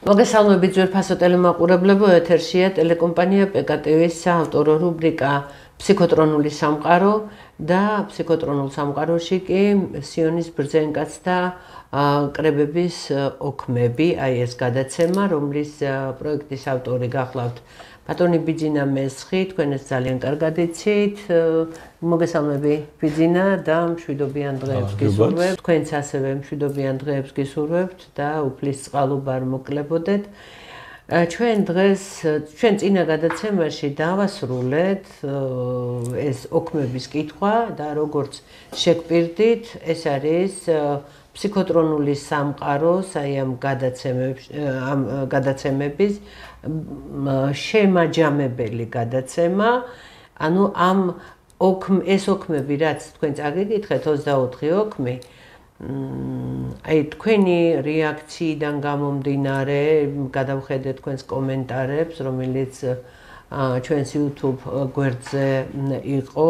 მოგესალმებით ძვირფასო ტელემაყურებლებო, ეთერშია ტელეკომპანია PKTV-ის საავტორო რუბრიკა ფსიქოტრონული სამყარო და ფსიქოტრონულ სამყაროში კი სიონის ბრძენკაცთა კრებების ოქმები, აი ეს გადაცემა, რომლის პროექტის ავტორი გახლავთ ბატონი ბიძინა მესხი, თქვენ ეს ძალიან კარგად იცით. მოგესალმები ბიძინა და მშვიდობიან დღეებს გისურვებთ. თქვენც ასევე მშვიდობიან დღეებს გისურვებთ და უფლის წყალობა არ მოკლებოდეთ. ჩვენ დღეს ჩვენ წინა გადაცემაში დავასრულეთ ეს ოქმების კითხვა და როგორც შეგპირდით, ეს არის ფსიქოტრონული სამყაროს, აი ამ გადაცემების შემაჯამებელი გადაცემა, ანუ ამ ეს ოქმები, რაც თქვენ წაგიკითხეთ 24 ოქმი, აი თქვენი რეაქციიდან გამომდინარე, გადავხედეთ თქვენს კომენტარებს, რომელიც ჩვენს YouTube გვერდზე იყო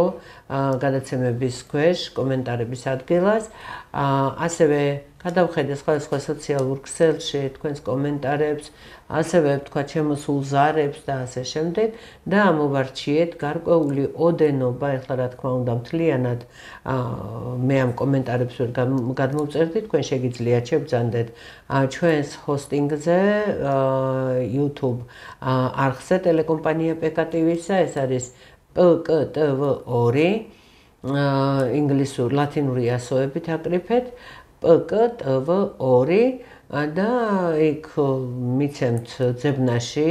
გადაცემების ქვეშ კომენტარების ადგილას, ასევე გადავხედე სხვადასხვა სოციალურ ქსელში თქვენს კომენტარებს, ასევე თქვა შემოსულ ზარებს და ასე შემდეგ და ამოვარჩიეთ გარკვეული ოდენობა, ეხლა რა თქმა უნდა მთლიანად მე ამ კომენტარებს ვერ გადმოვწერდი, თქვენ შეგიძლიათ შეგბრძანდეთ ჩვენს ჰოსტინგზე YouTube არხზე ტელეკომპანია PKTV-ისა, ეს არის PKTV2 ინგლისურ ლათინური ასოებით აკრიფეთ PKTV2 და იქ მიცემთ ძებნაში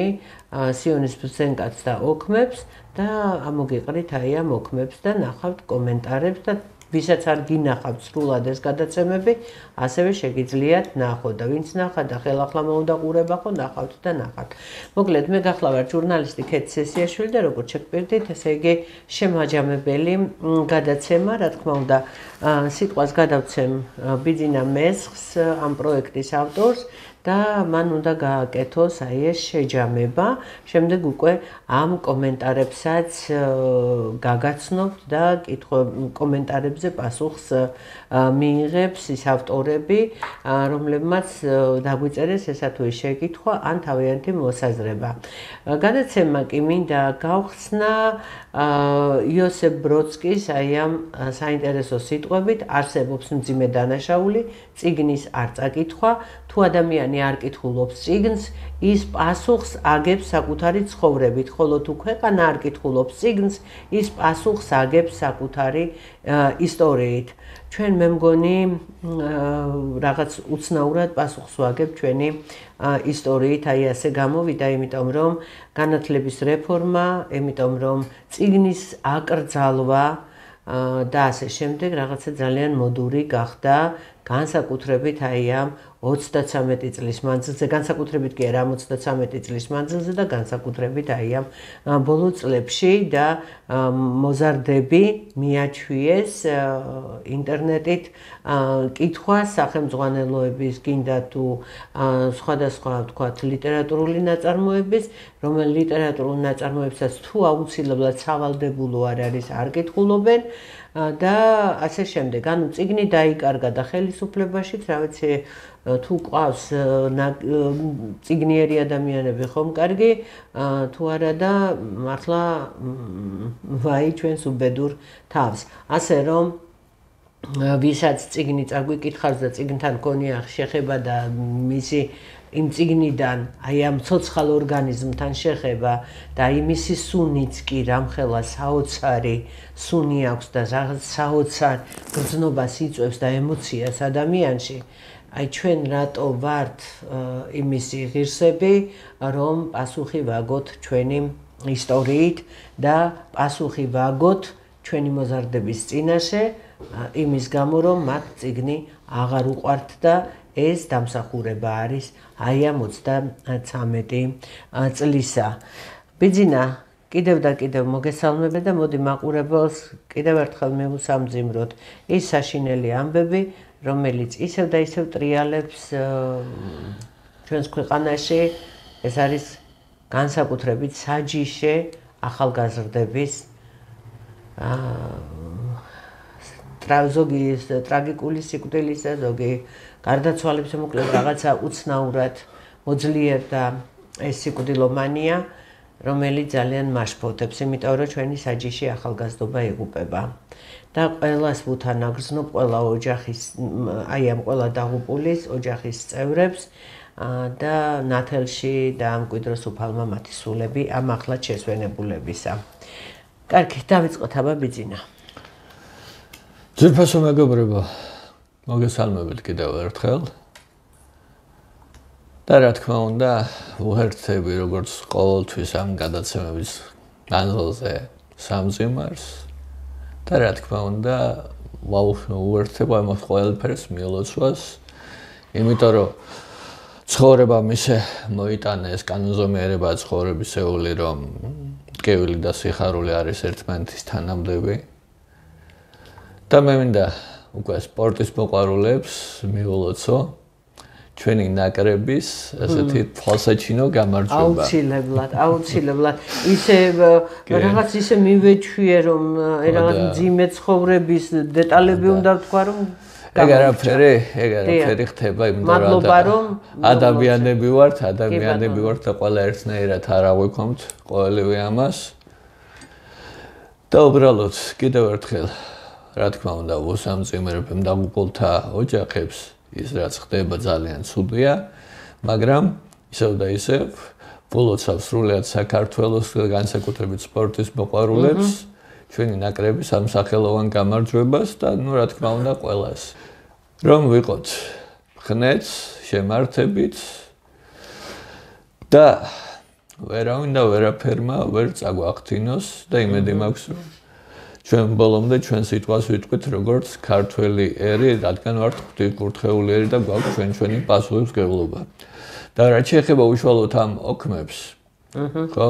სიონის ბრძენკაცთა ოქმებს და ამოგიყრით აი ამ ოქმებს და ნახავთ კომენტარებს და ვისაც არ გინახავთ სრულად ეს გადაცემები, ასევე შეგიძლიათ ნახოთ და ვინც ნახა და ხელახლა მოუნდა ყურება ხო ნახავთ და ნახავთ. მოკლედ მე გახლავართ ჟურნალისტი ქეთი სესიაშვილი და როგორც შეგპირდით, ესე იგი შემაჯამებელი გადაცემა, რა თქმა უნდა, სიტყვას გადავცემ ბიძინა მესხს, ამ პროექტის ავტორს და მან უნდა გააკეთოს აი ეს შეჯამება, შემდეგ უკვე ამ კომენტარებსაც გაგაცნობთ და კომენტარებზე პასუხს მიიღებს ის ავტორები, რომლებმაც დაგვიწერეს ესა თუ ის შეკითხვა ან თავიანთი მოსაზრება. გადაცემა კი მინდა გავხსნა იოსებ ბროდსკის აი ამ საინტერესო სიტყვებით, არსებობს მძიმე დანაშაული, წიგნის არ წაკითხვა, თუ ადამიანი არ კითხულობს წიგნს, ის პასუხს აგებს საკუთარი ცხოვრებით, ხოლო თუ ქვეყანა არ კითხულობს წიგნს, ის პასუხს აგებს საკუთარი ისტორიით. ჩვენ მე მგონი რაღაც უცნაურად პასუხს ვაგებ ჩვენი ისტორიით, აი ასე გამოვიდა, იმიტომ რომ განათლების რეფორმა, იმიტომ რომ წიგნის აკრძალვა და ასე შემდეგ რაღაცა ძალიან მოდური გახდა, განსაკუთრებით აი ამ 33 წლის მანძილზე, განსაკუთრებით კი არა 33 წლის მანძილზე და განსაკუთრებით აი ამ ბოლო წლებში და მოზარდები მიაჩვიეს ინტერნეტით კითხვა სახელმძღვანელოების გინდა თუ სხვადასხვა ვთქვათ ლიტერატურული ნაწარმოების, რომელ ლიტერატურულ ნაწარმოებსაც თუ აუცილებლად სავალდებულო არ არის არ კითხულობენ და ასე შემდეგ. ანუ წიგნი დაიკარგა და ხელისუფლებაშიც რა ვიცი თუ ყავს წიგნიერი ადამიანები ხომ კარგი თუ არა და მართლა ვაი ჩვენს უბედურ თავს. ასე რომ ვისაც წიგნი წაგვიკითხავს და წიგნთან ქონია შეხება და მისი იმ წიგნიდან აი ამ ცოცხალ ორგანიზმთან შეხება და იმისი სუნიც კი რამხელა საოცარი სუნი აქვს და საოცარ გრძნობას იწვევს და ემოციას ადამიანში, აი ჩვენ რატო ვართ იმისი ღირსები, რომ პასუხი ვაგოთ ჩვენი ისტორიით და პასუხი ვაგოთ ჩვენი მოზარდების წინაშე, იმის გამო რომ მათ წიგნი აღარ უყვართ და ეს დამსახურება არის აი ამ 33 წლისა. ბიძინა, კიდევ და კიდევ მოგესალმები და მოდი მაყურებელს კიდევ ერთხელ მივუსამძიმროთ ის საშინელი ამბები, რომელიც ისევ და ისევ ტრიალებს ჩვენს ქვეყანაში, ეს არის განსაკუთრებით საჯიშე ახალგაზრდების ზოგი ტრაგიკული სიკვდილისა, ზოგი გარდაცვალების მოკლედ რაღაცა უცნაურად მოძლიერდა ეს სიკვდილომანია, რომელიც ძალიან მაშფოთებს, იმიტომ რომ ჩვენი საჯიში ახალგაზრდობა იღუპება. და ყველას უთანაგრძნობ, ყველა ოჯახის, აი ამ ყველა დაღუპულის ოჯახის წევრებს და ნათელში დაამკვიდროს უფალმა მათი სულები ამ ახლად შესვენებულებისა. კარგი, დავიწყოთ აბა ბიძინა. ძვირფასო მეგობრებო, მოგესალმებით კიდევ ერთხელ. და რა თქმა უნდა, უერთდები როგორც ყოველთვის ამ გადაცემების განზოლზე სამძიმარს და რა თქმა უნდა, უერთდება ამას ყველაფერს მიელოცვას, იმიტომ რომ ცხოვრება მისე მოიტანა ეს კანონზომიერება ცხოვრებისეული, რომ მტკივილი და სიხარული არის ერთმანეთის თანამდები. და მე მინდა უკვე სპორტის მოყვარულებს მიულოცო ჩვენი ნაკრების ასეთი თვალსაჩინო გამარჯვება. აუცილებლად. ისე რაღაც ისე მივეჩვიე, რომ რაღაც მძიმე ცხოვრების დეტალები უნდა ვთქვა, რომ ეგ არაფერი ხდება, იმიტომ რომ ადამიანები ვართ და ყველა ერთნაირად არ აღვიქომთ ყოველივე ამას. და უბრალოდ კიდევ ერთხელ რა თქმა უნდა, უსამძიმრებებ დაღუპულთა ოჯახებს ის რაც ხდება ძალიან ცუდია, მაგრამ ისევ და ისევ ვლოცავ სრულად საქართველოს განსაკუთრებით სპორტის მოყვარულებს ჩვენი ნაკრების სამსახელოვან გამარჯვებას და რა თქმა უნდა ყველას. რომ ვიყოთ ხნეთს, შემართებით და ვერავინ და ვერაფერმა ვერ წაგვახთინოს და იმედი მაქვს რომ ჩვენ ბოლომდე ჩვენ სიტყვას ვიტყვით როგორც ქართველი ერი, რადგან ვართ ღვთისმურთხეული ერი და გვაქვს ჩვენი პასუხისმგებლობა. და რაც შეეხება უშუალოდ ამ ოქმებს, ხო,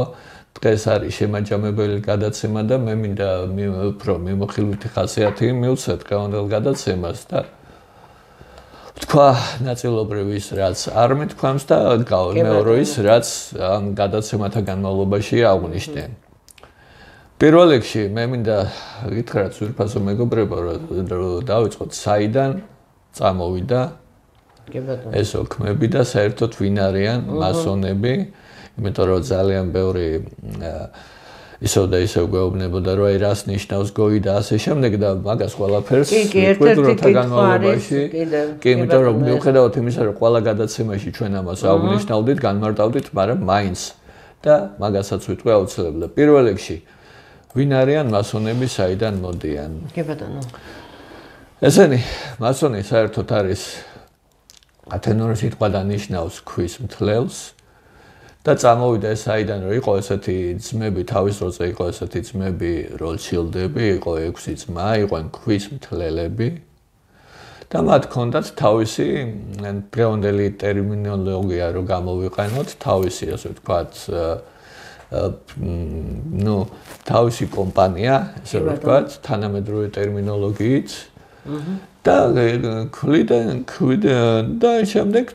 დღეს არის შემაჯამებელი გადაცემა და მე მინდა უფრო მიმოხილვითი ხასიათი მივცეთ დღევანდელ გადაცემას და თქვა ნაწილობრივ ის რაც არ მithქვამს და მეორე ის რაც ამ გადაცემათა განმავლობაში აღვნიშნე. პირველ რიგში მე მინდა გითხრათ ძვირფასო მეგობრებო, რომ დავიწყოთ საიდან წამოვიდა ეს ოქმები და საერთოდ ვინ არიან მასონები, იმიტომ რომ ძალიან ბევრი ისევ და ისევ გვეუბნებოდა, რომ აი რას ნიშნავს გოი და ასე შემდეგ და მაგას ყველაფერს ვიტყვით განმავლობაში. კი, იმიტომ რომ მიუხედავად იმისა, რომ ყველა გადაცემაში ჩვენ ამას აღვნიშნავდით, განმარტავდით, მაგრამ მაინც და მაგასაც ვიტყვი აუცილებლად. პირველ რიგში ვინ არიან მასონები, საიდან მოდიან? კი ბატონო. ესენი მასონი საერთოდ არის ათენორი სიტყვიდან ნიშნავს ქვის მთლელს და წამოვიდა ეს საიდან რომ იყო ესეთი ძმები, თავის დროზე იყო ესეთი ძმები, როჩილდები, იყო 6 ძმა, იყვნენ ქვის მთლელები და მათ ჰქონდათ თავისი დღევანდელი ტერმინოლოგია რო გამოვიყენოთ, თავისი ასე ვთქვათ თავისი კომპანია, ესე ვთქვათ, თანამედროვე ტერმინოლოგიით და ქვიდან და შემდეგ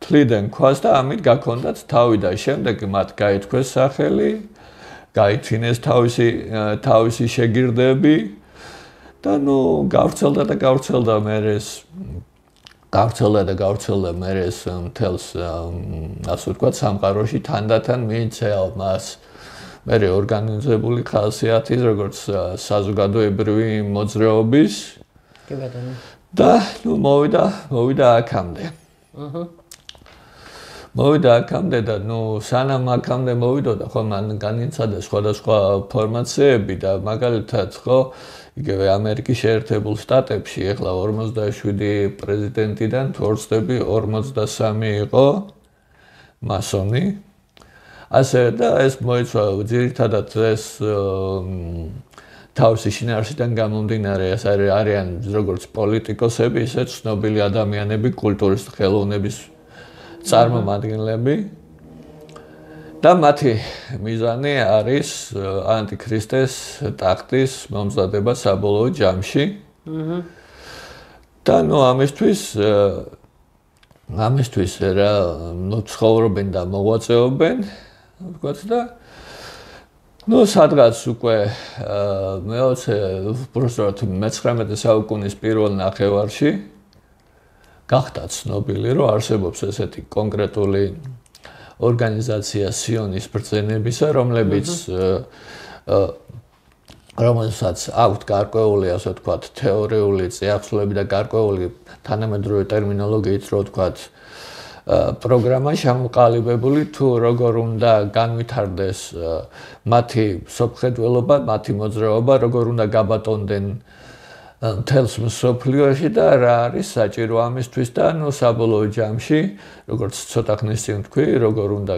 თლიდან ქვას და ამით გაქონდათ თავი და შემდეგ მათ გაითქვეს სახელი, გაითინეს თავისი შეგირდები და გავრცელდა მერე ეს მთელს ასე ვთქვათ სამყაროში თანდათან მიიწევა მას მერე ორგანიზებული ხასიათი როგორც საზოგადოებრივი მოძრაობის კი ბატონო და მოვიდა აქამდე. მოვიდა აქამდე და სანამ აქამდე მოვიდოდა ხო მან განიცადა სხვადასხვა ფორმაციები და მაგალითად ხო იგივე ამერიკის შეერთებულ შტატებში ეხლა 47 პრეზიდენტიდან 43 იყო მასონი. ასე და ეს მოიცვა ძირითადად ეს თავისი შინაარსიდან გამომდინარე ეს არიან როგორც პოლიტიკოსები, ისე ცნობილი ადამიანები, კულტურის ხელოვნების წარმომადგენლები და მათი მიზანი არის ანტიქრისტეს ტახტის მომზადება საბოლოო ჯამში. და ამისთვის რა ცხოვრობენ და მოღვაწეობენ, ვთქვათ და სადღაც უკვე მე19 საუკუნის პირველ ნახევარში გახდა ცნობილი, რომ არსებობს ესეთი კონკრეტული ორგანიზაცია სიონის ბრძენებისა, რომელსაც აქვს გარკვეული, ასე ვთქვათ, თეორიული წიაღსვლები და გარკვეული თანამედროვე ტერმინოლოგიით, რო ვთქვათ, პროგრამა შემოყალიბებული თუ როგორ უნდა განვითარდეს მათი სოფხედველობა, მათი მოძრაობა, როგორ უნდა გაბატონდნენ მთელს მსოფლიოში და რა არის საჭირო ამისთვის და საბოლოო ჯამში, როგორც ცოტა ხნის წინ ვთქვი, როგორ უნდა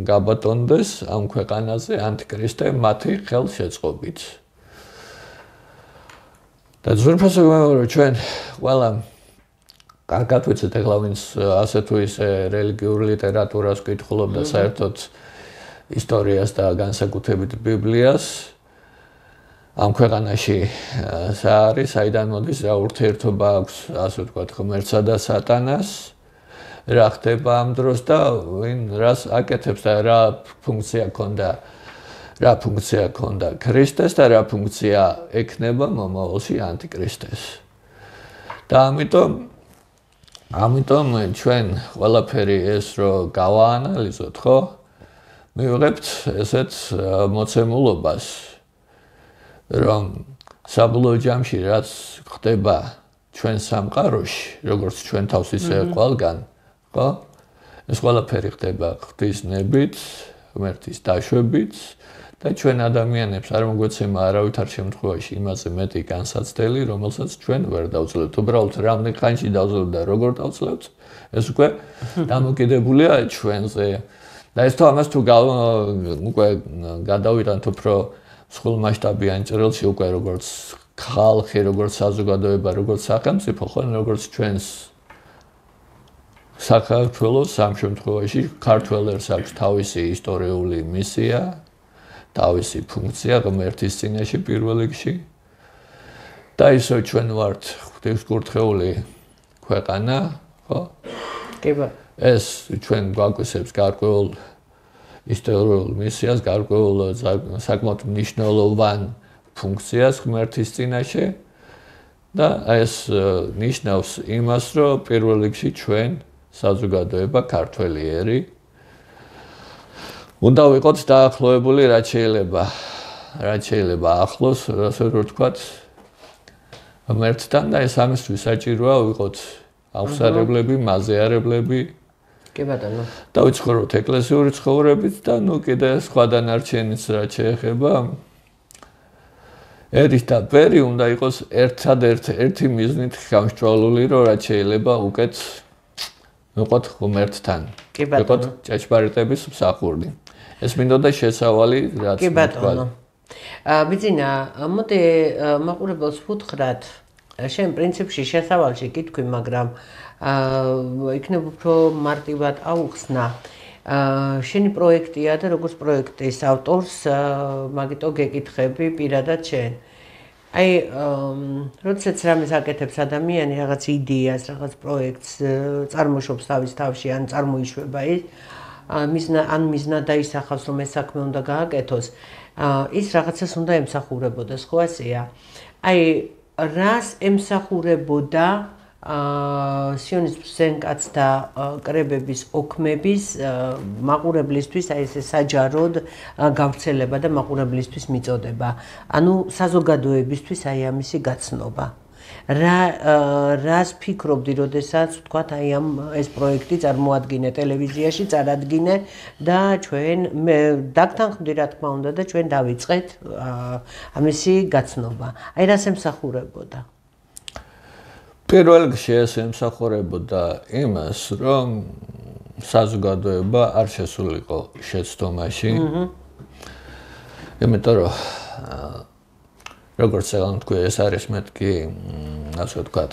გაბატონდეს ამ ქვეყანაზე ანტიქრისტე მათი ხელშეწყობით. და ზურფასო რომ ჩვენ ყველა კარგად ვიცით ეხლა ვინც ასე თუ ისე რელიგიურ ლიტერატურას კითხულობდა საერთოდ ისტორიას და განსაკუთრებით ბიბლიას ამ ქვეყანაში არის საიდან მოდის რა ურთიერთობა აქვს ასე ვთქვათ ღმერთსა და სატანას რა ხდება ამ დროს და ვინ რას აკეთებს და რა ფუნქცია ქონდა ქრისტეს და რა ფუნქცია ექნება მომავალში ანტიქრისტეს და ამიტომ ჩვენ ყველაფერი ეს რო გავაანალიზოთ ხო მივიღებთ ესეთ მოცემულობას რომ საბოლოო ჯამში რაც ხდება ჩვენ სამყაროში როგორც ჩვენ თავს ისე ყველგან ხო ეს ყველაფერი ხდება ღვთისნებით ღმერთის დაშვებით და ჩვენ ადამიანებს არ მოგვეცემა არავითარ შემთხვევაში იმაზე მეტი განსაცდელი რომელსაც ჩვენ ვერ დავძლევთ უბრალოდ რამდენ ხანში დავძლევთ და როგორ დავძლევთ ეს უკვე დამოკიდებულია ჩვენზე და ეს თუ ამას თუ უკვე გადავიტანთ უფრო სულ მასშტაბიან ჭრილში უკვე როგორც ხალხი, როგორც საზოგადოება, როგორც სახელმწიფო, ხო, როგორც ჩვენს საქართველოს ამ შემთხვევაში ქართველებს აქვს თავისი ისტორიული მისია, თავისი ფუნქცია ღმერთის წინაშე პირველ რიგში. და ისევ ჩვენ ვართ ღვთისკურთხეული ქვეყანა, ხო? კი ბატონო. ეს ჩვენ გვაგვისებს გარკვეულ ისტორიულ მისიას, გარკვეულ საკმაოდ მნიშვნელოვან ფუნქციას ღმერთის წინაშე და ეს ნიშნავს იმას, რომ პირველ რიგში ჩვენ საზოგადოება ქართველიერი უნდა ვიყოთ დაახლოებული რაც შეიძლება ახლოს, ასე რომ ვთქვათ, ღმერთთან და ეს ამისთვის საჭიროა ვიყოთ აღსარებლები, მაზეარებლები კი ბატონო. და ვიცხოვროთ ეკლესიური ცხოვრებით და კიდე სხვა დანარჩენიც რაც შეეხება ერის და ბერი უნდა იყოს ერთადერთი მიზნით გამსჭვალული, რომ რაც შეიძლება უკეთ ვიყოთ ღმერთთან. კი ბატონო. ვიყოთ ჭეშმარიტების მსახურნი. ეს მინდოდა შესავალი რაც კი ბატონო. ბიძინა, მოდი მაყურებელს ვუთხრათ, შენ პრინციპში შესავალში კითხვი, მაგრამ იქნებ უფრო მარტივად აუხსნა. შენი პროექტია და როგორც პროექტის ავტორს მაგიტო გეკითხები პირადად შენ. აი, როდესაც რამეს აკეთებს ადამიანი, რაღაც იდეას, რაღაც პროექტს წარმოშობს თავის თავში, ან წარმოიშვება ის, ან მიზნა დაისახავს, რომ ეს საქმე უნდა გააკეთოს, ის რაღაცას უნდა ემსახურებოდეს, ხო ასეა? აი, რას ემსახურებოდა სიონის ბრძენკაც და კრებების ოქმების მაყურებლისთვის აი ეს საჯაროდ გავრცელება და მაყურებლისთვის მიწოდება. ანუ საზოგადოებისთვის აი ამისი გაცნობა. რას ფიქრობდი, როდესაც ვთქვათ აი ამ ეს პროექტი წარმოადგინე ტელევიზიაში, წარადგინე და ჩვენ დაგთანხმდი რა თქმა უნდა და ჩვენ დავიწყეთ ამისი გაცნობა. აი რას ემსახურებოდა? პირველ რიგში ეს ემსახურებოდა იმას, რომ საზოგადოება არ შესულიყო შეცდომაში. იმიტომ რომ როგორც ვთქვი, ეს არის მეთქი, ასე ვთქვათ,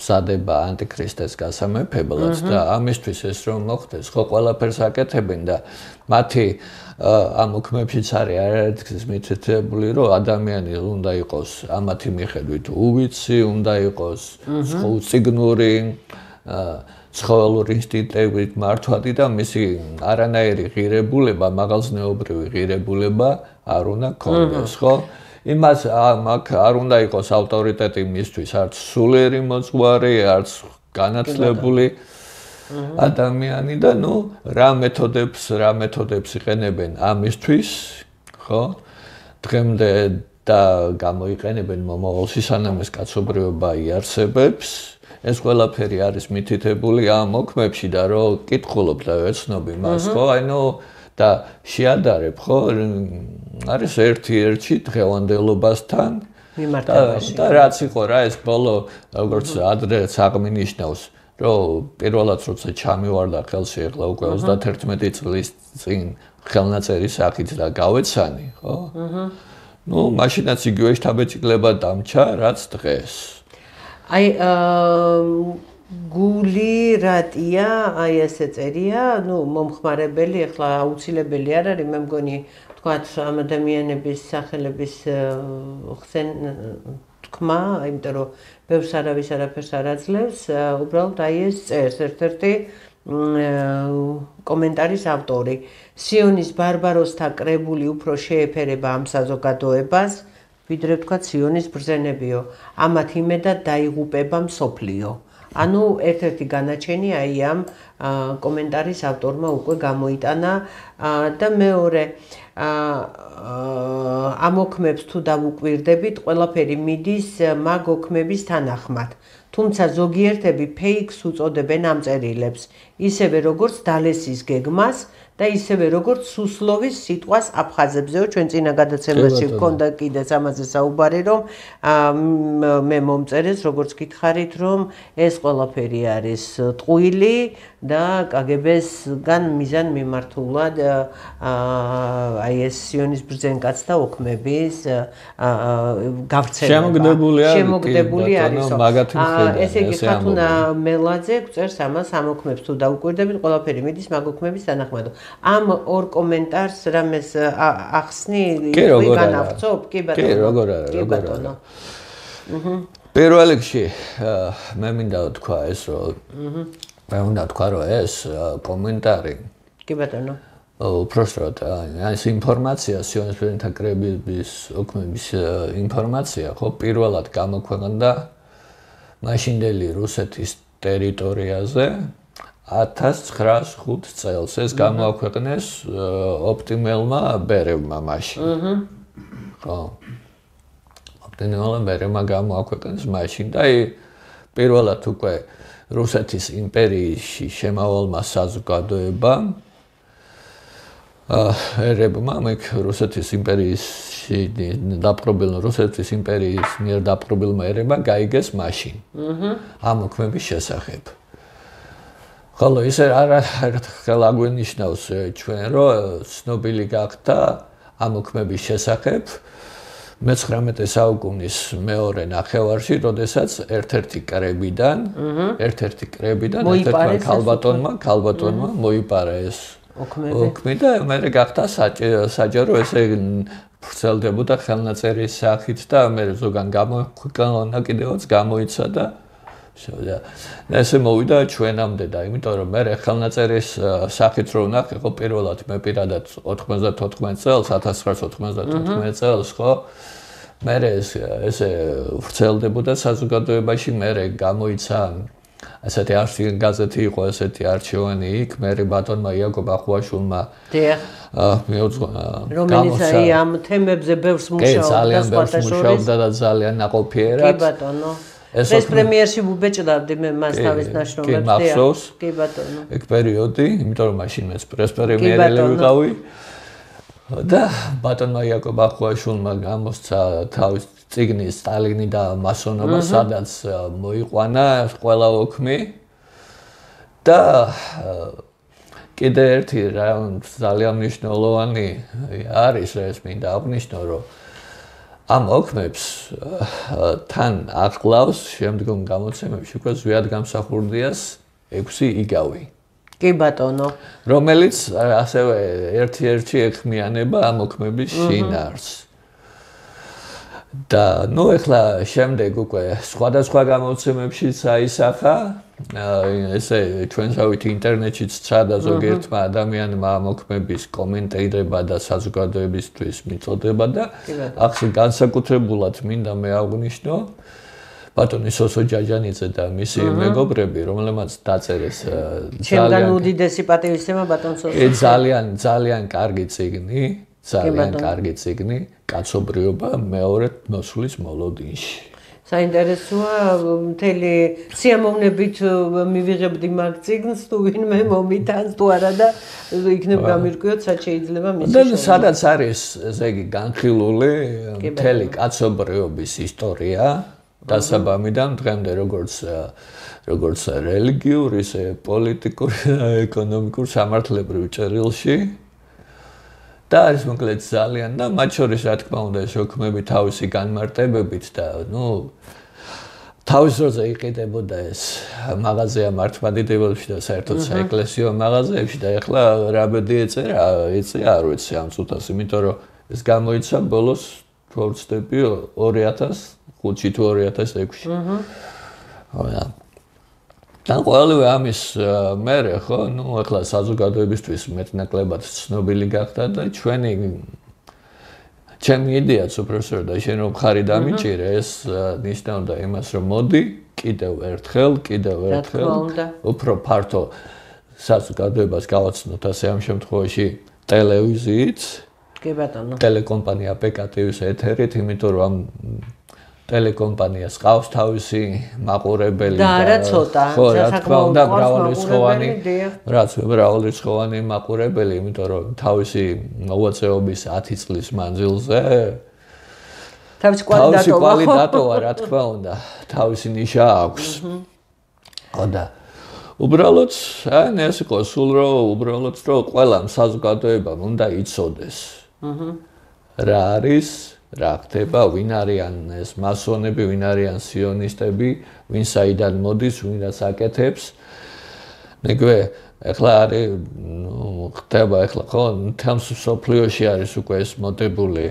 მზადება ანტიქრისტეს გასამეფებლად და ამისთვის ეს რომ მოხდეს, ხო ყველაფერს აკეთებენ და მათი ამ ოქმებშიც არის არაერთგზის მითითებული, რომ ადამიანი უნდა იყოს ამათი მიხედვით უვიცი, უნდა იყოს ციგნური, ცხოველური ინსტინქტებით მართვადი და მისი არანაირი ღირებულება, მაღალზნეობრივი ღირებულება არ უნდა ქონდეს, ხო? იმას აქ არ უნდა იყოს ავტორიტეტი მისთვის, არც სულიერი მოძღვარი, არც განათლებული ადამიანი და ნუ რა მეთოდებს იყენებენ ამისთვის, ხო? დღემდე და გამოიყენებენ მომავალში სანამ ეს კაცობრიობა იარსებებს. ეს ყველაფერი არის მითითებული ამ ოქმებში და რო კითხულობ და ვეცნობი მას, ხო? ანუ და შეადარებ, ხო? არის ერთ-ერთი დღევანდელობასთან მიმართებაში. და რაც იყო რა ეს ბოლო როგორც ადრეც აღმინიშნავს, რომ პირველად როცა ჩამივარდა ხელში ახლა უკვე 31 წლის წინ ხელნაწერის სახით და გავეცანი, ხო? ნუ მაშინაც იგივე შთაბეჭდილება დამჩა, რაც დღეს. აი გული რატია, აი ესე წერია, ნუ მომხმარებელი, ახლა აუცილებელი არ არის, მე მგონი თქვათ ამ ადამიანების სახელების ხსენ თქმა, იმიტომ რომ ბევრს არავის არაფერს არ აძლევს, უბრალოდ აი ეს წერს ერთ-ერთი კომენტარის ავტორი. სიონის ბარბაროსთა კრებული უფრო შეეფერება ამ საზოგადოებას, ვიდრე ვთქვათ სიონის ბრძენებიო. ამათ იმედად დაიღუპება მსოფლიო. ანუ ერთ-ერთი განაჩენი აი ამ კომენტარის ავტორმა უკვე გამოიტანა და მეორე ამ ოქმებს თუ დავუკვირდებით, ყველაფერი მიდის მაგ ოქმების თანახმად. თუმცა ზოგიერთები ფეიქს უწოდებენ ამ წერილებს, ისევე როგორც დალესის გეგმას და ისევე როგორც სუსლოვის სიტყვას აფხაზებზეო. ჩვენ წინა გადაცემაში გქონდა კიდეც ამაზე საუბარი, რომ მე მომწერეს, როგორც გითხარით, რომ ეს ყველაფერი არის ტყუილი და კგბ-სგან მიზან მიმართულად აი ეს სიონის ბრძენკაცთა ოქმების გავრცელება შემოგდებული არის. ესე იგი ხათუნა მელაძე გვწერს ამას ამ ოქმებს თუ დაუკვირდებით, ყველაფერი მიდის მაგ ოქმების თანახმად. ამ ორ კომენტარს რამეს ახსნი განავწობ? კი ბატონო. კი, როგორ არა. პირველ რიგში მე მინდა თქვა ეს რომ მე უნდა თქვა რომ ეს კომენტარი კი ბატონო. უпроსტად ეს ინფორმაცია სიონის ბრძენთა კრების ოქმების ინფორმაცია ხო პირველად გამოქვეყნდა მაშინდელი რუსეთის ტერიტორიაზე 1905 წელს ეს გამოაქვეყნეს ოპტიმელმა ბერევმა მაშინ. ხო. ოპტიმელმა ბერევმა გამოაქვეყნეს მაშინ და პირველად უკვე რუსეთის იმპერიაში შემავალმა საზოგადოებამ ერებმა მეკ რუსეთის იმპერიაში დაპყრობილ რუსეთის იმპერიის მიერ დაპყრობილმა ერებმა გაიგეს მაშინ. ამ ოქმების შესახებ. ხოლო ისე არახელ აგვენიშნავს ჩვენ რომ ცნობილი გახდა ამ ოქმების შესახებ მე-19 საუკუნის მეორე ნახევარში, როდესაც ერთ-ერთი კრებიდან ერთ-ერთმა ქალბატონმა მოიპარა ეს ოქმი და მე გახდა საჯარო ესე ვრცელდებოდა ხელნაწერის სახით და მე ზოგან გამოქვეყნა კიდევაც გამოიცა და ესე მოვიდა ჩვენამდე და იმიტომ რომ მე ხელნაწერის სახით რო ვნახე ხო პირველად მე პირადად 94 წელს 1994 წელს ხო მე ესე ვრცელდებოდა საზოგადოებაში მე გამოიცა ასეთი გაზეთი იყო ასეთი არჩევანი იქ მე ბატონმა იაკობ ახუაშვილმა რომელიც აი ამ თემებზე ბევრს მუშაობდა და ძალიან ნაყოფიერად კი ბატონო ეს პრემიერში ვუბეჭდავდი მე მას თავის ნაშრომებს კი ბატონო ეგ პერიოდი იმიტომ რომ მაშინ მეც პრეს პრემიერელი ვიყავი და ბატონმა იაკობ ახუაშვილმა გამოსცა თავის წიგნი სტალინი და მასონობა სადაც მოიყვანა ყველა ოქმი და კიდე ერთი რა ძალიან მნიშვნელოვანი არის ეს მინდა აღნიშნო რომ ამ ოქმებს თან ახლავს შემდგომ გამოცემებში უკვე ზვიად გამსახურდიას 6 იგავი კი ბატონო რომელიც ასევე ერთ-ერთი ეხმიანება ამ ოქმების შინაარსს და ნუ ახლა შემდეგ უკვე სხვადასხვა გამოცემებშიც აისახა ესე ჩვენსავით ინტერნეტშიც ჩადა ზოგიერთმა ადამიანმა ამ ოქმების კომენტირება და საზოგადოებისთვის მიწოდება და ახლა განსაკუთრებულად მინდა მე აღვნიშნო ბატონი სოსო ჯაჯანიძე და მისი მეგობრები, რომელმაც დაწერეს ჩემგან უდიდესი პატივისცემა ბატონ სოსო. ძალიან კარგი წიგნი, კაცობრიობა მეორედ მოსვლის მოლოდინში. საინტერესოა, მთელი სიამოვნებით მივიღებდი მაგ წიგნს, თუ ვინმე მომიტანს თუ არა და იქნებ გამირკვიოთ, სად შეიძლება მისი და სადაც არის ესე იგი განხილული მთელი კაცობრიობის ისტორია დასაბამიდან დღემდე როგორც რელიგიურ, ისე პოლიტიკურ და ეკონომიკურ სამართლებრივ წერილში და არის მოკლედ ძალიან და მათ შორის რა თქმა უნდა ეს ოქმები თავისი განმარტებებით და თავის როზე იყიდებოდა ეს მაღაზია მართლმადიდებელში და საერთოდ საეკლესიო მაღაზიებში და ეხლა რა ბედი ეწია არ ვიცი ამ წუთას, იმიტომ რომ ეს გამოიცა ბოლოს თუ ვცდები 2005-ში თუ 2006-ში. და ყველივე ამის მერე ხო, ეხლა საზოგადოებისთვის მეტნაკლებად ცნობილი გახდა და ჩემი იდეაც უბრალოდ და შენ რომ ხარი დამიჭირე ეს ნიშნავდა იმას რომ მოდი კიდევ ერთხელ უფრო ფართო საზოგადოებას გავაცნოთ ასე ამ შემთხვევაში ტელევიზიით კი ბატონო ტელეკომპანია PKTV-ს ეთერით იმიტომ რომ ამ ტელეკომპანიას ყავს თავისი მაყურებელი და არა ცოტა ხო რა თქმა უნდა მრავალრიცხოვანი მაყურებელი იმიტომ რომ თავისი მოღვაწეობის 10 წლის მანძილზე თავისი კვალიდატოვა რა თქმა უნდა თავისი ნიშა აქვს და უბრალოდ ეს იყო სულ რომ უბრალოდ რომ ყველა საზოგადოებამ უნდა იცოდეს რა არის რა ხდება, ვინ არიან ეს მასონები, ვინ არიან სიონისტები, ვინ საიდან მოდის, ვინ რას აკეთებს. მეგვე, ეხლა არის, ხდება ეხლა ხო, თემს სოფლიოში არის უკვე ეს მოდებული.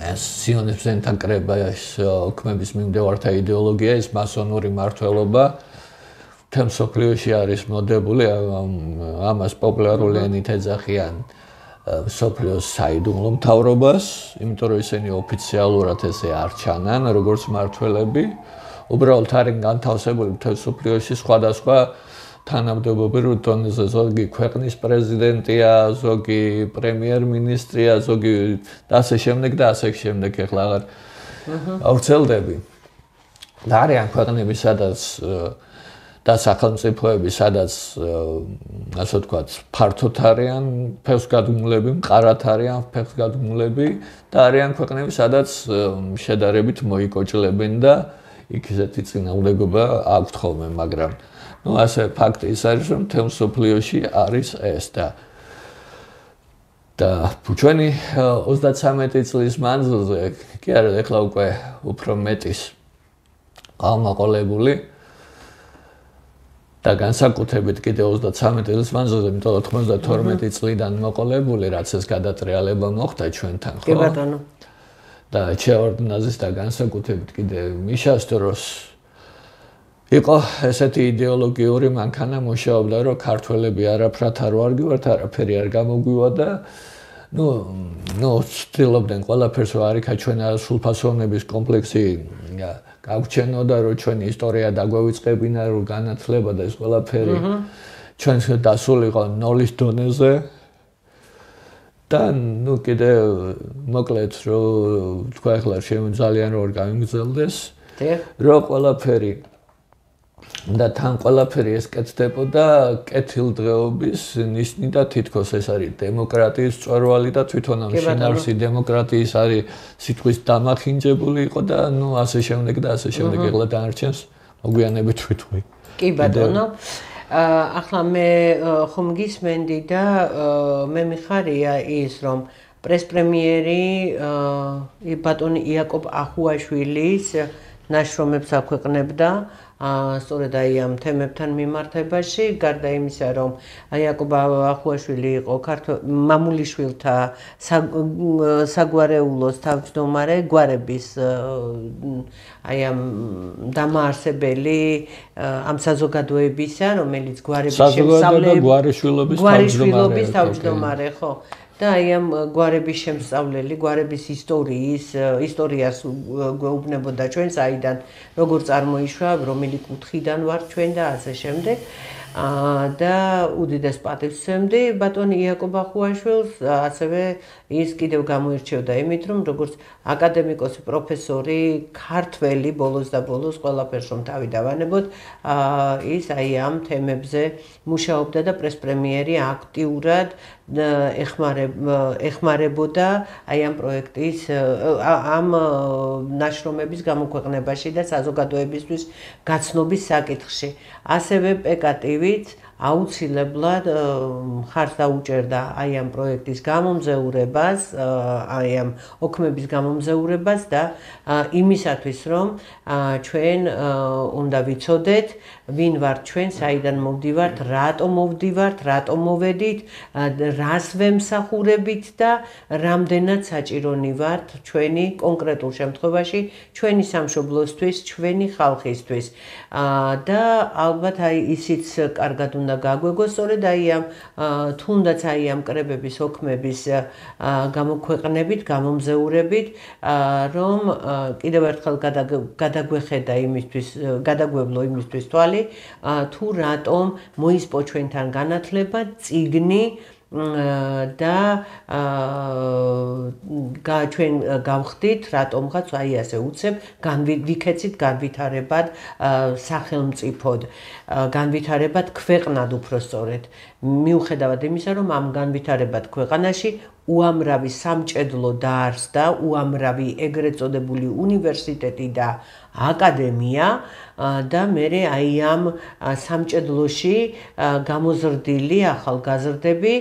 ეს სიონისტებთან კრება ეს ოქმების მიმდევართა იდეოლოგია, ეს მასონური მართლობა. თემს სოფლიოში არის მოდებული, ამას პოპულარული ენით ეძახიან. სოფლიოს საიდუმლო მთავრობას, იმიტომ რომ ისინი ოფიციალურად ესე არ ჩანან, როგორც მართველები, უბრალოდ არიან განთავსებული მთელ სოფლიოში სხვადასხვა თანამდებობრივ დონეზე, ზოგი ქვეყნის პრეზიდენტია, ზოგი პრემიერ-მინისტრია, ზოგი და ასე შემდეგ და ასე შემდეგ, ეხლა აღარ ავრცელდები. და არიან ქვეყნები, სადაც და სახელმწიფოები, სადაც ასე ვთქვათ, ფართოდ არიან ფეხსგადუმლები, მყარად არიან ფეხსგადუმლები და არიან ქვეყნები, სადაც შედარებით მოიკოჭლებენ და იქ ისეთი წინააღმდეგობა აქვთ ხოლმე, მაგრამ ასე ფაქტი ის არის, რომ თემ სოფლიოში არის ეს და ჩვენი 33 წლის მანძილზე, კი არა, ეხლა უკვე უფრო მეტის აღმოყოლებული და განსაკუთრებით კიდე 33 წლის მანძილზე, იმიტომ რომ 92 წლიდან მოყოლებული, რაც ეს გადატრიალება მოხდა ჩვენთან, ხო? კი ბატონო. და ჩეორდნაზის და განსაკუთრებით კიდე მიშას დროს იყო ესეთი იდეოლოგიური მანქანა მუშაობდა, რომ ქართველები არაფრად არ ვარგივართ, არაფერი არ გამოგვივა და ცდილობდნენ ყველაფერს რომ არიქა ჩვენ სულფასოვნების კომპლექსი გაგვჩენოდა რომ ჩვენი ისტორია დაგვევიწყებინა რომ განათლება და ეს ყველაფერი ჩვენს დასულიყო ნოლის დონეზე და კიდე მოკლედ რომ თქვა ახლა ძალიან რომ გამიგზელდეს რომ ყველაფერი და თან ყველაფერი ეს კეთდებოდა კეთილდღეობის ნიშნი და თითქოს ეს არის დემოკრატიის წვერვალი და თვითონ ამ შინაარსი დემოკრატიის არის სიტყვის დამახინჯებული იყო და ასე შემდეგ და ასე შემდეგ ეხლა დანარჩენს მოგვიანებით ვიტყვი. კი ბატონო. ახლა მე ხომ გისმენდი და მე მიხარია ის რომ პრესპრემიერი ბატონი იაკობ ახუაშვილის ნაშრომებს აქვეყნებდა სწორედ აი ამ თემებთან მიმართებაში, გარდა იმისა, რომ იაკობ ახუაშვილი იყო მამულიშვილთა საგვარეულოს თავმჯდომარე, გვარების აი ამ დამაარსებელი ამ საზოგადოებისა, რომელიც გვარების შემსწავლელი გვარიშვილობის თავმჯდომარე, ხო? და აი ამ გვარების შემსწავლელი, გვარების ისტორიას გვეუბნებოდა ჩვენ, საიდან როგორ წარმოიშვა, რომელი კუთხიდან ვართ ჩვენ და ასე შემდეგ. და უდიდეს პატივს ვცემდი ბატონ იაკობ ახუაშვილს, ასევე ის კიდევ გამოირჩევდა იმით, რომ როგორც აკადემიკოსი, პროფესორი, ქართველი ბოლოს და ბოლოს ყველაფერს რომ თავი დავანებოთ, ის აი ამ თემებზე მუშაობდა და პრესპრემიერი აქტიურად ეხმარებოდა აი ამ პროექტის, ამ ნაშრომების გამოქვეყნებაში და საზოგადოებისთვის გაცნობის საკითხში. ასევე პეკატივით აუცილებლად ხარს დაუჭერდა აი ამ პროექტის გამომზეურებას, აი ამ ოქმების გამომზეურებას და იმისათვის, რომ ჩვენ უნდა ვიცოდეთ, ვინ ვართ ჩვენ, საიდან მოვდივართ, რატომ მოვდივართ, რატომ მოვედით, რას ვემსახურებით და რამდენად საჭირონი ვართ ჩვენი კონკრეტულ შემთხვევაში, ჩვენი სამშობლოსთვის, ჩვენი ხალხისთვის. და ალბათ აი ისიც კარგად უნდა გაგვეგოს, სწორედ აი ამ თუნდაც აი ამ კრებების ოქმების გამოქვეყნებით, გამომზეურებით, რომ კიდევ ერთხელ გადაგვეხედა იმისთვის, გადაგვევლო იმისთვის თვალი, თუ რატომ მოისპო ჩვენთან განათლება, წიგნი და ჩვენ გავხდით, რატომღაც აი ასე უცებ ვიქეცით განვითარებად სახელმწიფოდ, განვითარებად ქვეყნად უფრო სწორედ. მიუხედავად იმისა, რომ ამ განვითარებად ქვეყანაში უამრავი სამჭედლო დაარსდა, უამრავი ეგრეთ წოდებული უნივერსიტეტი და აკადემია და მე აი ამ სამჭედლოში გამოზრდილი ახალგაზრდები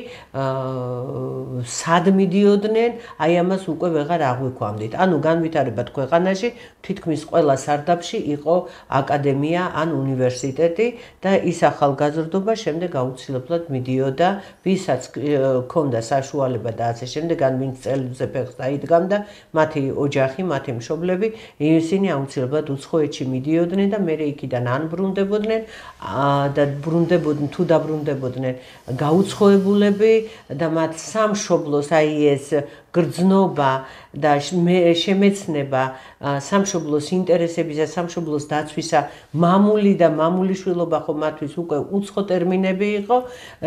სად მიდიოდნენ, აი ამას უკვე ვეღარ აღვიქვამდით. ანუ განვითარებად ქვეყანაში თითქმის ყველა სარდაფში იყო აკადემია ან უნივერსიტეტი და ის ახალგაზრდობა შემდეგ აუცილებლად მიდიოდა, ვისაც ჰქონდა საშუალება და ასე შემდეგ, ან ვინც წელზე ფეხს დაიდგამდა, მათი ოჯახი, მათი მშობლები, ისინი აუცილებლად უცხოეთში მიდიოდნენ და მე იქიდან ან ბრუნდებოდნენ და ბრუნდებოდნენ, თუ დაბრუნდებოდნენ გაუცხოებულები და მათ სამშობლოს აი ეს გრძნობა და შემეცნება სამშობლოს ინტერესებისა, სამშობლოს დაცვისა, მამული და მამულიშვილობა ხო მათთვის უკვე უცხო ტერმინები იყო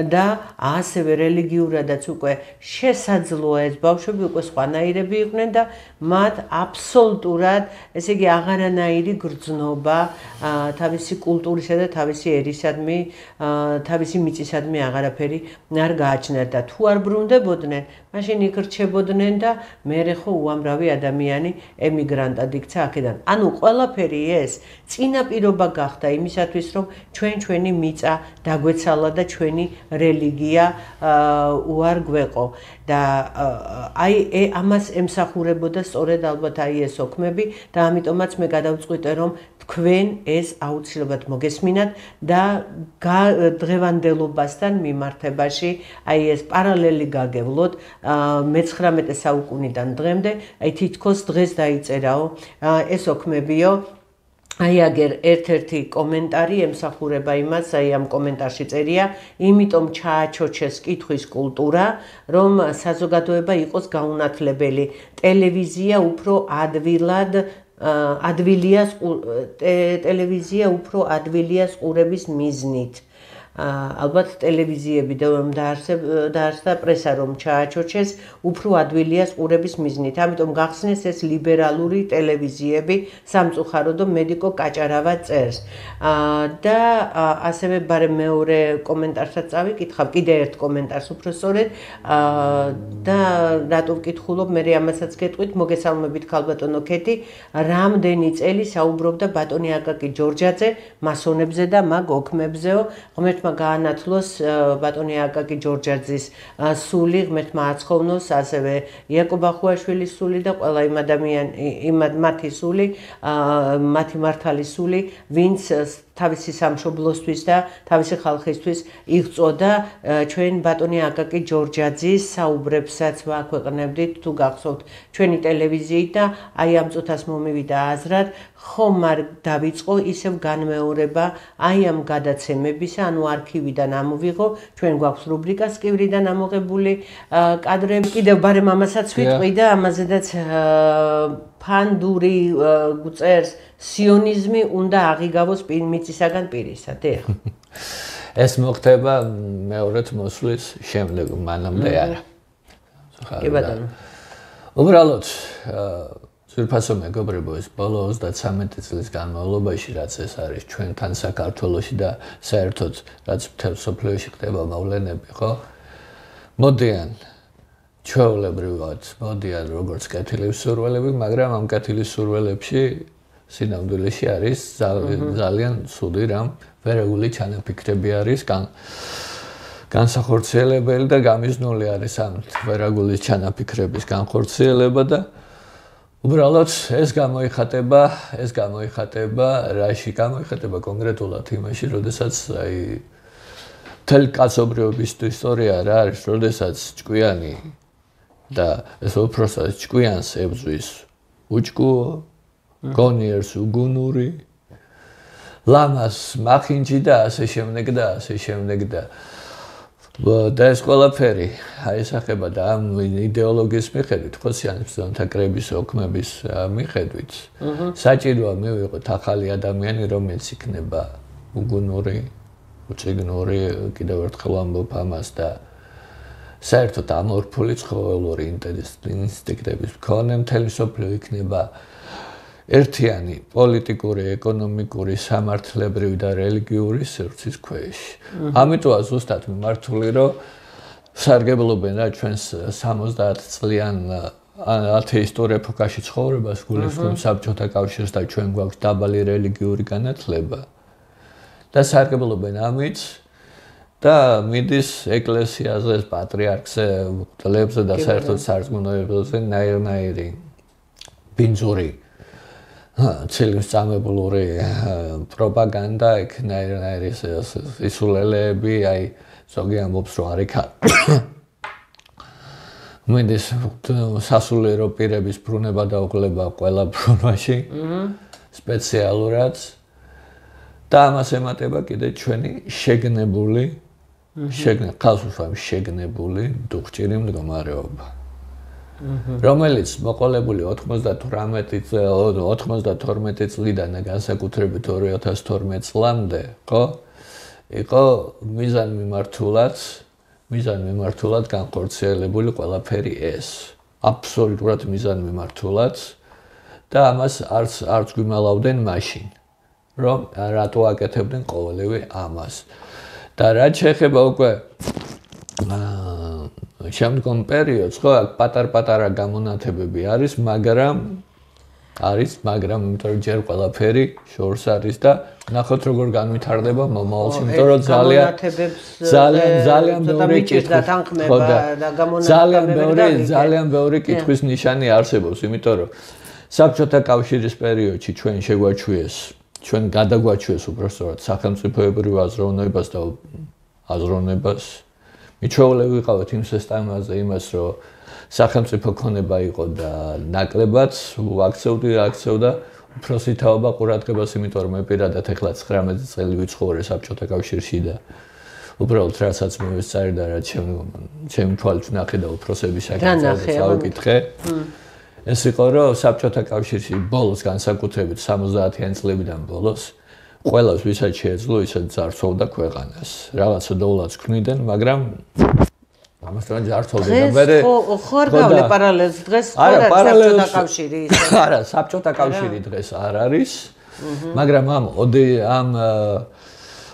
და ასევე რელიგიურადაც უკვე შესაძლოა ეს ბავშვები უკვე სხვანაირები იყვნენ და მათ აბსოლუტურად, ესე იგი აღარანაირი გრძნობა თავისი კულტურისა და თავისი ერისადმი, თავისი მიწისადმი აღარაფერი არ გააჩნდათ და თუ არ ბრუნდებოდნენ, მაშინ იქ რჩებოდნენ და მერე ხო უამრავი ადამიანი ემიგრანტად იქცა აქედან. ანუ ყველაფერი ეს წინაპირობა გახდა იმისათვის, რომ ჩვენი მიწა დაგვეცალა და ჩვენი რელიგია უარ გვეყო და აი ამას ემსახურებოდა სწორედ ალბათ აი ეს ოქმები და ამიტომაც მე გადავწყვიტე, რომ თქვენ ეს აუცილებლად მოგესმინათ და დღევანდელობასთან მიმართებაში აი ეს პარალელი გაგევლოთ მე-19 საუკუნიდან დღემდე, აი თითქოს დღეს დაიწერაო ეს ოქმებიო. აი აგერ ერთ-ერთი კომენტარი ემსახურება იმას, აი ამ კომენტარში წერია, იმიტომ ჩააჩოჩეს კითხვის კულტურა, რომ საზოგადოება იყოს გაუნათლებელი, ტელევიზია უფრო ადვილია ყურების მიზნით. ალბათ ტელევიზიები რომ დაარსდა პრესა რომ ჩააჩოჩეს, უფრო ადვილია ყურების მიზნით. ამიტომ გახსნეს ეს ლიბერალური ტელევიზიები, სამწუხაროდ მედიკო კაჭარავა წერს. და ასევე ბარემ მეორე კომენტარსაც წავიკითხავ, კიდე ერთ კომენტარს უფრო სწორედ და რატო ვკითხულობ, მე ამასაც გეტყვით, მოგესალმებით ქალბატონო ქეთი, რამდენი წელი საუბრობდა ბატონი აკაკი ჯორჯაძე მასონებზე და მაგ ოქმებზეო, ღმერთმა ღმერთმა გაანათლოს ბატონი აკაკი ჯორჯაძის სული, ღმერთმა აცხოვნოს ასევე იაკობ ახუაშვილის სული და ყველა იმ მათი სული, მათი მართალის სული, ვინც თავისი სამშობლოსთვის და თავისი ხალხისთვის იღწოდა ჩვენ ბატონი აკაკი ჯორჯაძის საუბრებსაც ვაქვეყნებდით თუ გახსოვთ ჩვენი ტელევიზიით და აი ამ წუთას მომივიდა აზრად ხომ არ დავიწყო ისევ განმეორება აი ამ გადაცემებისა, ანუ არქივიდან ამოვიღო, ჩვენ გვაქვს რუბრიკა სკივრიდან ამოღებული კადრები. კიდევ ბარემ ამასაც ვიტყვი და ამაზედაც ფანდური წერს სიონიზმი უნდა აღიგავოს მიწისაგან პირისად. ეს მოხდება მეორედ მოსვლის შემდეგ, მანამდე არა. კი ბატონო. უბრალოდ ძვირფასო მეგობრებო, ეს ბოლო 33 წლის განმავლობაში, რაც ეს არის ჩვენთან საქართველოში და საერთოდ რაც მთელ მსოფლიოში ხდება მოვლენები, ხო? მოდიან ჩვეულებრივად, მოდიან როგორც კეთილი სურვილები, მაგრამ ამ კეთილი სურვილებში სინამდვილეში არის ძალიან ცუდი რამ ვერაგული ჩანაფიქრები არის განსახორციელებელი და გამიზნული არის ამ ვერაგულის ჩანაფიქრების განხორციელება და უბრალოდ ეს გამოიხატება რაში გამოიხატება კონკრეტულად იმაში, როდესაც აი მთელი კაცობრიობის ისტორია რა არის, როდესაც ჭკვიანი და ეს უпростоც ჭკვიანს ებრძვის უჭკუო, გონიერს უგუნური, ლამას მახინჯი და ასე შემდეგ და ეს ყველაფერი აისახება და ამ იდეოლოგიის მიხედვით, ხო სიანთბრძოლთა კრების ოქმების მიხედვით, საჭიროა მივიღოთ ახალი ადამიანი, რომელიც იქნება უგუნური, უწიგნური, კიდევ ერთხელ ამბობ ამას და საერთოდ ამორფული ცხოველური ინსტინქტების მქონე მთელი მსოფლიო იქნება ერთიანი პოლიტიკური, ეკონომიკური, სამართლებრივი და რელიგიური სივრცის ქვეშ. ამიტომაც ზუსტად მიმართული, რომ სარგებლობენ რა ჩვენს 70 წლიან ათეისტურ ეპოქაში ცხოვრებას გულისხმობს საბჭოთა კავშირს და ჩვენ გვაქვს დაბალი რელიგიური განათლება და სარგებლობენ ამით და მიდის ეკლესიაზე, პატრიარქზე, მღვდლებზე და საერთოდ სარწმუნოებელზე ნაირ-ნაირი ბინძური ცილისწამებული პროპაგანდა, იქ ნაირ-ნაირი ისულელეები, აი ზოგი ამბობს, რომ არ იქ მიდის სასულიერო პირების ბრუნება და უკლება ყველა ბრუნვაში სპეციალურად და ამას ემატება კიდე ჩვენი შეგნებული დუხჭირი მდგომარეობა, რომელიც მოყოლებული 92 წლიდან განსაკუთრებით 2012 წლამდე, ხო? იყო მიზანმიმართულად განხორციელებული ყველაფერი ეს. აბსოლუტურად მიზანმიმართულად და ამას არც გვიმალავდნენ მაშინ, რომ რატო აკეთებდნენ ყოველივე ამას. და რაც შეეხება უკვე შემდგომ პერიოდს, ხო, პატარ-პატარა გამონათებები არის, მაგრამ იმიტომ რომ ჯერ ყველაფერი შორს არის და ნახოთ როგორ განვითარდება მომავალში, იმიტომ რომ ძალიან ბევრი კითხვის ნიშანი არსებობს, იმიტომ რომ საბჭოთა კავშირის პერიოდში ჩვენ შეგვაჩვიეს, ჩვენ გადაგვაჩვიეს უბრალოდ სახელმწიფოებრივ აზროვნებას მიჩვეულები ვიყავით იმ სისტემაზე იმას, რომ სახელმწიფო ქონება იყო და ნაკლებად აქცევდა უფროსი თაობა ყურადღებას, იმიტომ რომ მე პირადად ეხლა 19 წელი ვიცხოვრე საბჭოთა კავშირში და უბრალოდ რასაც მოვესწარი და რაც ჩემი თვალით ვნახე და უფროსების საკითხზე წავიკითხე. ეს იყო, რომ საბჭოთა კავშირში ბოლოს განსაკუთრებით 70-იან წლებიდან ბოლოს ყველას ვისაც შეეძლო, ისე ძარცვავდა ქვეყანას. რაღაცა დოვლაც ქმნიდნენ, მაგრამ ამასთან ჯართოვდნენ და მე ხო არ გავლე პარალელს დღეს საბჭოთა კავშირი ისე. არა, საბჭოთა კავშირი დღეს არ არის, მაგრამ ამ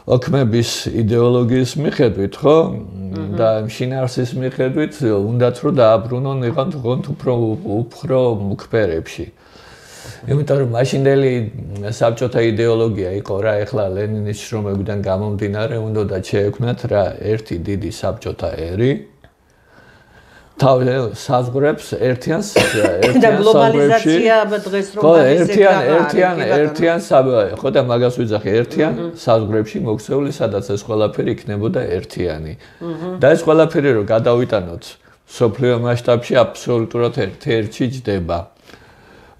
ოქმების იდეოლოგიის მიხედვით, ხო? და შინაარსის მიხედვით უნდათ რომ დააბრუნონ, იყავთ უფრო მუქფერებში. იმიტომ რომ მაშინდელი საბჭოთა იდეოლოგია იყო რა, ეხლა ლენინის შრომებიდან გამომდინარე, უნდა შეექმნათ რა ერთი დიდი საბჭოთა ერი. თავი საზღვრებს ერთიან და გლობალიზაცია დღეს რომ ერთიან ხო და მაგას ვიძახი ერთიან საზღვრებში მოქცეული სადაც ეს ყველაფერი იქნებოდა ერთიანი და ეს ყველაფერი რომ გადავიტანოთ სოფლიო მასშტაბში აბსოლუტურად ერთ-ერთი ჯდება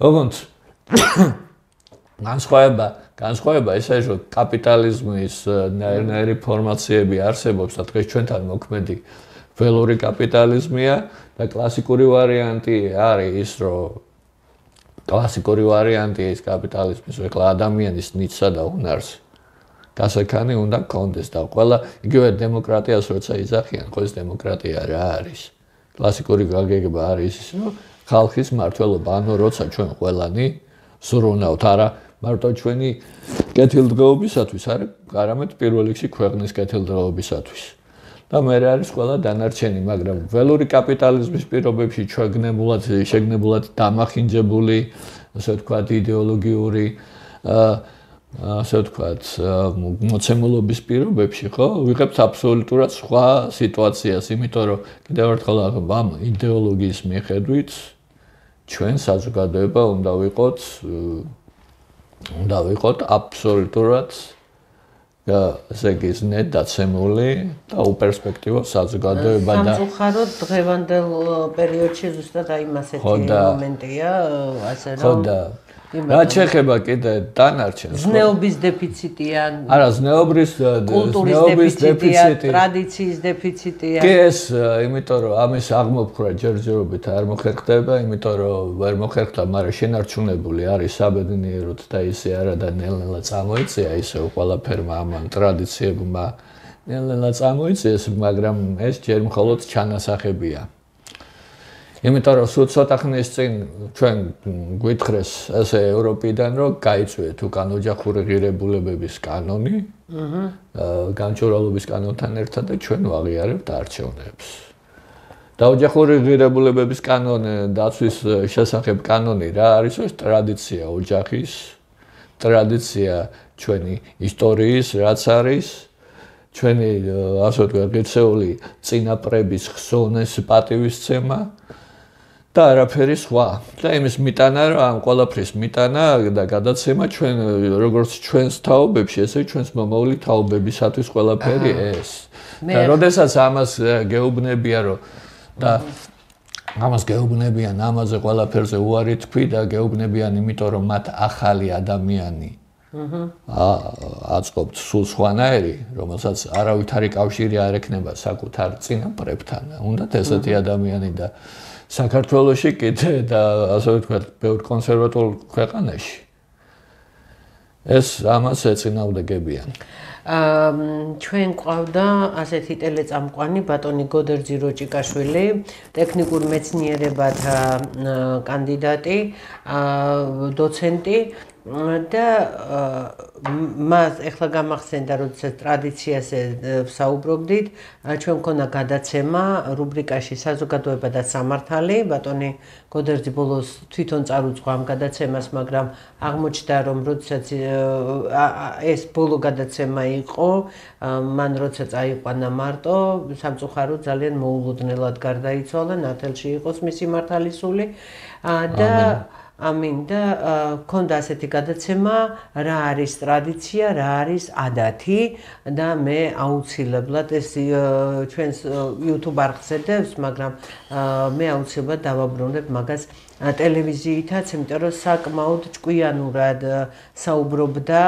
ოღონდ განსხვავება ისაა რომ კაპიტალიზმის ნაირ ფორმაციები არსებობს და დღეს ჩვენთან მოქმედი ველური კაპიტალიზმია და კლასიკური ვარიანტი არის ის, რომ კლასიკური ვარიანტი ის კაპიტალიზმის, ეხლა ადამიანის ნიჭსა და უნარს გასაქანი უნდა გქონდეს და ყველა იგივე დემოკრატიას როცა იძახიან, ხო ეს დემოკრატია რა არის? კლასიკური გაგება არის ის, რომ ხალხის მმართველობა, ანუ როცა ჩვენ ყველანი ზრუნავთ, არა მარტო ჩვენი კეთილდღეობისათვის, არამედ პირველ რიგში ქვეყნის კეთილდღეობისათვის. და მე არის ყველა დანარჩენი, მაგრამ ველური კაპიტალიზმის პირობებში შეგნებულად დამახინჯებული, ასე ვთქვათ, იდეოლოგიური, ასე ვთქვათ, მოცემულობის პირობებში, ხო, ვიღებთ აბსოლუტურად სხვა სიტუაციას, იმიტომ რომ კიდევ ერთხელ ამ იდეოლოგიის მიხედვით ჩვენ საზოგადოება უნდა ვიყოთ აბსოლუტურად ესე იგი ზნედ დაცემული და უპერსპექტივო საზოგადოება და სამწუხაროდ დღევანდელ პერიოდში ზუსტად აი მასეთი მომენტია ასე რომ ხო და რაც შეეხება კიდე დანარჩენს ზნეობის დეფიციტია არა ზნეობის დეფიციტია ტრადიციის დეფიციტია კი ეს იმიტომ რომ ამის აღმოფხვრა ჯერჯერობით არ მოხერხდება იმიტომ რომ ვერ მოხერხდა მაგრამ შენარჩუნებული არის საბედნიეროდ და ისე არა და ნელ-ნელა წამოიწია ისე ყველაფერმა ამ ტრადიციებმა ნელ-ნელა წამოიწიეს მაგრამ ეს ჯერ მხოლოდ ჩანასახებია იმიტომ რომ სულ ცოტა ხნის წინ ჩვენ გვითხრეს ესე ევროპიდან რომ გაიწვიეთ უკან ოჯახური ღირებულებების კანონი განჭურვალობის კანონთან ერთად და ჩვენ ვაღიარებთ არჩევნებს. და ოჯახური ღირებულებების კანონი დაცვის შესახებ კანონი რა არის ეს ტრადიცია ოჯახის ტრადიცია ჩვენი ისტორიის რაც არის ჩვენი ასე ვთქვათ ღირსეული წინაპრების ხსოვნეს პატივისცემა და არაფერი სხვა. და იმის მიტანა რომ ამ ყველაფრის მიტანა და გადაცემა ჩვენ როგორც ჩვენს თაობებში, ესე ჩვენს მომავალი თაობებისათვის ყველაფერი ეს. და როდესაც ამას გეუბნებია რომ და ამას გეუბნებიან ამაზე ყველაფერზე უარი თქვი და გეუბნებიან იმიტომ რომ მათ ახალი ადამიანი აწყობთ სულ სხვანაირი, რომელსაც არავითარი კავშირი არ ექნება საკუთარ წინაპრებთან. უნდათ ესეთი ადამიანი და საქართველოში კიდე და ასე ვთქვათ, ბევრ კონსერვატულ ქვეყანაში ეს ამას ეწინააღმდეგებიან. ჩვენ ყავდა ასეთი ტელეწამყვანი ბატონი გოდერძი როჭიკაშვილი, ტექნიკურ მეცნიერებათა კანდიდატი, დოცენტი და მას ეხლა გამახსენდა როდესაც ტრადიციაზე ვსაუბრობდით, ჩვენ მქონდა გადაცემა რუბრიკაში საზოგადოება და სამართალი, ბატონი გოდერძი ბოლოს თვითონ წარუძღვა ამ გადაცემას, მაგრამ აღმოჩნდა რომ როდესაც ეს ბოლო გადაცემა იყო, მან როცა წაიყვანა მარტო, სამწუხაროდ ძალიან მოულოდნელად გარდაიცვალა, ნათელში იყოს მისი მართალისული და ამინ და ქონდა ასეთი გადაცემა რა არის ტრადიცია, რა არის ადათი და მე აუცილებლად ეს ჩვენს YouTube არხზე დევს, მაგრამ მე აუცილებლად დავაბრუნებ მაგას ტელევიზიითაც, იმიტომ რომ საკმაოდ ჭკვიანურად საუბრობდა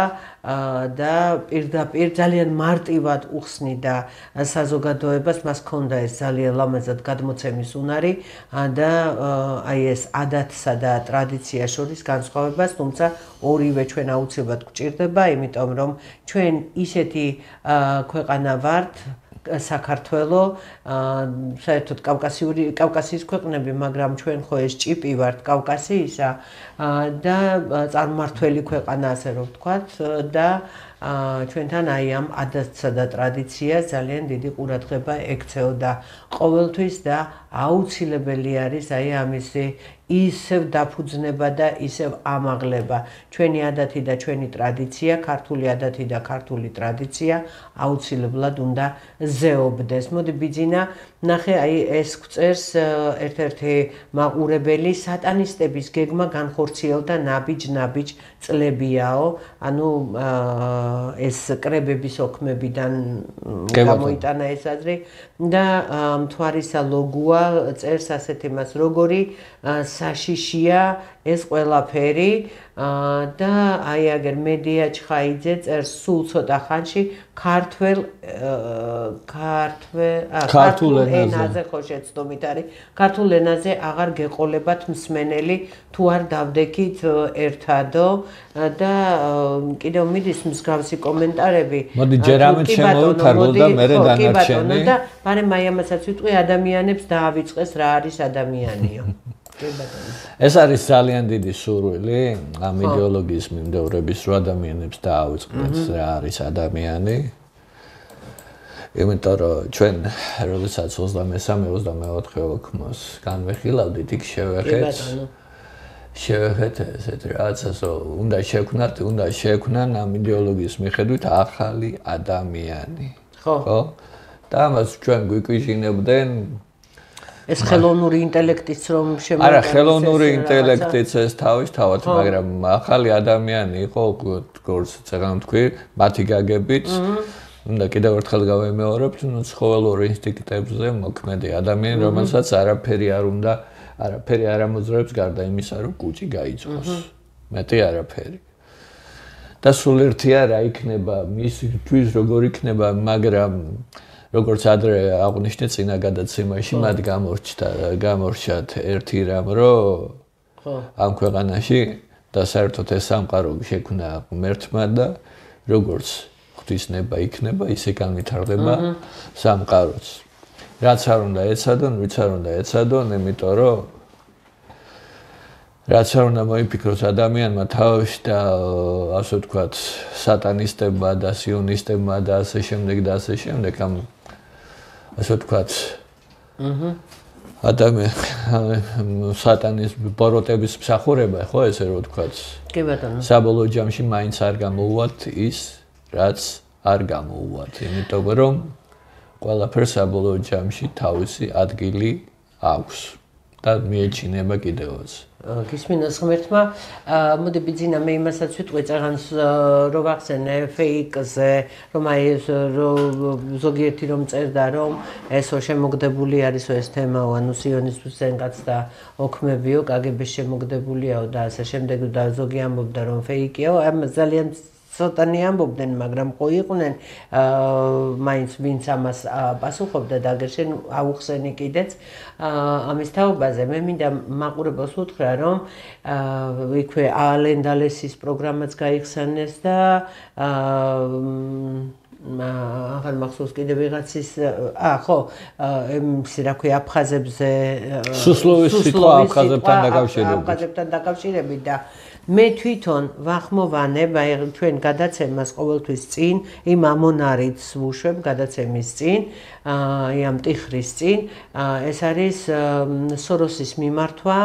და პირდაპირ ძალიან მარტივად უხსნიდა საზოგადოებას, მას ჰქონდა ეს ძალიან ლამაზად გადმოცემის უნარი და აი ეს ადათსა და ტრადიციას შორის განსხვავებას, თუმცა ორივე ჩვენ აუცილებლად გვჭირდება, იმიტომ რომ ჩვენ ისეთი ქვეყანა ვართ საქართველო, საერთოდ კავკასიის ქვეყნები, მაგრამ ჩვენ ხო ეს ჭიპი ვართ კავკასიისა და წარმმართველი ქვეყანა, ასე რომ ვთქვათ, და ჩვენთან აი ამ ადათსა და ტრადიციას ძალიან დიდი ყურადღება ექცეოდა ყოველთვის და აუცილებელი არის აი ამისი ისევ დაფუძნება და ისევ ამაღლება. ჩვენი ადათი და ჩვენი ტრადიცია, ქართული ადათი და ქართული ტრადიცია აუცილებლად უნდა ზეობდეს. მოდი ბიძინა, ნახე აი ეს გვწერს ერთ-ერთი მაყურებელი, სატანისტების გეგმა განხორციელდა ნაბიჯ-ნაბიჯ წლებიაო, ანუ ეს კრებების ოქმებიდან გამოიტანა ეს აზრი და მთვარისა ლოგოა წერს ასეთ იმას, როგორი საშიშია ეს ყველაფერი და აი აგერ მედია ჩხაიძე წერს სულ ცოტა ხანში ქართულ ენაზე ხო შეცდომით არის ქართულ ენაზე აღარ გეყოლებათ მსმენელი თუ არ დავდექით ერთადო და კიდევ მიდის მსგავსი კომენტარები მოდი ჯერ ამით შემოვთარგმნო და მე დანარჩენი და მაგრამ აი ამასაც ვიტყვი ადამიანებს დაავიწყეს რა არის ადამიანიო ეს არის ძალიან დიდი სურვილი ამ იდეოლოგიის მიმდევრების რო ადამიანებს დაავიწყდეს რა არის ადამიანი იმიტომ რომ ჩვენ როდესაც 23-24 ოქმოს განვეხილავდით იქ შევეხეთ ესეთ რაღაცას უნდა შექმნან ამ იდეოლოგიის მიხედვით ახალი ადამიანი ხო და ამას ჩვენ გვიკვიჟინებდნენ ეს ხელოვნური ინტელექტიც რომ შემოგვიყვანოს არა ხელოვნური ინტელექტიც ეს თავისთავად მაგრამ ახალი ადამიანი იყო როგორც წეგან თქვი მათი გაგებით უნდა კიდევ ერთხელ გავემეორებთ ნუ ცხოველურ ინსტინქტებზე მოქმედი ადამიანი რომელსაც არაფერი არ ამოძრაობს გარდა იმისა რომ კუჭი გაიწყოს მეტი არაფერი და სულ ერთია რა იქნება მისთვის როგორ იქნება მაგრამ როგორც ადრე აღვნიშნე წინა გადაცემაში მათ გამორჩათ ერთი რამ რომ ამ ქვეყანაში და საერთოდ ეს სამყარო შექმნა ღმერთმა და როგორც ღვთისნება იქნება ისე განვითარდება სამყაროც რაც არ უნდა ეცადონ ვიც არ უნდა ეცადონ იმიტომ რომ რაც არ უნდა მოიფიქროს ადამიანმა თავში და ასე ვთქვათ სატანისტებმა და სიონისტებმა და ასე შემდეგ ამ ასე ვთქვათ სატანის ბოროტების მსახურება ხო ესე რომ ვთქვათ კი ბატონო საბოლოო ჯამში მაინც არ გამოუვათ ის რაც არ გამოუვათ იმიტომ რომ ყველაფერს საბოლოო ჯამში თავისი ადგილი აქვს და მიეჩინება კიდევაც გისმინოს ღმერთმა მოდი ბიძინა მე იმასაც ვიტყვი წაღანს რო ვახსენე ფეიკზე რომ აი ეს ზოგიერთი რომ წერდა რომ ესო შემოგდებული არისო ეს თემაო ანუ სიონისტვის ზენკაც და ოქმებიო კგბ-ს შემოგდებულიაო და ასე შემდეგ და ზოგი ამბობდა რომ ფეიკიაო ამ ძალიან ცოტანი ამბობდნენ მაგრამ ყო იყვნენ მაინც ვინც ამას პასუხობდა და აგერ შენ აუხსენი კიდეც ამის თაობაზე მე მინდა მაყურებელს უთხრა რომ იქვე ალენდალესის პროგრამაც გაიხსენეს და აღარ მახსოვს კიდევ ვიღაცის ხო იმისი რა ქვია აფხაზებზე სუსლოვის სიტყვა აფხაზებთან დაკავშირებით და მე თვითონ ვახმოვანებ აი ჩვენ გადაცემას ყოველთვის წინ იმ ამონარიც ვუშვებ გადაცემის წინ აი ამ ტიხრის წინ ეს არის სოროსის მიმართვა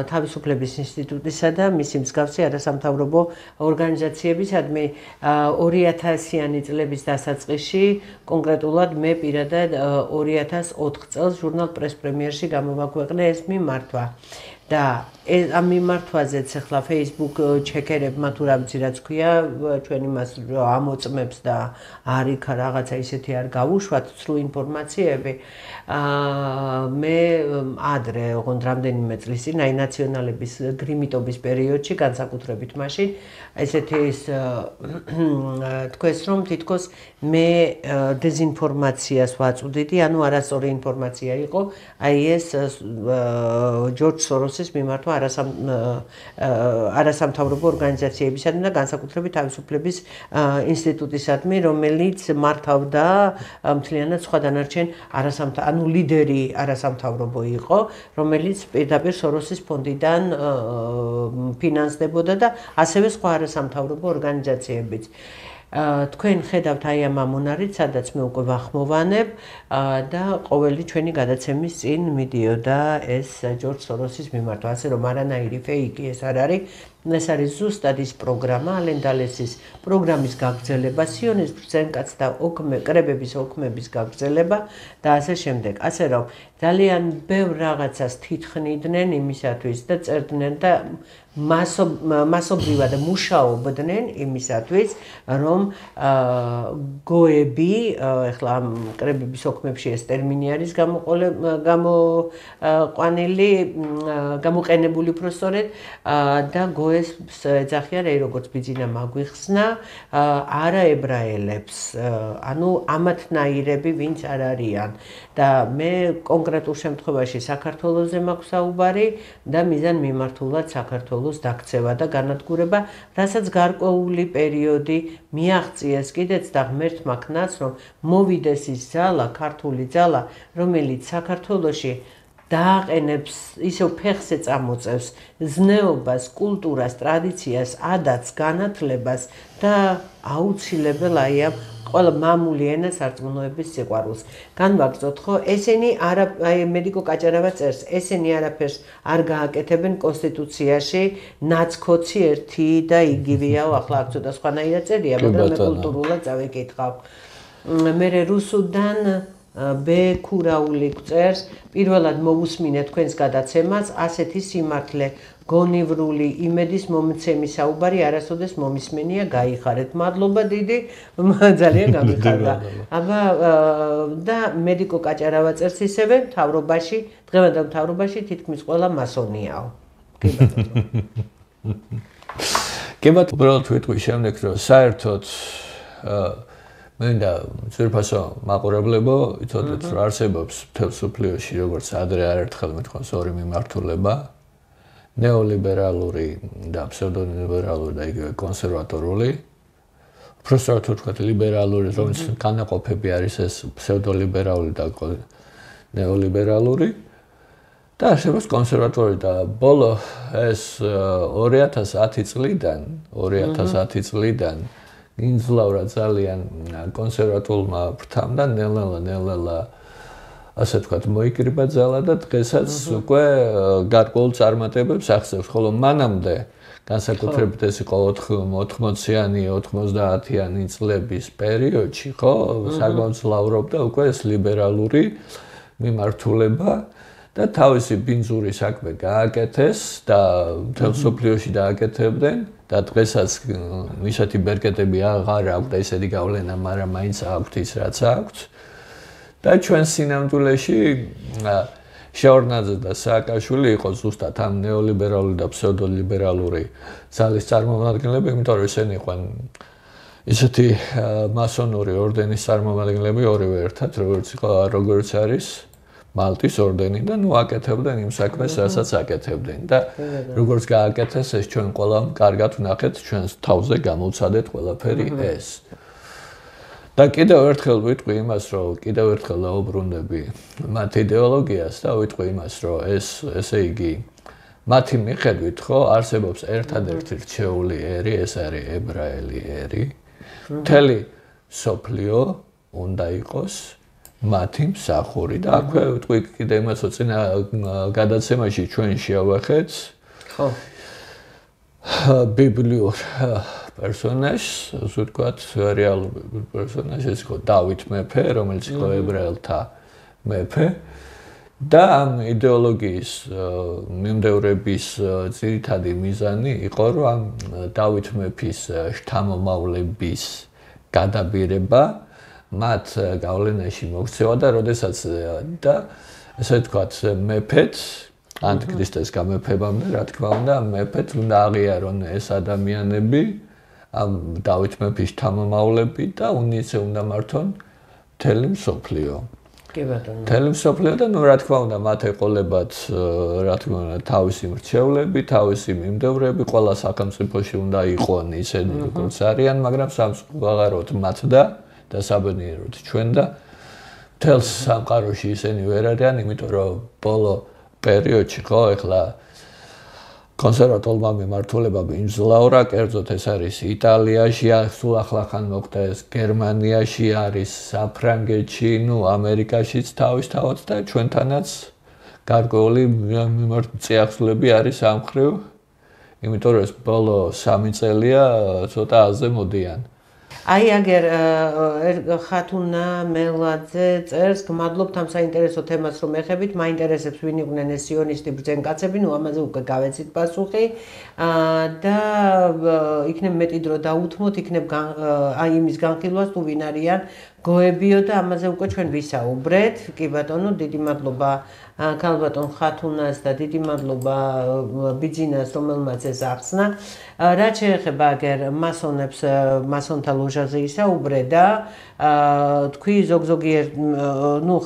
თავისუფლების ინსტიტუტისა და მისი მსგავსი არასამთავრობო ორგანიზაციებისადმი 2000-იანი წლების დასაწყისში კონკრეტულად მე პირადად 2004 წელს ჟურნალ პრეს პრემიერში გამოვაქვეყნე ეს მიმართვა და ამ მიმართვაზეც ახლა Facebook ჩეკერებმა თუ რა ვიცი რაც ქვია ჩვენ იმას ამოწმებს და არიქა რაღაცა ისეთი არ გავუშვათ სრულ ინფორმაციები მე ადრე ოღონდ რამდენიმე წლის წინ აი ნაციონალების გრიმიტობის პერიოდში განსაკუთრებით მაშინ ესეთი ის თქვეს რომ თითქოს მე დეზინფორმაციას ვაწვდიდი ანუ არასწორი ინფორმაცია იყო აი ეს ჯორჯ სოროსის მიმართვა არასამთავრობო ორგანიზაციებისადმი და განსაკუთრებით თავისუფლების ინსტიტუტისადმი, რომელიც მართავდა მთლიანად სხვა დანარჩენ ანუ ლიდერი არასამთავრობო იყო, რომელიც პირდაპირ სოროსის ფონდიდან ფინანსდებოდა და ასევე სხვა არასამთავრობო ორგანიზაციებიც. თქვენ ხედავთ აი ამ ამონარით, სადაც მე უკვე ვახმოვანებ და ყოველი ჩვენი გადაცემის წინ მიდიოდა ეს ჯორჯ სოროსის მიმართვა, ასე რომ არანაირი ფეიკი ეს არ არის. ეს არის ზუსტად ის პროგრამა, ალენ დალესის პროგრამის გაგრძელება, სიონის ბრძენკაცთა კრებების ოქმების გაგრძელება და ასე შემდეგ. ასე რომ ძალიან ბევრ რაღაცას თითქნიდნენ იმისათვის და წერდნენ და მასობრივად მუშაობდნენ იმისათვის, რომ გოები, ეხლა ამ კრებების ოქმებში ეს ტერმინი არის გამოყენებული უბრალოდ და გოეს ეძახიან, როგორც ბიძინა მაგვიხსნა, არაებრაელებს, ანუ ამათნაირები, ვინც არ არიან. და მე კონკრეტულ შემთხვევაში საქართველოზე მაქვს საუბარი და მიზან მიმართულად საქართველოს დაქცევა და განადგურება, რასაც გარკვეული პერიოდი მიაღწიეს კიდეც და ღმერთმა ქნას, რომ მოვიდეს ის ძალა, ქართული ძალა, რომელიც საქართველოში დააყენებს, ისევ ფეხზე წამოწევს ზნეობას, კულტურას, ტრადიციას, ადათს, განათლებას და აუცილებელ აი ამ ყველა მამული ენას არწმუნოების სიყვარულს. განვაგრძოთ, ხო, ესენი აი მედიკო კაჭარავა წერს, ესენი არაფერს არ გააკეთებენ კონსტიტუციაში, ნაცქოცი ერთი და იგივეა, ახლა აქ ცოტა სხვანაირად წერია, მაგრამ მე კულტურულად წავიკითხავ. მე რუსუდან ბექურაული წერს, პირველად მოვუსმინე თქვენს გადაცემას, ასეთი სიმართლე გონივრული იმედის მომცემი საუბარი არასოდეს მომისმენია, გაიხარეთ. მადლობა დიდი, ძალიან გამიხარდა. აბა და მედიკო კაჭარავა წერს ისევე, მთავრობაში, დღევანდელ მთავრობაში თითქმის ყველა მასონიაო. კი ბატონო. კი ბატონო, უბრალოდ ვიტყვი შემდეგ, რომ საერთოდ მინდა ძვირფასო მაყურებლებო, იცოდეთ, რომ არსებობს მთელ მსოფლიოში, როგორც ადრე არერთხელ მეთქვამს ორი მიმართულება, ნეოლიბერალური და ფსევდოლიბერალური და იგივე კონსერვატორული. უბრალოდ ვთქვათ, ლიბერალური, რომელიც განაყოფები არის ეს ფსევდოლიბერალური და ნეოლიბერალური. და არსებობს კონსერვატორი და ბოლო ეს 2010 წლიდან ინძლავრა ძალიან კონსერვატულმა ფრთამ და ნელა ასე ვთქვათ, მოიკრიბა ძალა და დღესაც უკვე გარკვეულ წარმატებებს ახსენებს, ხოლო მანამდე განსაკუთრებით ეს იყო 80-იანი, 90-იანი წლების პერიოდში, ხო, საგანძლავრობდა უკვე ეს ლიბერალური მიმართულება და თავისი ბინძური საქმე გააკეთეს და მთელ მსოფლიოში დააკეთებდნენ და დღესაც ისეთი ბერკეტები აღარ აქვთ და ისეთი გავლენა, მაგრამ მაინც აქვთ ის, რაც აქვთ. და ჩვენ სინამდვილეში შეორნაძე და სააკაშვილი იყო ზუსტად ამ ნეოლიბერალური და ფსევდოლიბერალური ძალის წარმომადგენლები, იმიტომ რომ ისინი იყვნენ ისეთი მასონური ორდენის წარმომადგენლები ორივე ერთად, როგორც არის მალტის ორდენი და ნუ აკეთებდნენ იმ საქმეს, რასაც აკეთებდნენ და როგორც გააკეთეს ეს ჩვენ ყველამ კარგად ვნახეთ, ჩვენს თავზე გამოვცადეთ ყველაფერი ეს. და კიდევ ერთხელ ვიტყვი იმას, რომ კიდევ ერთხელ დაუბრუნდები მათ იდეოლოგიას და ვიტყვი იმას, რომ ესე იგი მათი მიხედვით, ხო, არსებობს ერთადერთი რჩეული ერი, ეს არის ებრაელი ერი. მთელი სოფლიო უნდა იყოს მათი მსახური და აქვე ვიტყვი კიდე იმას, რომ წინა გადაცემაში ჩვენ შევახეთ ხო ბიბლიურ პერსონაჟს, ასე ვთქვათ, რეალურ პერსონაჟს, ეს იყო დავით მეფე, რომელიც იყო ებრაელთა მეფე და ამ იდეოლოგიის მიმდევრების ძირითადი მიზანი იყო, რომ ამ დავით მეფის შთამომავლების გადაბირება მათ გავლენაში მოქცევა და როდესაც და ასე ვთქვათ, მეფეთ ანტიქრისტეს გამეფებამდე, რა თქმა უნდა, მეფეთ უნდა აღიარონ ეს ადამიანები, ამ დავით მეფის შთამომავლები და ისე უნდა მართონ მთელი მსოფლიო. კი ბატონო. მთელი მსოფლიო და ნუ რა თქმა უნდა, მათ ეყოლებათ, რა თქმა უნდა, თავისი მრჩევლები, თავისი მიმდევრები, ყველა სახელმწიფოში უნდა იყვნენ ისინი, როგორც არიან, მაგრამ სამწუხაროდ აღაროთ მათ და საბედნიეროდ ჩვენ და მთელ სამყაროში ისინი ვერ არიან, იმიტომ რომ ბოლო პერიოდში ხო, ეხლა კონსერვატორმა მიმართულებამ იმძლავრა, კერძოდ ეს არის იტალიაში, სულ ახლა მოხდა ეს გერმანიაში არის, საფრანგეთში, ამერიკაშიც თავისთავად და ჩვენთანაც გარკვეული წიაღსვლები არის ამ მხრივ, იმიტომ რომ ეს ბოლო 3 წელია ცოტა აზე მოდიან. აი აგერ ხათუნა მელაძე წერს გმადლობთ ამ საინტერესო თემას რომ ეხებით მაინტერესებს ვინ იყვნენ ეს სიონისტი ბრძენკაცები ამაზე უკვე გავეცით პასუხი და იქნებ მეტი დრო დაუთმოთ იქნებ აი იმის განხილვას თუ ვინ არიან გოებიო და ამაზე უკვე ჩვენ ვისაუბრეთ კი ბატონო დიდი მადლობა ქალბატონ ხათუნას და დიდი მადლობა ბიძინას რომელმაც ეს ახსნა რაც შეეხება აგერ მასონებს მასონთა ლოჟაზე ისაუბრე და თქვი ზოგზოგიერ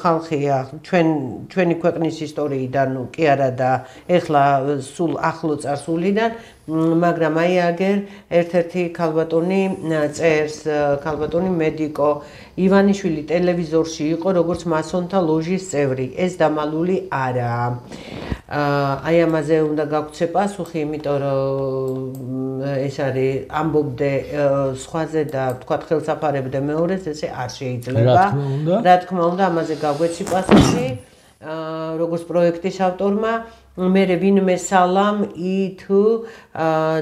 ხალხია ჩვენი ქვეყნის ისტორიიდან კი არა და ეხლა სულ ახლო წარსულიდან მაგრამ აი აგერ ერთ-ერთი ქალბატონი წერს ქალბატონი მედიკო ივანიშვილი ტელევიზორში იყო როგორც მასონთა ლოჟის წევრი ეს დამალული არაა აი ამაზე უნდა გაგვცე პასუხი იმიტომ რომ ეს არის ამბობდე სხვაზე და თქვა ხელსაფარებდე მეორეს ესე არ შეიძლება რა თქმა უნდა ამაზე გაგვეცი პასუხი როგორც პროექტის ავტორმა მერე ვინმე სალამ ითუ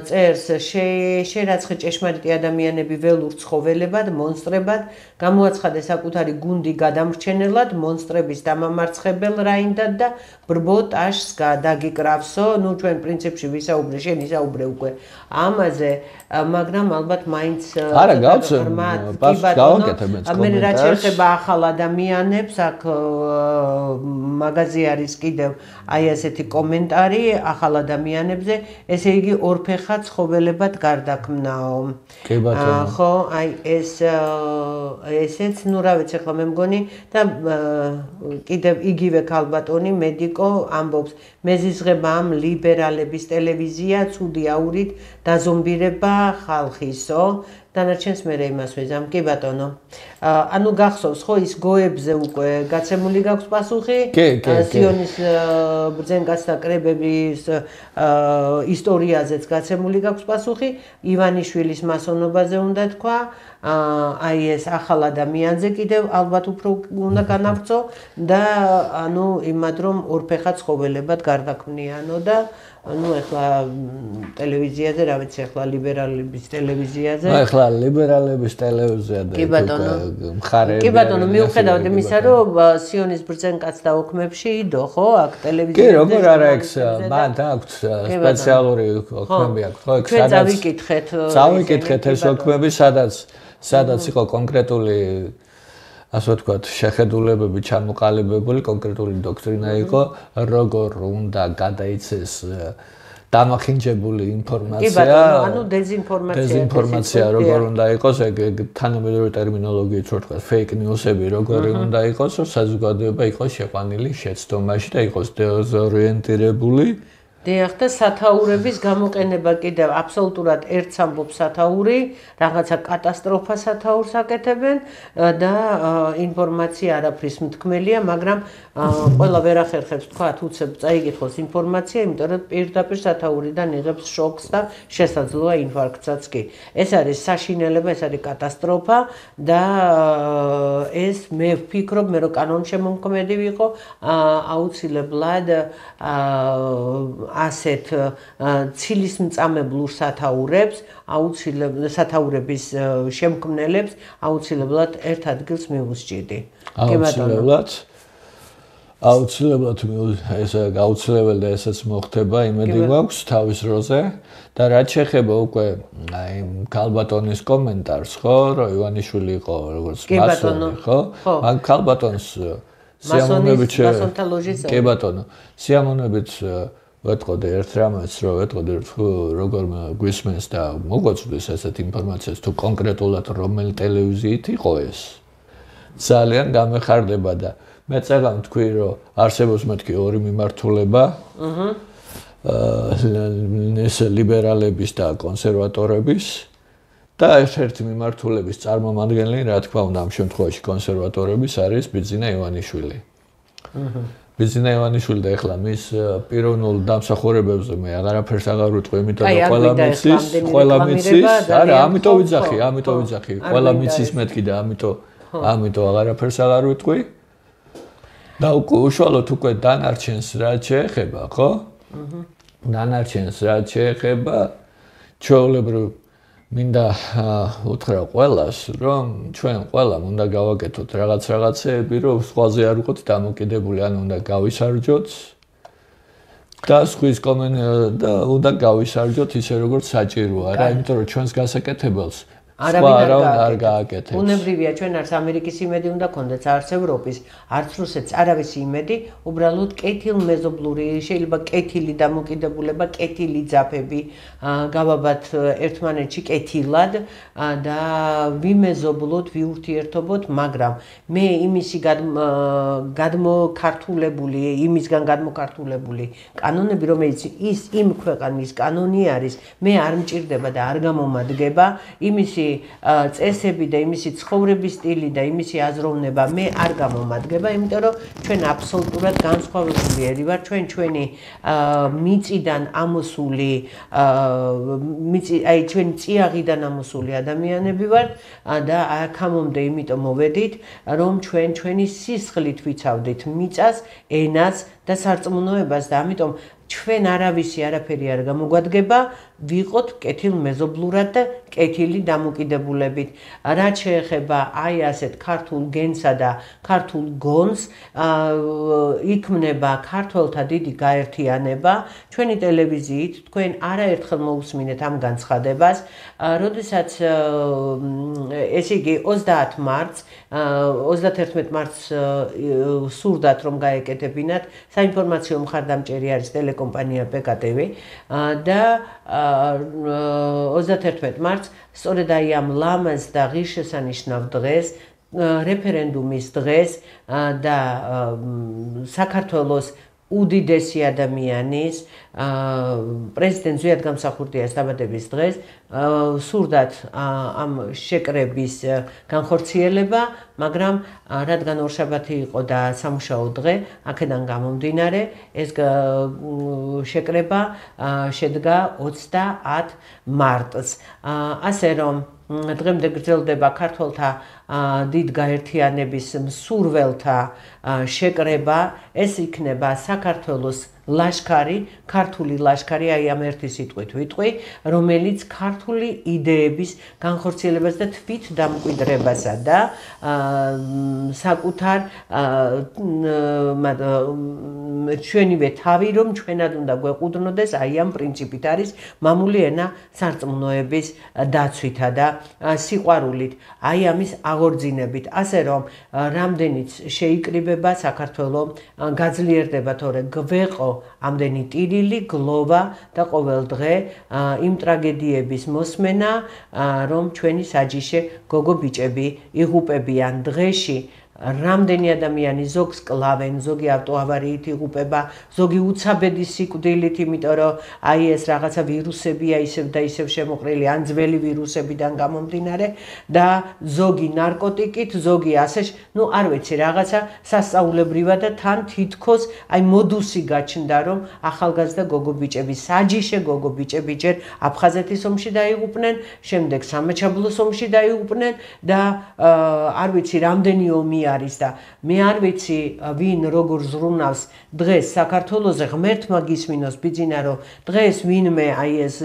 წერს შერაცხე ჭეშმარიტი ადამიანები ველურ ცხოველებად მონსტრებად გამოაცხადე საკუთარი გუნდი გადამრჩენელად მონსტრების დამამარცხებელ რაინდად და ბრბოტაშს გადაგიკრავსო ჩვენ პრინციპში ვისაუბრე შენ ისაუბრე უკვე ამაზე მაგრამ ალბათ მაინც არა გავცემ მე რაც შეეხება ახალ ადამიანებს აქ მაღაზი არის კიდევ აი ესეთი კომენტარი ახალ ადამიანებზე ესე იგი ორფეხა ცხოველებად გარდაქმნაო კი ბატონო ხო აი ესეც რა ვიცი ახლა მე მგონი და კიდევ იგივე ქალბატონი მედიკო ამბობს მეზიზღება ამ ლიბერალების ტელევიზია ცუდი აურით დაზომბირება ხალხისო დანარჩენს მე იმას ვეძამ კი ბატონო ანუ გახსოვს ხო ის გოებზე უკვე გაცემული გაქვს პასუხი სიონის ბრძენკაცთა კრებების ისტორიაზეც გაცემული გაქვს პასუხი ივანიშვილის მასონობაზე უნდა თქვა აი ეს ახალ ადამიანზე კიდევ ალბათ უფრო უნდა განავრცო და ანუ იმად რომ ორფეხა ცხოველებად გარდაქმნიანო და ეხლა ტელევიზიაზე რა ვიცი ეხლა ლიბერალების ტელევიზიაზე ეხლა ლიბერალების ტელევიზია და მხარეები კი ბატონო მიუხედავად იმისა რომ სიონის ბრძენკაცთა ოქმებში idო ხო აქ ტელევიზიაზე კი როგორ არა ეს მან აქვს სპეციალური ოქმები აქვს ხო ჩვენ წავიკითხეთ ეს ოქმები სადაც იყო კონკრეტული ასე ვთქვათ, შეხედულებები ჩამოყალიბებული კონკრეტული დოქტრინა იყო, როგორ უნდა გადაიცეს დამახინჯებული ინფორმაცია. კი ბატონო, ანუ დეზინფორმაცია როგორ უნდა იყოს, ეგ თანამედროვე ტერმინოლოგიით რო ვთქვათ, fake news-ები როგორ უნდა იყოს, რომ საზოგადოება იყოს შეყვანილი შეცდომაში და იყოს დეზორიენტირებული. დიახ და სათაურების გამოყენება კიდევ აბსოლუტურად ერთს ამბობს სათაური, რაღაცა კატასტროფა სათაურს აკეთებენ და ინფორმაცია არაფრის მთქმელია, მაგრამ ყველა ვერ ახერხებს თქვათ უცებ წაიგითხოს ინფორმაცია, იმიტომ რომ პირდაპირ სათაურიდან იღებს შოკს და შესაძლოა ინფარქტსაც კი. ეს არის საშინელება, ეს არის კატასტროფა და ეს მე ვფიქრობ, მე რომ კანონშემომქმედი ვიყო, აუცილებლად ასეთ ცილისმწამებლურ სათაურებს, სათაურების შემქმნელებს აუცილებლად ერთ ადგილს მივუსჭიდი. აუცილებლად აუცილებელი და ესეც მოხდება, იმედი მაქვს თავის როზე და რაც შეეხება უკვე აი ქალბატონის კომენტარს, ხო, რომ ივანიშვილი იყო როგორც მასონი, ხო? მაგ ქალბატონს კი ბატონო, სიამოვნებით ვეტყოდე ერთ რამაც, რომ ვეტყოდე როგორ გვისმენს და მოგვაწვდის ესეთ ინფორმაციას თუ კონკრეტულად რომელი ტელევიზიით იყო ეს. ძალიან გამეხარდება და მე წეგან თქვი, რომ არსებობს მეთქი ორი მიმართულება. ეს ლიბერალების და კონსერვატორების და ერთ-ერთი მიმართულების წარმომადგენელი, რა თქმა უნდა, ამ შემთხვევაში კონსერვატორების არის ბიძინა ივანიშვილი. ბიზნა ივანიშვილი და ეხლა მის პიროვნულ დამსახურებებზე მე აღარაფერს აღარ ვიტყვი, იმიტომ რომ ყველა მიცის, არა, ამიტომ ვიძახი, ყველა მიცის მეთქი და ამიტომ აღარაფერს აღარ ვიტყვი. და უშუალოდ უკვე დანარჩენს რაც შეეხება, ხო? დანარჩენს რაც შეეხება, ჩვეულებრივ მინდა უთხრა ყველას, რომ ჩვენ ყველამ უნდა გავაკეთოთ რაღაცეები, რომ სხვაზე არ ვიყოთ დამოკიდებული, ანუ უნდა გავისარჯოთ და სხვის და უნდა გავისარჯოთ ისე როგორც საჭიროა რა, იმიტომ რომ ჩვენს გასაკეთებელს არავინ არ გააკეთებს. უნებრივია ჩვენ არც ამერიკის იმედი უნდა გქონდეთ, არც ევროპის, არც რუსეთს არავის იმედი, უბრალოდ კეთილმეზობლური, შეიძლება კეთილი დამოკიდებულება, კეთილი ძაფები გავაბათ ერთმანეთში კეთილად და ვიმეზობლოთ, ვიურთიერთობოთ, მაგრამ მე იმისგან გადმოქართულებული კანონები, რომელიც იმ ქვეყნის კანონი არის, მე არ მჭირდება და არ გამომადგება, იმისი წესები და იმისი ცხოვრების სტილი და იმისი აზროვნება მე არ გამომადგება, იმიტომ რომ ჩვენ აბსოლუტურად განსხვავებული ვართ, ჩვენი მიწიდან ამოსული, ჩვენი წიაღიდან ამოსული ადამიანები ვართ და აქამდე იმიტომ მოვედით, რომ ჩვენი სისხლით ვიცავდით მიწას, ენას და სარწმუნოებას და ამიტომ ჩვენ არავისი არაფერი არ გამოგვადგება, ვიყოთ კეთილმეზობლურად და კეთილი დამოკიდებულებით. რაც შეეხება აი ასეთ ქართულ გენსა და ქართულ გონს, იქმნება ქართველთა დიდი გაერთიანება. ჩვენი ტელევიზიით თქვენ არაერთხელ მოусმინეთ ამ განცხადებას, როდესაც ესე იგი 30 მარტს, 31 მარტს სურდათ რომ გაეკეთებინათ, საინფორმაციო მხარდამჭერი არის ტელეკომპანია PKTV და 31 მარტს სწორედ აი ამ ლამაზ და ღირსშესანიშნავ დღეს, რეფერენდუმის დღეს და საქართველოს უდიდესი ადამიანის პრეზიდენტ ზვიად გამსახურდიას დაბადების დღეს სურდათ ამ შეკრების განხორციელება, მაგრამ რადგან ორშაბათი იყო და სამუშაო დღე, აქედან გამომდინარე ეს შეკრება შედგა 30 მარტს. ასე რომ დღემდე გრძელდება ქართველთა დიდ გაერთიანების მსურველთა შეკრება, ეს იქნება საქართველოს ლაშქარი, ქართული ლაშქარი, აი ამ ერთი სიტყვით ვიტყვი, რომელიც ქართული იდეების განხორციელებას და თვით დამკვიდრებასა და საკუთარ ჩვენივე თავი რომ ჩვენად უნდა გვეყუდნოდეს, აი ამ პრინციპით არის მამული ენა სარწმუნოების დაცვითა და სიყვარულით, აი ამის აღორძინებით, ასე რომ რამდენიც შეიკრიბება საქართველო გაძლიერდება, თორე გვეყო ამდენი ტირილი, გლოვა და ყოველ დღე იმ ტრაგედიების მოსმენა, რომ ჩვენი საჯიში გოგო ბიჭები იღუპებიან დღეში. რამდენი ადამიანი ზოგს კლავენ, ზოგი ავტოავარიით იღუპება, ზოგი უცაბედი სიკვდილით, იმიტომ რომ აი ეს რაღაცა ვირუსებია ისევ და ისევ შემოყრილი, ან ძველი ვირუსებიდან გამომდინარე და ზოგი ნარკოტიკით, ზოგი ასე, არ ვიცი, რაღაცა სასწაულებრივად და თან თითქოს აი მოდუსი გაჩნდა, რომ ახალგაზრდა გოგო ბიჭები, საჯიშე გოგო ბიჭები ჯერ აფხაზეთის ომში დაიღუპნენ, შემდეგ სამაჩაბლოს ომში დაიღუპნენ და არ ვიცი რამდენი ომი არის და მე არ ვიცი ვინ როგორ ზრუნავს დღეს საქართველოზე ღმერთმა გისმინოს ბიძინა რომ დღეს ვინმე აი ეს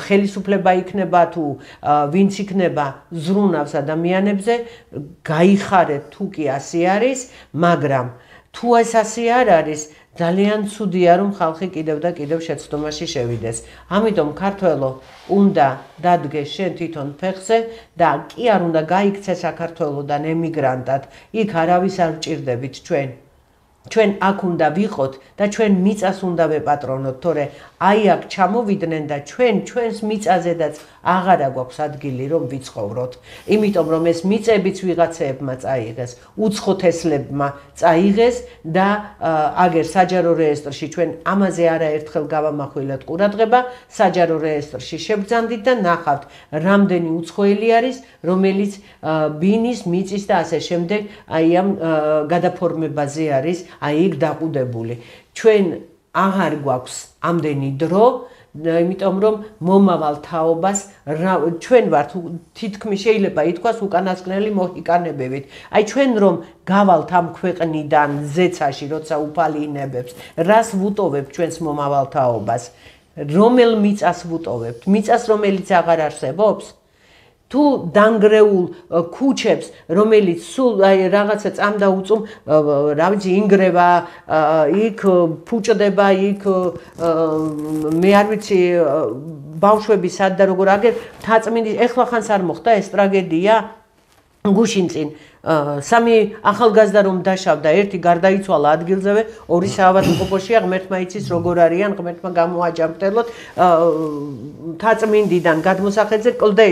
ხელისუფლება იქნება თუ ვინც იქნება ზრუნავს ადამიანებზე გაიხარეთ თუ კი ასე არის მაგრამ თუ ეს ასე არ არის ძალიან ცუდია რომ ხალხი კიდევ და კიდევ შეცდომაში შევიდეს. ამიტომ ქართველო უნდა დადგეს შენ თვითონ ფეხზე და კი არ უნდა გაიქცე საქართველოდან ემიგრანტად. იქ არავის არ ვჭირდებით ჩვენ. ჩვენ აქ უნდა ვიყოთ და ჩვენ მიწას უნდა ვეპატრონოთ, თორე აი აქ ჩამოვიდნენ და ჩვენს მიწაზედაც აღარა გვაქვს ადგილი რომ ვიცხოვროთ. იმიტომ რომ ეს მიწებიც ვიღაცეებმა წაიღეს, უცხოთესლებმა წაიღეს და აგერ საჯარო რეესტრში ჩვენ ამაზე არაერთხელ გავამახვილეთ ყურადღება, საჯარო რეესტრში შევბრძანდით და ნახავთ რამდენი უცხოელი არის, რომელიც ბინის, მიწის და ასე შემდეგ აი ამ გადაფორმებაზე არის აი იქ დაყუდებული. ჩვენ აღარ გვაქვს ამდენი დრო, იმიტომ რომ მომავალ თაობას ჩვენ ვართ თითქმის შეიძლება ითქვას უკანასკნელი მოჰიკანებებით. აი ჩვენ რომ გავალთ ამ ქვეყნიდან ზეცაში, როცა უფალინებებს, რას ვუტოვებთ ჩვენს მომავალ თაობას? რომელ მიწას ვუტოვებთ? მიწას რომელიც აღარ არსებობს? თუ დანგრეულ ქუჩებს, რომელიც სულ აი რაღაცა წამდა უწუმ, რა ვიცი, ინგრევა, იქ ფუჭდება, იქ მე არ ვიცი, ბავშვები სად და როგორ აგერ თაწმინდის ეხლა ხანს არ მოხდა ეს ტრაგედია გუშინ წინ სამი ახალგაზრდა რომ დაშავდა, ერთი გარდაიცვალა ადგილზევე, ორი საავადმყოფოშია, ღმერთმა იცის როგორ არიან, ღმერთმა გამოაჯამრთელოთ თაწმინდიდან გადმოსახედზე კლდე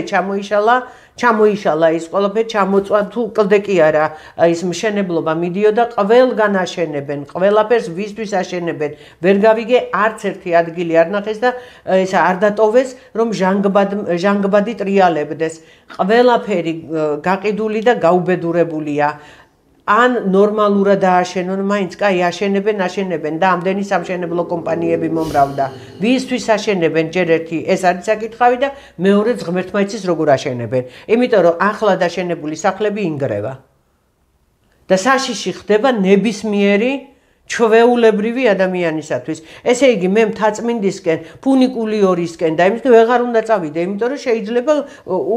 ჩამოიშალა ის ყველაფერი, ჩამოწვა თუ კლდე კი არა, ის მშენებლობა მიდიოდა, ყველგან აშენებენ, ყველაფერს ვისთვის აშენებენ. ვერ გავიგე არც ერთი ადგილი არ ნახეს და ესა არ დატოვეს, რომ ჟანგბადი ტრიალებდეს. ყველაფერი გაყიდული და გაუბედურებულია. ან ნორმალურად დააშენონ, მაინც კაი აშენებენ და ამდენი სამშენებლო კომპანიები მომრავდა. ვისთვის აშენებენ? ჯერ ერთი ეს არის საკითხავი და მეორეც ღმერთმა იცის როგორ აშენებენ. იმიტომ რომ ახლა დაშენებული სახლები ინგრევა. და საშიში ხდება ნებისმიერი ჩვეულებრივი ადამიანისათვის. ესე იგი მე მთაწმინდისკენ, ფუნიკულიორისკენ და იმის ვეღარ უნდა წავიდე, იმიტომ რომ შეიძლება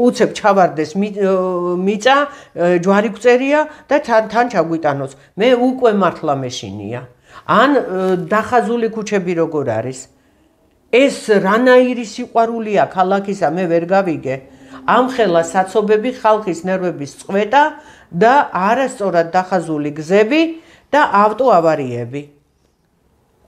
უცებ ჩავარდეს მიწა, ჯვარი გწერია და თან ჩაგვიტანოს. მე უკვე მართლა მეშინია. ან დახაზული ქუჩები როგორ არის? ეს რანაირი სიყვარულია ქალაქისა, მე ვერ გავიგე. ამხელა საცობები ხალხის ნერვების წყვეტა და არასწორად დახაზული გზები და ავტოავარიები.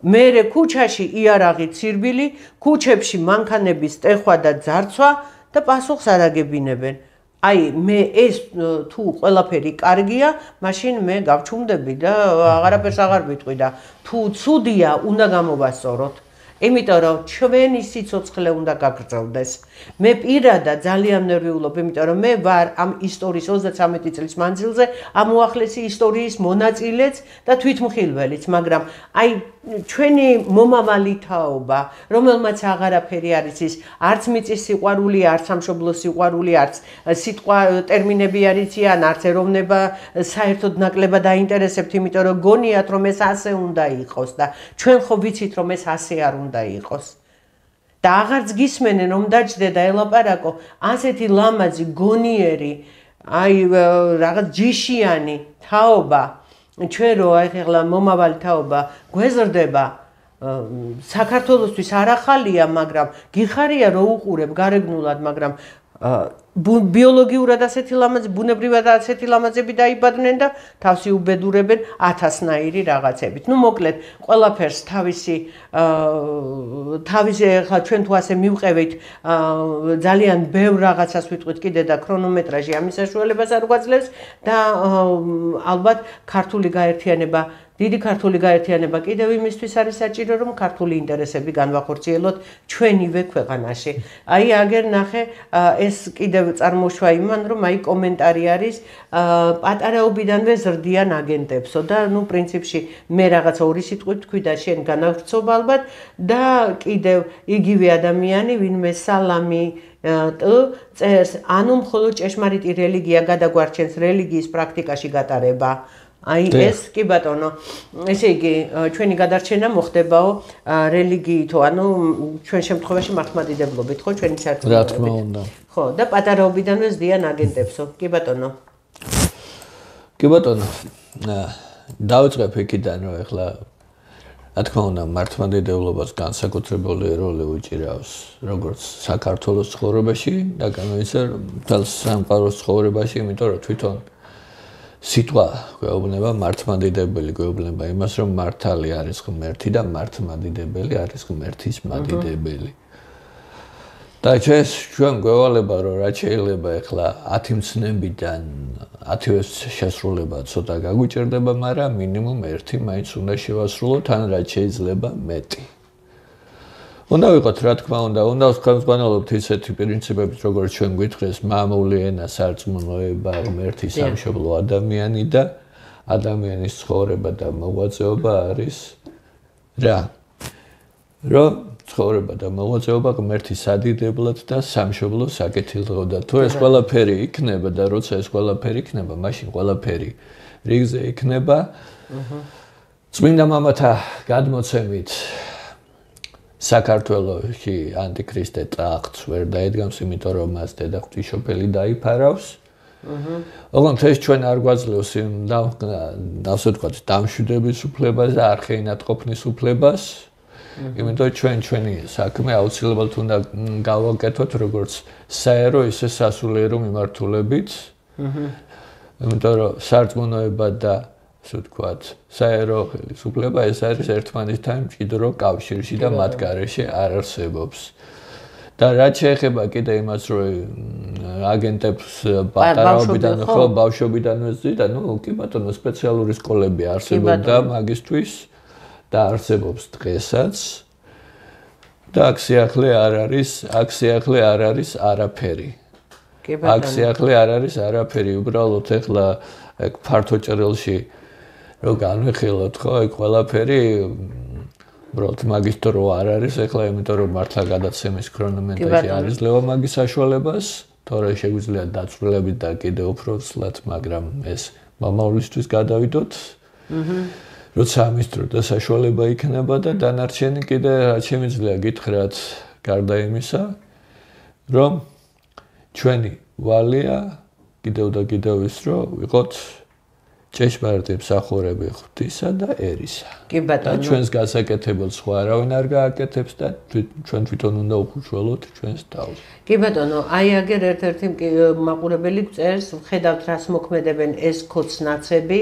მერე ქუჩაში იარაღი ცირბილი, ქუჩებში მანქანების ტეხვა და ძარცვა და პასუხს არ აგებინებენ. აი მე ეს თუ ყველაფერი კარგია, მაშინ მე გავჩუმდები და აღარაფერს აღარ ვიტყვი და თუ ცუდია, უნდა გამოვასწოროთ. იმიტომ რომ ჩვენი სიცოცხლე უნდა გაგრძელდეს. მე პირადად ძალიან ნერვიულობ, იმიტომ რომ მე ვარ ამ ისტორიის 33 წლის მანძილზე ამ უახლესი ისტორიის მონაწილეც და თვითმხილველიც, მაგრამ აი ჩვენი მომავალი თაობა, რომელმაც აღარაფერი არის ის, არც მიწის სიყვარული, არც სამშობლოს სიყვარული, არც სიტყვა ტერმინები არ იციან, არც ეროვნება საერთოდ ნაკლებად დაინტერესებთ, იმიტომ რომ გონიათ რომ ეს ასე უნდა იყოს და ჩვენ ხო ვიცით რომ ეს ასე არ უნდა იყოს. და აღარც გისმენენ რომ დაჯდე და ელაპარაკო ასეთი ლამაზი გონიერი აი რაღაც ჯიშიანი თაობა ჩვენ რო აი ახლა მომავალი თაობა გვეზრდება საქართველოსთვის არ ახალია, მაგრამ გიხარია რო უყურებ გარეგნულად, მაგრამ ბიოლოგიურად ასეთი ლამაზი, ბუნებრივად ასეთი ლამაზები დაიბადნენ და თავსი უბედურებენ 1000-ნაირი რაღაცებით. ნუ მოკლედ, ყველაფერს თავისი ახლა ჩვენ თუ ასე მივყევით, ძალიან ბევრ რაღაცას ვიტყვით კიდე და ქრონომეტრაჟი ამის საშუალებას არ გვაძლევს და ალბათ ქართული გაერთიანება დიდი ქართული გაერთიანება კიდევ იმისთვის არის საჭირო, რომ ქართული ინტერესები განვახორციელოთ ჩვენივე ქვეყანაში. აი აგერ ნახე ეს კიდევ წარმოშვა იმან, რომ აი კომენტარი არის პატარაობიდანვე ზრდიან აგენტებსო და ნუ პრინციპში მე რაღაც ორი სიტყვით თქვი და შენ განავრცობ ალბათ და კიდევ იგივე ადამიანი, ვინმე სალამი წერს, ანუ მხოლოდ ჭეშმარიტი რელიგია გადაგვარჩენს რელიგიის პრაქტიკაში გატარება. აი ეს კი ბატონო, ესე იგი ჩვენი გადარჩენა მოხდებაო რელიგიითო, ანუ ჩვენ შემთხვევაში მართლმადიდებლობით, ხო, ჩვენი საერთოდ რა თქმა უნდა. ხო, და პატარაობიდანვე ზდიან აგენტებსო. კი ბატონო. კი ბატონო. დავიწყებ იქიდან, რომ ეხლა რა თქმა უნდა მართლმადიდებლობას განსაკუთრებული როლი უჭირავს როგორც საქართველოს ცხოვრებაში და განვიცე მთელ სამყაროს ცხოვრებაში, იმიტომ რომ თვითონ სიტყვა გვეუბნება მართლმადიდებელი გვეუბნება იმას, რომ მართალი არის ღმერთი და მართლმადიდებელი არის ღმერთის მადიდებელი. და ჩვენ გვევალება რომ რაც შეიძლება ახლა 10 მცნებიდან 10-ს შესრულება ცოტა გაგვიჭირდება, მაგრამ მინიმუმ 1 მაინც უნდა შევასრულოთ, ან რაც შეიძლება მეტი. უნდა ვიყოთ, რა თქმა უნდა, უნდა ვხსენებთ ისეთი პრინციპებით, როგორც ჩვენ გვითხრეს, მამული ენა, სარწმუნოება, ღმერთი, სამშობლო ადამიანი და ადამიანის ცხოვრება და მოღვაწეობა არის რა? რომ ცხოვრება და მოღვაწეობა ღმერთის სადიდებლად და სამშობლოს საკეთილდღეო და თუ ეს ყველაფერი იქნება და როცა ეს ყველაფერი იქნება, მაშინ ყველაფერი რიგზე იქნება. წმინდა მამათა გადმოცემით საქართველოში ანტიქრისტე ტახტს ვერ დაედგამს, იმიტომ რომ მას დედა ღვთისმშობელი დაიფარავს. ოღონდ ეს ჩვენ არ გვაძლევს ასე ვთქვათ, დამშვიდების უფლებას და არხეინად ყოფნის უფლებას. იმიტომ ჩვენი საქმე აუცილებლად უნდა გავაკეთოთ როგორც საერო, ისე სასულიერო მიმართულებით. იმიტომ რომ სარწმუნოება და ასე ვთქვათ, საერო ხელისუფლება ეს არის ერთმანეთთან მჭიდრო კავშირში და მათ გარეშე არ არსებობს. და რაც შეეხება კიდე იმას, რომ აგენტებს პატარაობიდან ხო ბავშვობიდანვე ზრდა, კი ბატონო, სპეციალური სკოლები არსებობდა მაგისთვის და არსებობს დღესაც. და აქ სიახლე არ არის არაფერი. აქ სიახლე არ არის არაფერი, უბრალოდ ეხლა ეგ ფართო ჭრილში რო განვიხილოთ, ხო, ეგ ყველაფერი უბრალოდ მაგის დრო არ არის, ეხლა იმიტომ რომ მართლა გადაცემის ქრონომეტრში არ იძლევა მაგის საშუალებას, თორე შეგვიძლია დაწვრილებით და კიდევ უფრო ცლად, მაგრამ ეს მომავლისთვის გადავიდოთ. როცა ამის დრო და საშუალება იქნება და დანარჩენი კიდე რაც შემიძლია გითხრათ გარდა იმისა, რომ ჩვენი ვალია კიდევ და კიდევ ის რომ ვიყოთ ჭეშმარიტი მსახურები ღვთისა და ერისა. კი ბატონო. ჩვენს გასაკეთებელს სხვა არავინ არ გააკეთებს და ჩვენ თვითონ უნდა უხუშველოთ ჩვენს თავს. კი ბატონო, აი აგერ ერთ-ერთი მაყურებელი წერს, ვხედავთ რას მოქმედებენ ეს ქოცნაცები,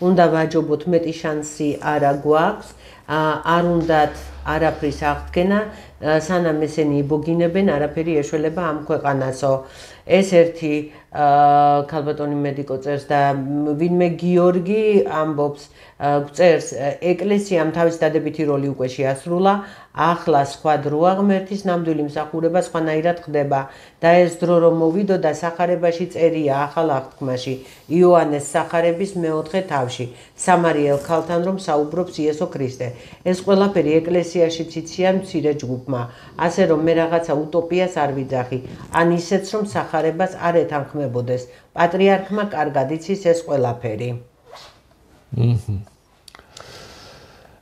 უნდა ვაჯობოთ, მეტი შანსი არა გვაქვს, არ უნდათ არაფრის აღდგენა, სანამ ესენი იბოგინებენ, არაფერი ეშველება ამ ქვეყანასო. ეს ერთი ქალბატონი მედიკო წერს და ვინმე გიორგი ამბობს, წერს, ეკლესიამ თავის დადებითი როლი უკვე შეასრულა, ახლა სხვა დროა ღმერთის ნამდვილი მსახურება სხვანაირად ხდება და ეს დრო რომ მოვიდო და სახარებაში წერია ახალ აღთქმაში იოანეს სახარების მეოთხე თავში სამარიელ ქალთან რომ საუბრობს იესო ქრისტე. ეს ყველაფერი ეკლესიაში ციციან მცირე ჯგუფმა, ასე რომ მე რაღაცა უტოპიას არ ვიძახი, ან ისეც რომ სახარებას არ ეთანხმებოდეს. პატრიარქმა კარგად იცის ეს ყველაფერი.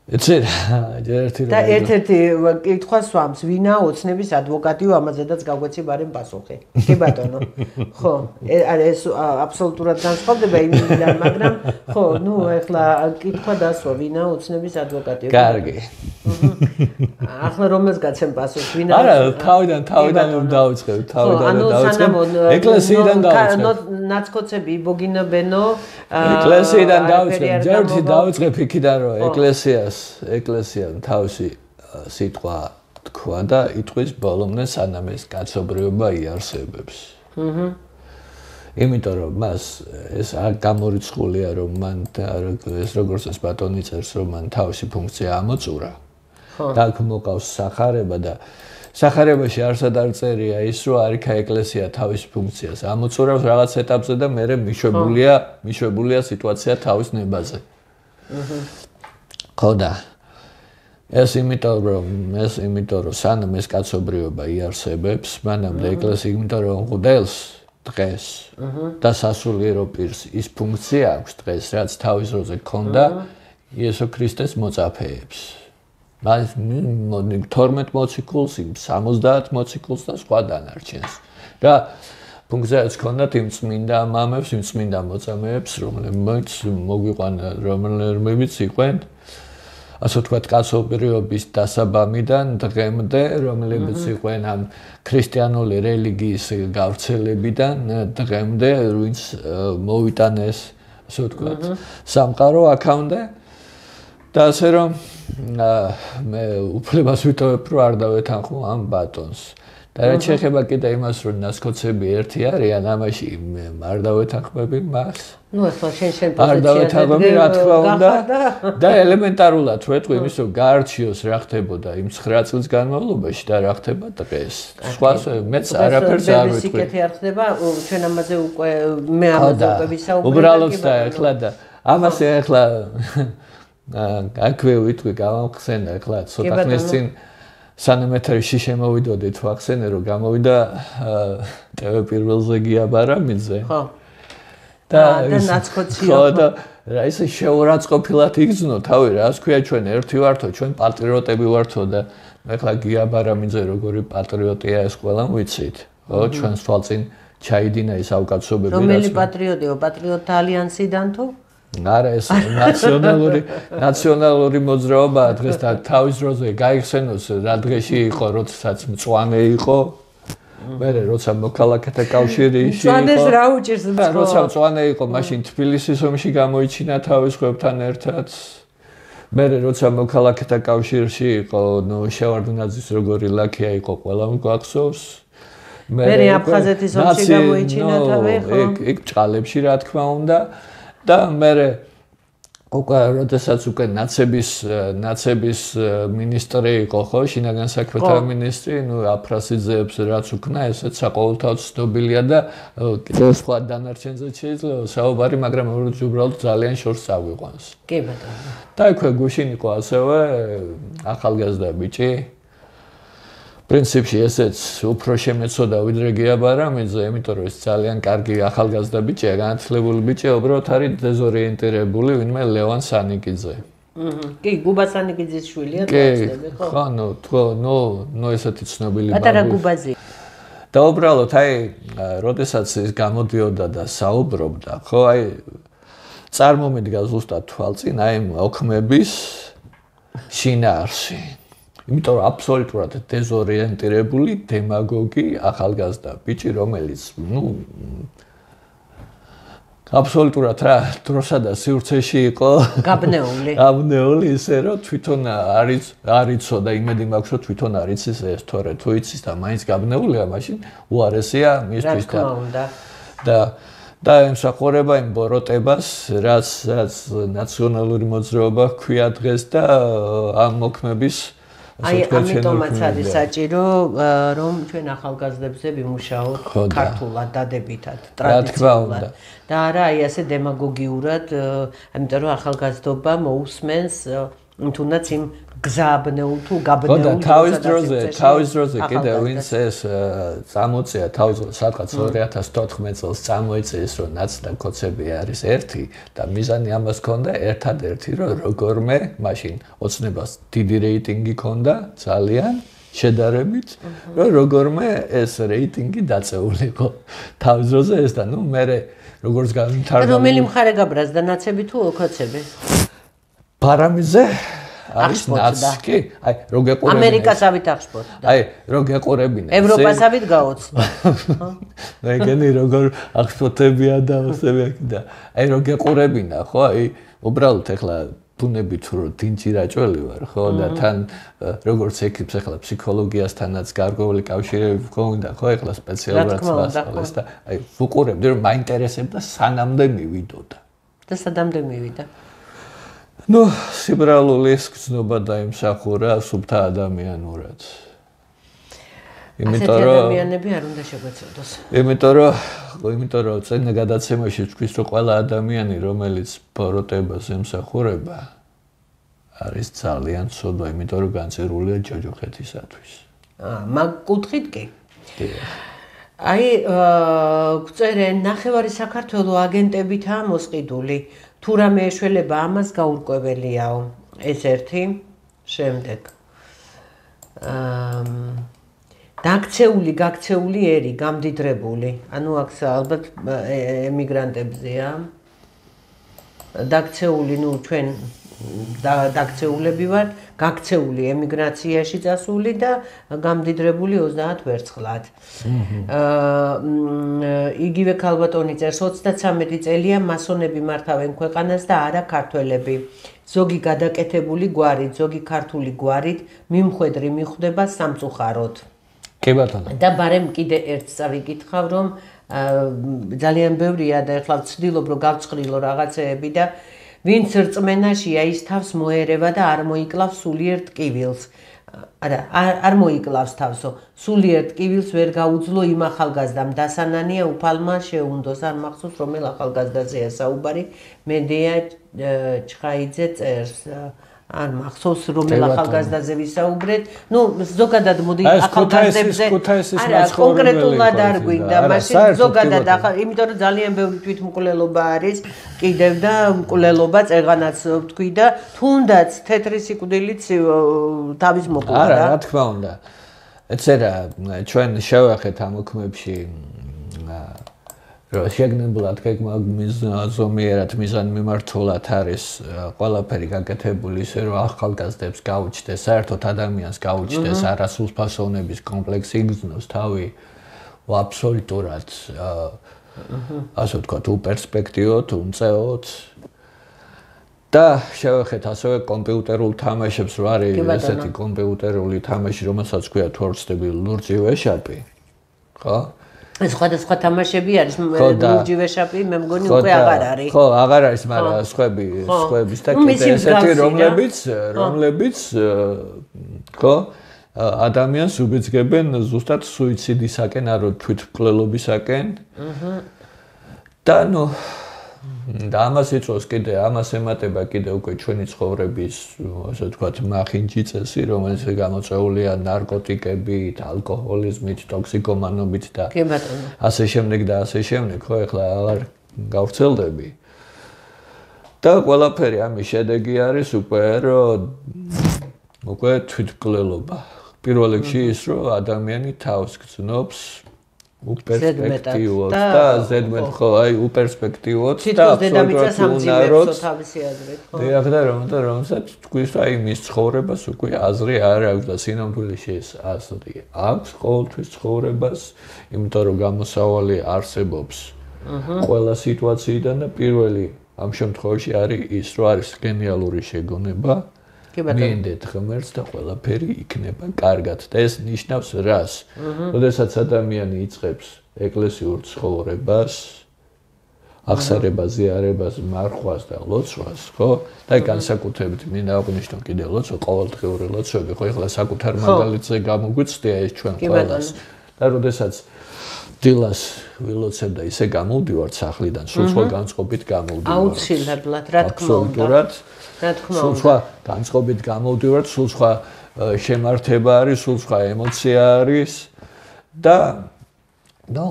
და ერთ-ერთი კითხვა swams, ვინა ოცნების ადვოკატიო, ამაზედაც გავგვეცი ბარემ პასუხი. კი ბატონო. ხო, ეს აბსოლუტურად განსხვავდება იმიდან, მაგრამ ხო, ეხლა კითხვა დასვა, ვინა ოცნების ადვოკატიო. კარგი. ახლა რომელს გაცემ პასუხს, ვინა? არა, თავიდან დავიწყებ, ეკლესიიდან დავიწყებ. ნაცკოცები იბოგინებენო, ეკლესიიდან დავიწყებ იქიდან, რომ ეკლესიამ თავისი სიტყვა თქვა და იტყვის ბოლომდე სანამ ეს კაცობრიობა იარსებებს. იმიტომ რომ მას ეს გამორიცხულია, რომ მან ეს როგორც ეს ბატონი წერს, რომ მან თავისი ფუნქცია ამოწურა. და აქ მოყავს სახარება და სახარებაში არსად არ წერია ის, რომ არიქა ეკლესია თავის ფუნქციას ამოწურავს რაღაც ეტაპზე და მერე მიშვებულია სიტუაცია თავის ნებაზე. ხო და ეს იმიტომ რომ სანამ ეს კაცობრიობა იარსებებს, მანამდე ეკლესია იმიტომ რომ მღვდელს დღეს და სასულიერო პირს ის ფუნქცია აქვს დღეს, რაც თავის დროზე ჰქონდა იესო ქრისტეს მოწაფეებს. 12 მოციქულს, 70 მოციქულს და სხვა დანარჩენს. და ფუნქციაც ჰქონდათ იმ წმინდა მამებს, იმ წმინდა მოწამეებს, რომლებიც მოგვიყვანა, რომლებიც იყვნენ ასე ვთქვათ, კაცობრიობის დასაბამიდან დღემდე, რომლებიც იყვნენ ამ ქრისტიანული რელიგიის გავრცელებიდან დღემდე, ვინც მოვიტანეს ასე ვთქვათ, სამყარო აქამდე და ასე რომ მე უფლებას ვიტოვებ, რომ არ დავეთანხმო ამ ბატონს. და რაც შეეხება კიდე იმას, რომ ნასკოცები ერთი არიან, ამაში არ დავეთანხმები მას. ნუ ახლა შენ არ დავეთანხმები, რა თქმა უნდა. და ელემენტარულად ვეთქვი იმის, რომ გაარჩიოს რა ხდებოდა იმ 9 წლის განმავლობაში და რა ხდება დღეს. სხვა მეც არაფერს არ ვეთქვი. სიკეთე არ ხდება, ჩვენ ამაზე უკვე მე ამაზე უკვე ვისაუბრებ. უბრალოდ და ახლა და ამას ახლა აქვე ვიტყვი გამახსენე ახლა ცოტა ხნის წინ სანამ ეთერში შემოვიდოდით ვახსენე რომ გამოვიდა TV პირველზე გია ბარამიძე. ხო. და ნაცკოცია. ხო და რა ისე შეურაცხყოფილად იგრძნო თავი რას ქვია ჩვენ ერთი ვართო ჩვენ პატრიოტები ვართო და ახლა გია ბარამიძე როგორი პატრიოტია ეს ყველამ ვიცით. ხო ჩვენს თვალწინ ჩაიდინა ის ავკაცობები რაც რომელი პატრიოტიო პატრიოტთა ალიანსიდან თუ არა ეს ნაციონალური მოძრაობაა დღეს და თავის დროზე გაიხსენოს რა დღეში იყო როდესაც მწვანე იყო მე როცა მოქალაქეთა კავშირი იყო მწვანეს რა უჭირს როცა მწვანე იყო მაშინ თბილისის ომში გამოიჩინა თავის ხვებთან ერთად მე როცა მოქალაქეთა კავშირში იყო ნუ შევარდნაძის როგორი ლაქია იყო ყველამ გვახსოვს მე აფხაზეთის ომში გამოიჩინა თავი ხო იქ ჭყალებში რა თქმა უნდა და მე უკვე როდესაც უკვე ნაცების ministri იყო ხო შინაგან საქმეთა ministri ნუ აფრასიძეებს რაც უკნა ესეც საყოველთაოდ ცნობილია და კიდევ სხვა დანარჩენზე შეიძლება საუბარი მაგრამ უბრალოდ ძალიან შორს წავიყვანს კი ბატონო და იქვე გუშინ იყო ასევე ახალგაზრდა ბიჭი პრინციპში ესეც უფრო შემეცოდა ვიდრე გია ბარამიძე, იმიტომ რომ ეს ძალიან კარგი ახალგაზრდა ბიჭია, განათლებული ბიჭია, უბრალოდ არის დეზორიენტირებული ვინმე ლევან სანიკიძე. კი, გუბა სანიკიძის შვილია, თქო, ხო? ხო, ნუ ესეთი ცნობილი ბაბუა. პატარა გუბაზი. და უბრალოდ აი, როდესაც ის გამოდიოდა და საუბრობდა, ხო, აი წარმომიდგა ზუსტად თვალწინ აი ოქმების შინაარსი. იმიტომ რომ აბსოლუტურად დეზორიენტირებული დემაგოგი ახალგაზრდა ბიჭი რომელიც ნუ აბსოლუტურად რა დროსა და სივრცეში იყო გაბნეული ისე რომ თვითონ არიცო და იმედი მაქვს რომ თვითონ არის ეს თორე თუ იცის და მაინც გაბნეულია მაშინ უარესია მისთვის და ემსახურება იმ ბოროტებას რაც ნაციონალური მოძრაობა ქვია დღეს და ამ მოქმების აი ამიტომაც არის საჭირო რომ ჩვენ ახალგაზრდებზე ვიმუშაოთ ქართულად დადებითად ტრადიციულად და არა აი ასე დემაგოგიურად ამიტომ რომ ახალგაზრდობა მოусმენს თუნდაც იმ გზაბნეულ თუ გაბნეულ და თავის დროზე კიდე ვინც ეს წამოწია თავის სადღაც 2014 წელს წამოიწეს რომ ნაც და კოცები არის ერთი და მიზანი ამას ჰქონდა ერთადერთი რომ როგორმე მაშინ ოცნებას დიდი რეიტინგი ჰქონდა ძალიან შედარებით რომ როგორმე ეს რეიტინგი დაწეულიყო თავის დროზე ეს და ნუ მე როგორც გამითარგმნა რომელი მხარე გაბრაზდა ნაცები თუ ოკაცები ბარამიძე არის ნაცკი აი რო გეყურებინა ამერიკასავით აღშფოთდა აი რო გეყურებინა ევროპასავით გაოცნო მე გენი როგორ აღშფოთებია და ოსები და აი რო გეყურებინა ხო აი უბრალოდ ეხლა ბუნებით რომ დინჯი რაჭველი ვარ ხო და თან როგორც ეკიპს ეხლა ფსიქოლოგიასთანაც გარკვეული კავშირები გქონდა ხო ეხლა სპეციალურად მასალას და აი ვუყურებდი რომ მაინტერესებდა სანამდე მივიდოდა და სადამდე მივიდა ნუ სიბრალულის გზნობა დაიმსახურა სუფთა ადამიანურად. იმიტომ რომ ადამიანები არ უნდა შეგვეცოდოს. იმიტომ რომ წინა გადაცემაში თქვის რომ ყველა ადამიანი რომელიც ბოროტებას ემსახურება არის ძალიან ცოდვა, იმიტომ რომ განცერულია ჯოჯოხეთისათვის. მაგ კუთხით კი. აი გწერენ ნახევარი საქართველოს აგენტებითაა მოსყიდული. თუ რამე ეშველება ამას გაურკვეველიაო ეს ერთი შემდეგ გაქცეული ერი გამდიდრებული ანუ აქ ალბათ ემიგრანტებზეა დაქცეული ნუ ჩვენ დაქცეულები ვართ, გაქცეული ემიგრაციაში წასული და გამდიდრებული 30 ვერცხლად. იგივე ქალბატონი წერს 33 წელია მასონები მართავენ ქვეყანას და არა ქართველები. ზოგი გადაკეთებული გვარით, ზოგი ქართული გვარით მიმხვედრი მიხვდება სამწუხაროდ. კი ბატონო. და ბარემ კიდე ერთ წავიკითხავ, რომ ძალიან ბევრია და ეხლა ვცდილობ რომ გავწყრილო რაღაცეები და ვინც რწმენაშია ის თავს მოერევა და არ მოიკლავს სულიერ ტკივილს. არა, არ მოიკლავს თავსო. სულიერ ტკივილს ვერ გაუძლო იმ ახალგაზრდამ დასანანია უფალმა შეუნდოს. არ მახსოვს რომელ ახალგაზრდაზეა საუბარი. მედია ჩხაიძე წერს. არ მახსოვს რომელ ახალგაზრდაზე ვისაუბრეთ. ნუ ზოგადად მოდი ახალგაზრდებზე. არა, კონკრეტულად არ გვინდა, მაშინ ზოგადად იმიტომ რომ ძალიან ბევრი თვითმკვლელობა არის კიდევ და მკვლელობა წეღანაც ვთქვი და თუნდაც თეთრი სიკვდილიც თავის მოკვდა. არა, რა თქმა უნდა. ეცერა ჩვენ შევახეთ ამ ოქმებში რომ შეგნებულად გეგმაზომიერად მიზანმიმართულად არის ყველაფერი გაკეთებული ისე რომ ახალგაზრდებს გაუჩნდეს, საერთოდ ადამიანს გაუჩნდეს არასრულფასოვნების კომპლექსი იგრძნოს თავი აბსოლუტურად ასე ვთქვათ უპერსპექტივოდ, უმწეოდ და შევეხეთ ასევე კომპიუტერულ თამაშებს რო არის ესეთი კომპიუტერული თამაში რომელსაც ქვია თორსტები ლურჯი ვეშაპი ხო? სხვადასხვა თამაშები არის ლურჯი ვეშაპი მე მგონი უკვე აღარ არის. ხო, აღარ არის, მაგრამ სხვების და კიდე ესეთი რომლებიც ხო ადამიანს უბიძგებენ ზუსტად სუიციდისაკენ, არო თვითმკვლელობისაკენ. და ნუ და ამას იწვევს კიდე, ამას ემატება კიდე უკვე ჩვენი ცხოვრების, ასე ვთქვათ, მახინჯი წესი, რომელიც გამოწვეულია ნარკოტიკებით, ალკოჰოლიზმით, ტოქსიკომანობით და ასე შემდეგ და ასე შემდეგ, ხო, ეხლა აღარ გავვრცელდები. და ყველაფერი ამის შედეგი არის უკვე თვითმკვლელობა. პირველ რიგში ის, რომ ადამიანი თავს გრძნობს უპერსპექტივოდ და ზედმეტ ხო აი უპერსპექტივოდ და დედამიწას ამძიმებსო თავისი აზრით ხო და რომელსაც თქვის აი მის ცხოვრებას უკვე აზრი არ აქვს და სინამდვილეში ეს აზრი აქვს ყოველთვის ცხოვრებას იმიტომ რომ გამოსავალი არსებობს ყველა სიტუაციიდან და პირველი ამ შემთხვევაში არის ის რომ არის გენიალური შეგონება მინდეთ ღმერთს და ყველაფერი იქნება კარგად და ეს ნიშნავს რას? როდესაც ადამიანი იწყებს ეკლესიურ ცხოვრებას, აღსარებას, ზიარებას, მარხვას და ლოცვას, ხო? და განსაკუთრებით მინდა აღვნიშნო კიდე ლოცვა, ყოველდღიური ლოცვები, ხო, ეხლა საკუთარ მაგალითზე გამოგვიცდია ეს ჩვენ ყველას. და როდესაც დილას ვილოცებ და ისე გამოვდივარ სახლიდან, სულ სხვა განწყობით გამოვდივარ. აუცილებლად, რა თქმა უნდა. რა თქმა უნდა. სულ სხვა განწყობით გამოვდივარ, სულ სხვა შემართება არის, სულ სხვა ემოცია არის და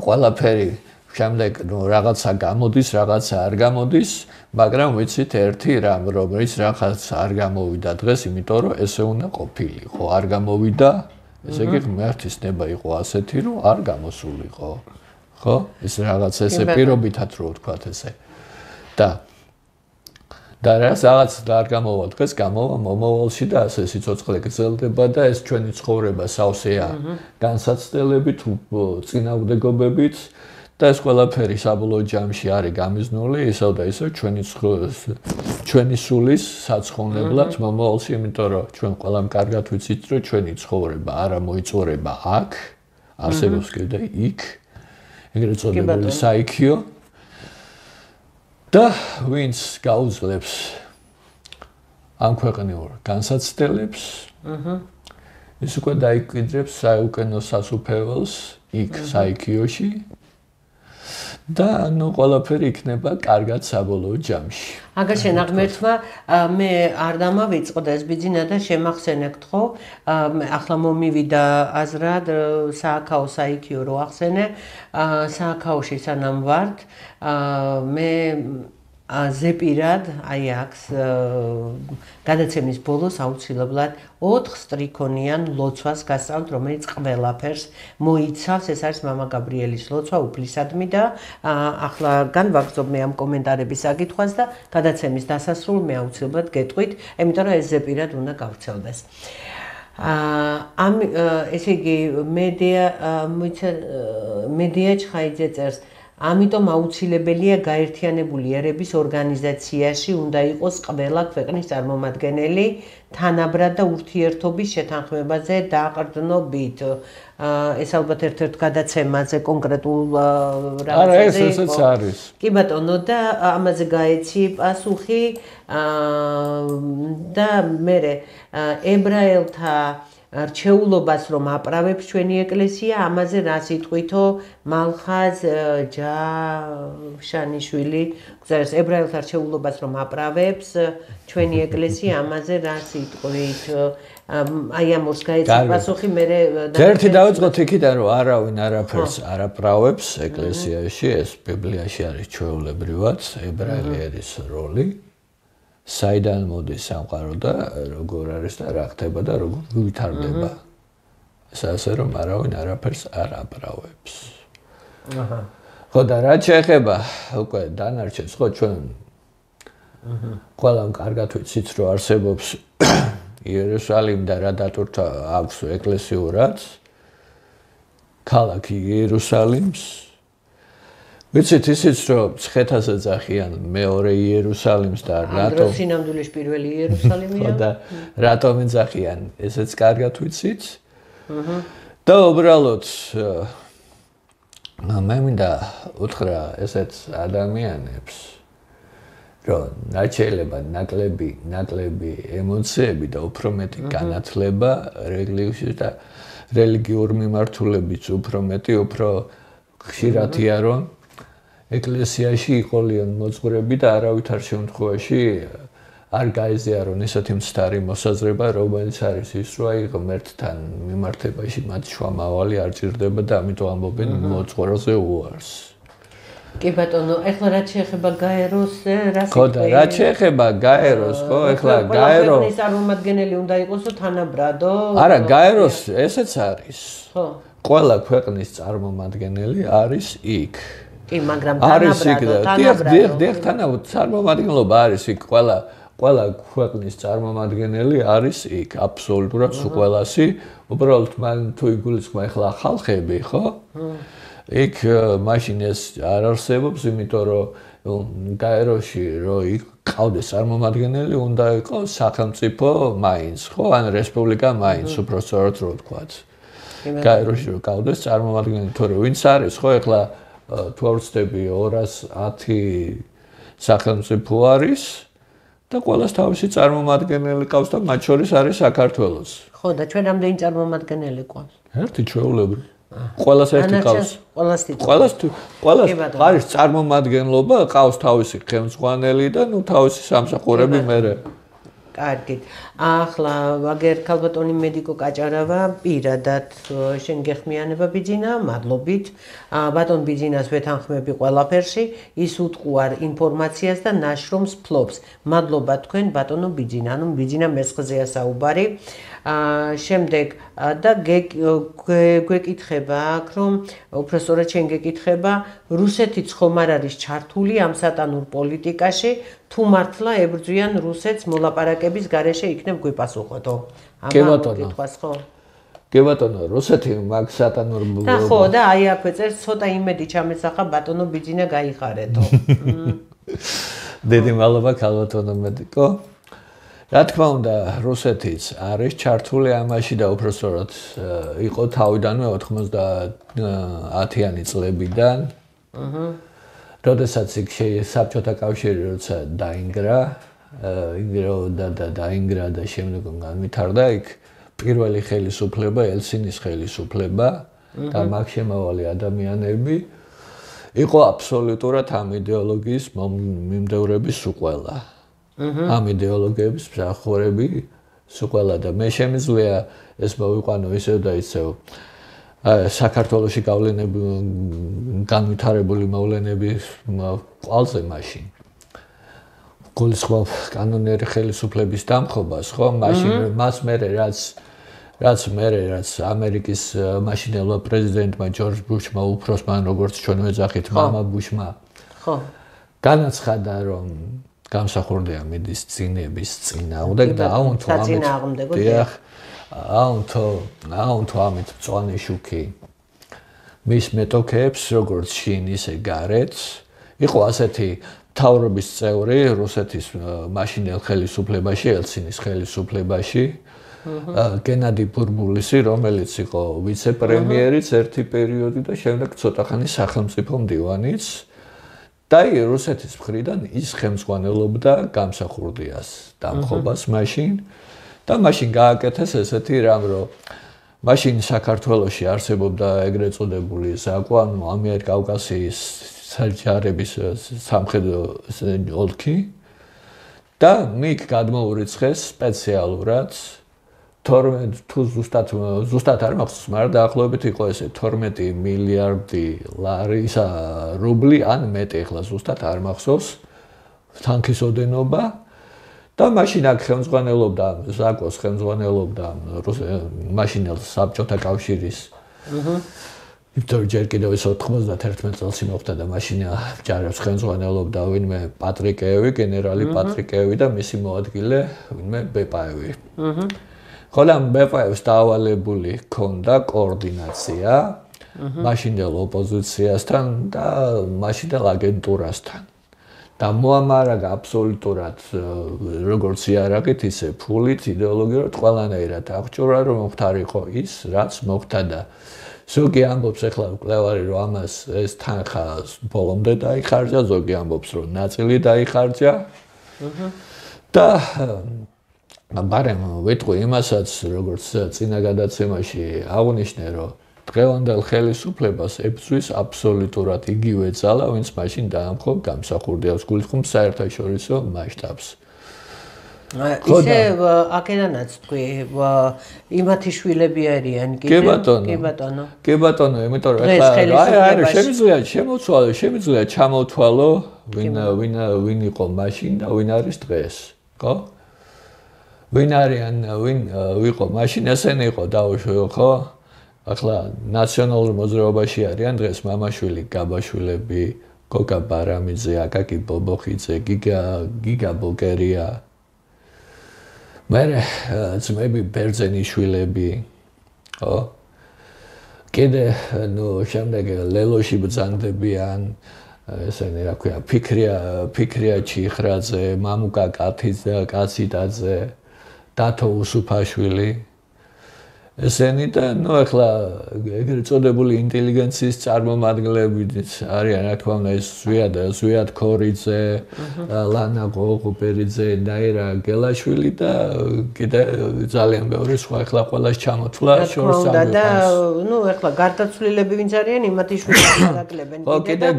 ყველაფერი შემდეგ რაღაცა გამოდის, რაღაცა არ გამოდის, მაგრამ ვიცით ერთი რამ, რომელიც რაღაც არ გამოვიდა დღეს, იმიტომ რომ ესე უნდა ყოფილიყო, არ გამოვიდა, ესე იგი ღმერთის ნება იყო ასეთი, რომ არ გამოსულიყო. ხო? ეს რაღაც ესე პირობითად რო ვთქვათ ესე. და რაღაც არ გამოვა დღეს, გამოვა მომავალში და ასე სიცოცხლე გრძელდება და ეს ჩვენი ცხოვრება სავსეა განსაცდელებით, წინააღმდეგობებით და ეს ყველაფერი საბოლოო ჯამში არის გამიზნული ისევ და ისევ ჩვენი სულის საცხოვნებლად მომავალში, იმიტომ რომ ჩვენ ყველამ კარგად ვიცით, რომ ჩვენი ცხოვრება არა მოიწურება აქ, არსებობს კიდე იქ, ეგრეთ წოდებული საიქიო და ვინც გაუძლებს ამ ქვეყნიურ განსაცდელებს, ის უკვე დაიკვირდებს საუკენო სასუფეველს იქ საიქიოში და ნუ ყველაფერი იქნება კარგად საბოლოო ჯამში. აგაშენა ღმერთმა მე არ დამავიწყდა ეს ბიძინა და შემახსენებთ ხო? ახლა მომივიდა აზრად სააქაო საიქიო რო ახსენე, სააქაოში სანამ ვართ, მე ზეპირად, აი აქვს გადაცემის ბოლოს აუცილებლად 4 სტრიქონიან ლოცვას გასწავლთ, რომელიც ყველაფერს მოიცავს. ეს არის მამა გაბრიელის ლოცვა უფლისადმი და ახლა გან ვაგრძობ მე ამ კომენტარების საკითხვას და გადაცემის დასასრულ მე აუცილებლად გეტყვით, იმიტომ რომ ეს ზეპირად უნდა გავრცელდეს. ესე იგი მედია ჩხაიძე წერს ამიტომ აუცილებელია გაერთიანებული ერების ორგანიზაციაში უნდა იყოს ყველა ქვეყნის წარმომადგენელი თანაბრად და ურთიერთობის შეთანხმებაზე დაყრდნობით. ეს ალბათ ერთ-ერთ გადაცემაზე კონკრეტულ რაღაცაზე იყო. არის. კი ბატონო და ამაზე გაეცი პასუხი და მე ებრაელთა რჩეულობას რომ აპრავებს ჩვენი ეკლესია, ამაზე რას იტყვითო მალხაზ ჯაშანიშვილი, გზარს ებრაელთა რჩეულობას რომ აპრავებს ჩვენი ეკლესია, ამაზე რას იტყვით? აი ამას გაეცი პასუხი მე ერთი დავიწყოთ იქიდან რომ არავინ არაფერს არ აპრავებს ეკლესიაში, ეს ბიბლიაში არის ჩვეულებრივად ებრაელი ერის როლი. საიდან მოდის სამყარო და როგორ არის და რა ხდება და როგორ ვითარდება. ეს ასე რომ არავინ არაფერს არ აპრავებს. ხო და რა შეეხება უკვე დანარჩენს, ხო ჩვენ ყველამ კარგად ვიცით რომ არსებობს იერუსალიმი და რა დატვირთვა აქვს ეკლესიურად ქალაქი იერუსალიმს. ვიცით ისიც რომ ცხედას ეძახიან მეორე იერუსალიმს და რატომ სინამდვილეში პირველი იერუსალიმია და რატომ ეძახიან ესეც კარგად ვიცით და უბრალოდ მე მინდა უთხრა ესეც ადამიანებს რომ რაც შეიძლება ნაკლები ემოციები და უფრო მეტი განათლება რელიგიურ მიმართულებიც უფრო მეტი უფრო ხშირადია რომ ეკლესიაში იყოლიან მოძღვრები და არავითარ შემთხვევაში არ გაეზიარონ ესეთი მცდარი მოსაზრება, რომელიც არის ის, რომ აი ღმერთთან მიმართებაში მათ შუამავალი არ ჭირდება და ამიტომ ამბობენ მოძღვრაზე უარს. კი ბატონო, ეხლა რაც შეეხება გაეროს, რას ხო და რაც შეეხება გაეროს, ხო, ეხლა გაერო ეს წარმომადგენელი უნდა იყოსო თანაბრადო? არა, გაეროს ესეც არის. ხო. ყველა ქვეყნის წარმომადგენელი არის იქ. კი, მაგრამ თანაბრადო, წარმომადგენლობა არის იქ, ყველა ქვეყნის წარმომადგენელი არის იქ, აბსოლუტურად ყველასი, უბრალოდ მან თუ იგულისხმა ეხლა ხალხები, ხო? იქ მაშინ ეს არ არსებობს, იმიტომ რომ გაეროში რომ იქ ყავდეს წარმომადგენელი, უნდა იყოს სახელმწიფო მაინც, ხო? ან რესპუბლიკა მაინც, უფრო სწორად რო ვთქვათ. გაეროში რომ ყავდეს წარმომადგენელი, თორე ვინც არის, ხო, ეხლა თუ არ ვცდები 210 სახელმწიფო არის და ყველას თავისი წარმომადგენელი ყავს და მათ შორის არის საქართველოს. ხო და ჩვენ რამდენი წარმომადგენელი ყავს? ერთი ჩვეულებრივ. ყველას ერთი ყავს. ყველას არის წარმომადგენლობა, ყავს თავისი ხელმძღვანელი და ნუ თავისი სამსახურები მერე. კარგით. ახლა ვაგერ ქალბატონი მედიკო კაჭარავა პირადად შენ გეხმიანება ბიძინა, მადლობით. ბატონ ბიძინას ვეთანხმები ყველაფერში, ის უტყუარ ინფორმაციას და ნაშრომს ფლობს. მადლობა თქვენ ბატონო ბიძინა, ანუ ბიძინა მესხზეა საუბარი. შემდეგ და გვეკითხება აქ რომ უფრო სწორად შენ გეკითხება რუსეთიც ხომ არ არის ჩართული ამ სატანურ პოლიტიკაში თუ მართლა ებრძვიან რუსეთს მოლაპარაკების გარეშე იქნებ გვიპასუხოთო ამან კითხვას ხო კი ბატონო რუსეთი მაგ სატანურ და ხო და აი აქვე წერს ცოტა იმედი ჩამესახა ბატონო ბიძინა გაიხარეთო დიდი მადლობა ქალბატონო მედიკო რა თქმა უნდა, რუსეთიც არის ჩართული ამაში და უფრო სწორად იყო თავიდანვე 90-იანი წლებიდან. როდესაც იქ საბჭოთა კავშირი როცა დაინგრა, დაინგრა და შემდეგ განვითარდა იქ პირველი ხელისუფლება, ელცინის ხელისუფლება და მაგ შემავალი ადამიანები იყო აბსოლუტურად ამ იდეოლოგიის მიმდევრების სულ ამ იდეოლოგიების მსახურები სულ და მე შემიძლია ეს მოვიყვანო ისევ და ისევ საქართველოში განვითარებული მოვლენების ყალზე მაშინ გულისხმობ კანონიერი ხელისუფლების დამხობას, ხო? მაშინ მას მერე რაც ამერიკის მაშინდელმა პრეზიდენტმა ჯორჯ ბუშმა უფროსმა, როგორც ჩვენ ვეძახით, მამა ბუშმა. ხო. განაცხადა, რომ გამსახურდია მედიცინების წინააღმდეგ და აუნთო ამით მწვანე შუქი მის მეტოქეებს, როგორც შინ, ისე გარეთ. იყო ასეთი მთავრობის წევრი რუსეთის მაშინდელ ხელისუფლებაში, ელცინის ხელისუფლებაში, გენადი ბურბულისი, რომელიც იყო ვიცე-პრემიერიც ერთი პერიოდი და შემდეგ ცოტა ხანი სახელმწიფო მდივანიც. და რუსეთის მხრიდან ის ხელმძღვანელობდა გამსახურდიას დამხობას მაშინ და მაშინ გააკეთეს ესეთი რამ, რომ მაშინ საქართველოში არსებობდა ეგრეთ წოდებული ზაკვა, ამიერკავკასიის საჯარების სამხედრო ოლქი და მიქ გადმოურიცხეს სპეციალურად 12 თუ ზუსტად არ მახსოვს, მაგრამ დაახლოებით იყო ესე 12 მილიარდი რუბლი ან მეტი, ახლა ზუსტად არ მახსოვს თანქის ოდენობა და მაშინ აქ ხელმძღვანელობდა ზაკოს ხელმძღვანელობდა მაშინელ საბჭოთა კავშირის ჯერ კიდევ ეს 91 წელს მოხდა და მაშინ ჯარებს ხელმძღვანელობდა ვინმე პატრიკეევი, გენერალი პატრიკეევი და მისი მოადგილე ვინმე ბეპაევი. ხოლო ბეპაევს დავალებული ჰქონდა კოორდინაცია მაშინდელ ოპოზიციასთან და მაშინდელ აგენტურასთან. და მოამარაგა აბსოლუტურად როგორც იარაღით, ისე ფულით, იდეოლოგიურად ყველანაირად აღჭურვა, რომ მოხდარიყო ის, რაც მოხდა და ზოგი ამბობს ახლა მკვლევარი, რომ ამას ეს თანხა ბოლომდე დაიხარჯა, ზოგი ამბობს, რომ ნაწილი დაიხარჯა. და მაგრამ ვიტყვი იმასაც, როგორც წინა გადაცემაში აღნიშნე, რომ დღევანდელ ხელისუფლებას ებრძვის აბსოლუტურად იგივე ძალა, ვინც მაშინ დაამხო გამსახურდიას გულისხმობ საერთაშორისო მასშტაბს. ისე აქედანაც თქვი, იმათი შვილები არიან კი? კი ბატონო, იმიტომ რომ ახლა შემიძლია ჩამოთვალო, ვინ იყო მაშინ და ვინ არის დღეს, ხო? ვინ არიან, ვინ ვიყო მაშინ, ესენი იყო დაუშვიო, ხო? ახლა ნაციონალურ მოძრაობაში არიან დღეს მამაშვილი გაბაშვილები, გოგა ბარამიძე, აკაკი ბობოხიძე, გიგა ბოკერია. მერე ძმები ბერძენიშვილები, ხო? კიდე შემდეგ ლელოში ბრძანდებიან, ესენი რა ქვია, ფიქრია ჩიხრაძე, მამუკა კაციტაძე, დათო უსუფაშვილი. ესენი და ახლა ეგრეთ წოდებული ინტელიგენციის წარმომადგენლებიც არიან, რა თქმა უნდა, ეს ზვიად ქორიძე, ლანა ყოყოპერიძე, დაირა გელაშვილი და კიდე ძალიან ბევრი სხვა ახლა ყველას ჩამოთვლა შორს ამბობს. და ახლა გარდაცვლილები ვინც არიან, იმათი შვილები დაკლებენ. ხო, კიდე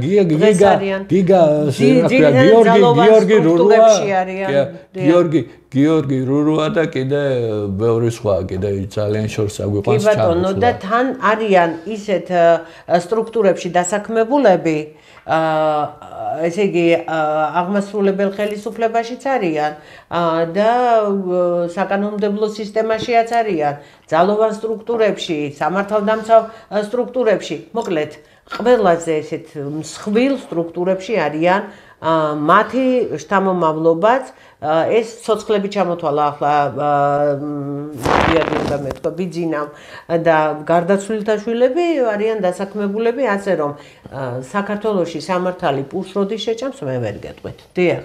გიორგი რურუა და კიდე ბევრი სხვა კიდე ძალიან შორს აგვიყვანს ჩამოთვლა. კი ბატონო, და თან არიან ისეთ სტრუქტურებში დასაქმებულები, ესე იგი აღმასრულებელ ხელისუფლებაშიც არიან და საკანონმდებლო სისტემაშიაც არიან, ძალოვან სტრუქტურებში, სამართალდამცავ სტრუქტურებში, მოკლედ, ყველაზე ესეთ მსხვილ სტრუქტურებში არიან მათი შთამომავლობაც ეს ცოცხლები ჩამოთვალა ახლა იადინ და მე თქვა ბიძინამ და გარდაცვლილთა შვილები არიან დასაქმებულები, ასე რომ საქართველოში სამართალი პურს როდის შეჭამს, მე ვერ გეტყვით. დიახ.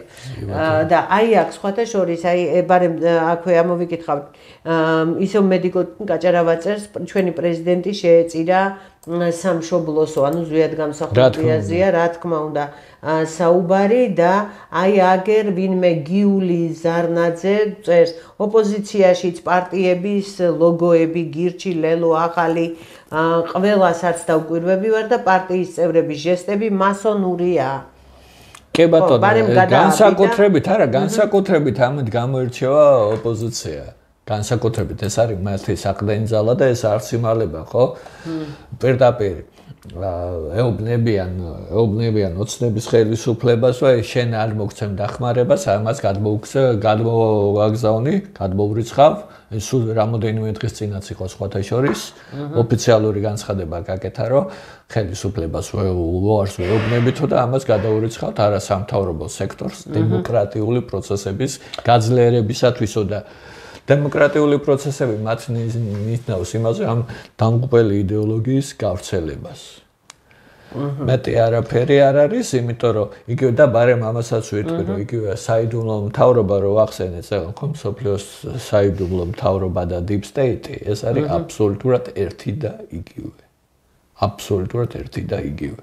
და აი აქ სხვათა შორის, აი ბარემ აქვე ამოვიკითხავთ, ისევ მედიკო გაჭარავა წერს, ჩვენი პრეზიდენტი შეეწირა სამშობლოსო, ანუ ზვიად გამსახურდიაზეა, რა თქმა უნდა, საუბარი და აი აგერ ვინმე გიული ზარნაძე წერს ოპოზიციაშიც პარტიების ლოგოები, გირჩი, ლელო, ახალი ყველასაც დავკვირვები ვარ და პარტიის წევრების ჟესტები მასონურია. კი ბატონო, განსაკუთრებით ამით გამოირჩევა ოპოზიცია. განსაკუთრებით ეს არის მათი საყრდენი ძალა და ეს არც იმალება, ხო? პირდაპირ ეუბნებიან ოცნების ხელისუფლებას, რომ შენ არ მოგცემ დახმარებას, ამას გადმოურიცხავ, სულ რამოდენიმე დღის წინაც იყო სხვათა შორის ოფიციალური განცხადება გაკეთა, რომ ხელისუფლებას უარს ვეუბნებითო და ამას გადაურიცხავთ არასამთავრობო სექტორს დემოკრატიული პროცესების გაძლიერებისათვისო და დემოკრატიული პროცესები მათ ნიშნავს იმაზე ამ დამღუპელი იდეოლოგიის გავრცელებას. მეტი არაფერი არ არის, იმიტომ რომ იგივე და ბარემ ამასაც ვიტყვი, რომ იგივე საიდუმლო მთავრობა რო ახსენეთ, ხო, მსოფლიოს საიდუმლო მთავრობა და deep state, ეს არის აბსოლუტურად ერთი და იგივე. აბსოლუტურად ერთი და იგივე.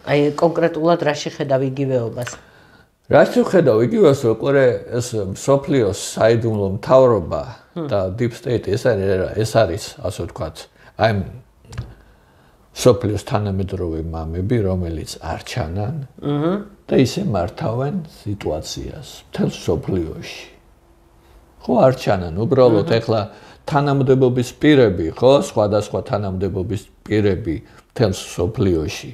აი კონკრეტულად რაში ხედავ იგივეობას? რაში ხედავ იგივეს, რომ ეს მსოფლიოს საიდუმლო მთავრობა და deep state ეს არის, ასე ვთქვათ, აი მსოფლიოს თანამედროვე მამები, რომელიც არ ჩანან და ისე მართავენ სიტუაციას მთელ მსოფლიოში. ხო, არ ჩანან, უბრალოდ ეხლა თანამდებობის პირები, ხო, სხვადასხვა თანამდებობის პირები მთელ მსოფლიოში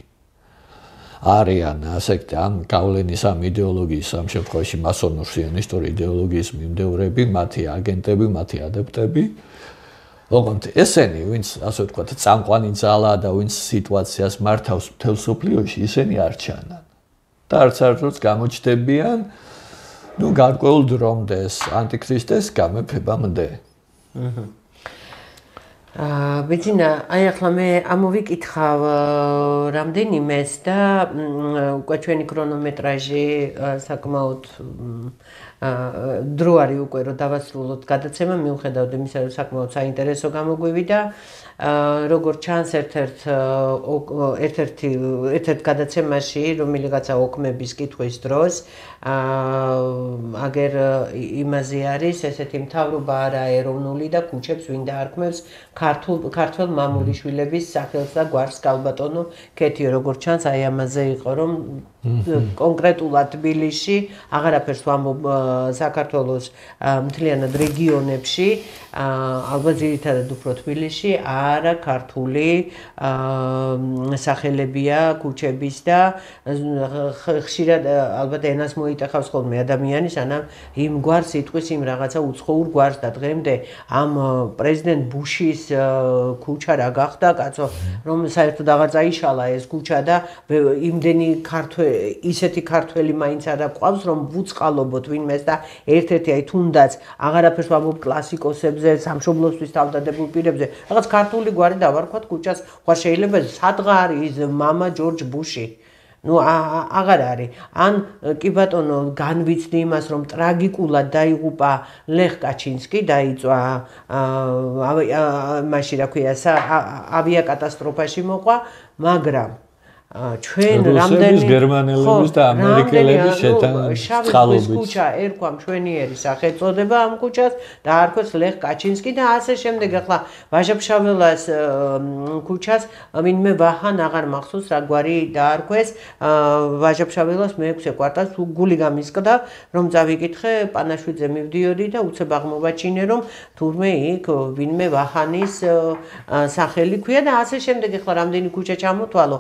არიან ასე ამ გავლენის ამ იდეოლოგიის ამ შემთხვევაში მასონურ სიონისტურ იდეოლოგიის მიმდევრები, მათი აგენტები, მათი ადეპტები. ოღონდ ესენი, ვინც ასე ვთქვათ, წამყვანი ძალა და ვინც სიტუაციას მართავს მთელ მსოფლიოში, ისინი არ ჩანან. და არც არც გამოჩნდებიან, ნუ გარკვეულ დრომდე ეს ანტიქრისტეს გამეფებამდე. ბიძინა, აი ახლა მე ამოვიკითხავ რამდენიმეს და უკვე ჩვენი ქრონომეტრაჟი საკმაოდ დრო არის უკვე რომ დავასრულოთ გადაცემა, მიუხედავად იმისა, რომ საკმაოდ საინტერესო გამოგვივიდა. როგორც ჩანს ერთ-ერთ გადაცემაში, რომელიღაცა ოქმების კითხვის დროს, აგერ იმაზე არის ესეთი მთავრობა არა ეროვნული და ქუჩებს ვინ დაარქმევს ქართულ მამულიშვილების სახელს და გვარს კალბატონო ქეთიო, როგორც ჩანს, აი ამაზე იყო, რომ კონკრეტულად თბილისში აღარაფერს ვამბობ საქართველოს მთლიანად რეგიონებში, ალბათ ძირითადად უფრო თბილისში არა ქართული სახელებია ქუჩების და ხშირად ალბათ ენას მოიტეხავს ხოლმე ადამიანი, სანამ იმ გვარს იტყვის იმ რაღაცა უცხოურ გვარს და დღემდე ამ პრეზიდენტ ბუშის ქუჩა რა გახდა, კაცო, რომ საერთოდ აღარ წაიშალა ეს ქუჩა და იმდენი ისეთი ქართველი მაინც არა ყავს, რომ ვუწყალობოთ ვინმეს და ერთ-ერთი აი თუნდაც აღარაფერს ვამბობ კლასიკოსებზე, სამშობლოსთვის თავდადებულ პირებზე, რაღაც ქართული გვარი დავარქვათ ქუჩას, ხარ შეიძლება სადღა არის მამა ჯორჯ ბუში. ნუ აღარ არის. ან კი ბატონო განვიცდი იმას, რომ ტრაგიკულად დაიღუპა ლეხ კაჩინსკი, დაიწვა მაშინ რა ქვია, ავიაკატასტროფაში მოყვა, მაგრამ ჩვენ რამდენი გერმანელების და ამერიკელების შავი ქუჩა ერქვა მშვენიერი სახელწოდება ამ ქუჩას და არქვეს ლეხ კაჩინსკი და ასე შემდეგ. ახლა ვაჟა-ფშაველას ქუჩას ვინმე ვაჰან აღარ მახსოვს რა გვარი დაარქვეს, ვაჟა-ფშაველას მე-6 კვარტალს გული გამისკდა, რომ წავიკითხე, პანაშვიძე მივდიოდი და უცებ აღმოვაჩინე, რომ თურმე იქ ვინმე ვაჰანის სახელი ქვია და ასე შემდეგ. ახლა რამდენი ქუჩა ჩამოთვალო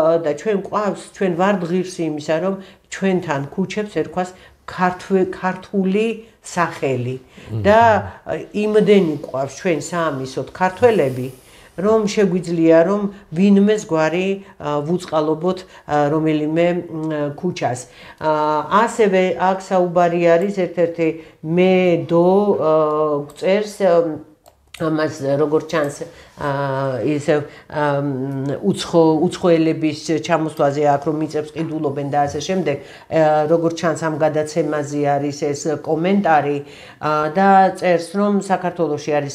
და ჩვენ ყავს, ჩვენ ვართ ღირსი იმისა, რომ ჩვენთან ქუჩებს ერქვას ქართული სახელი და იმდენი ყავს ჩვენ საამისოდ ქართველები, რომ შეგვიძლია რომ ვინმეს გვარი ვუწყალობოთ რომელიმე ქუჩას. ასევე აქ საუბარი არის ერთ-ერთი მედო წერს ამას როგორც ჩანს ისე უცხოელების ჩამოსვლაზე აქ რომ მიწებს ყიდულობენ და ასე შემდეგ, როგორც ჩანს ამ გადაცემაზე არის ეს კომენტარი და წერს რომ საქართველოში არის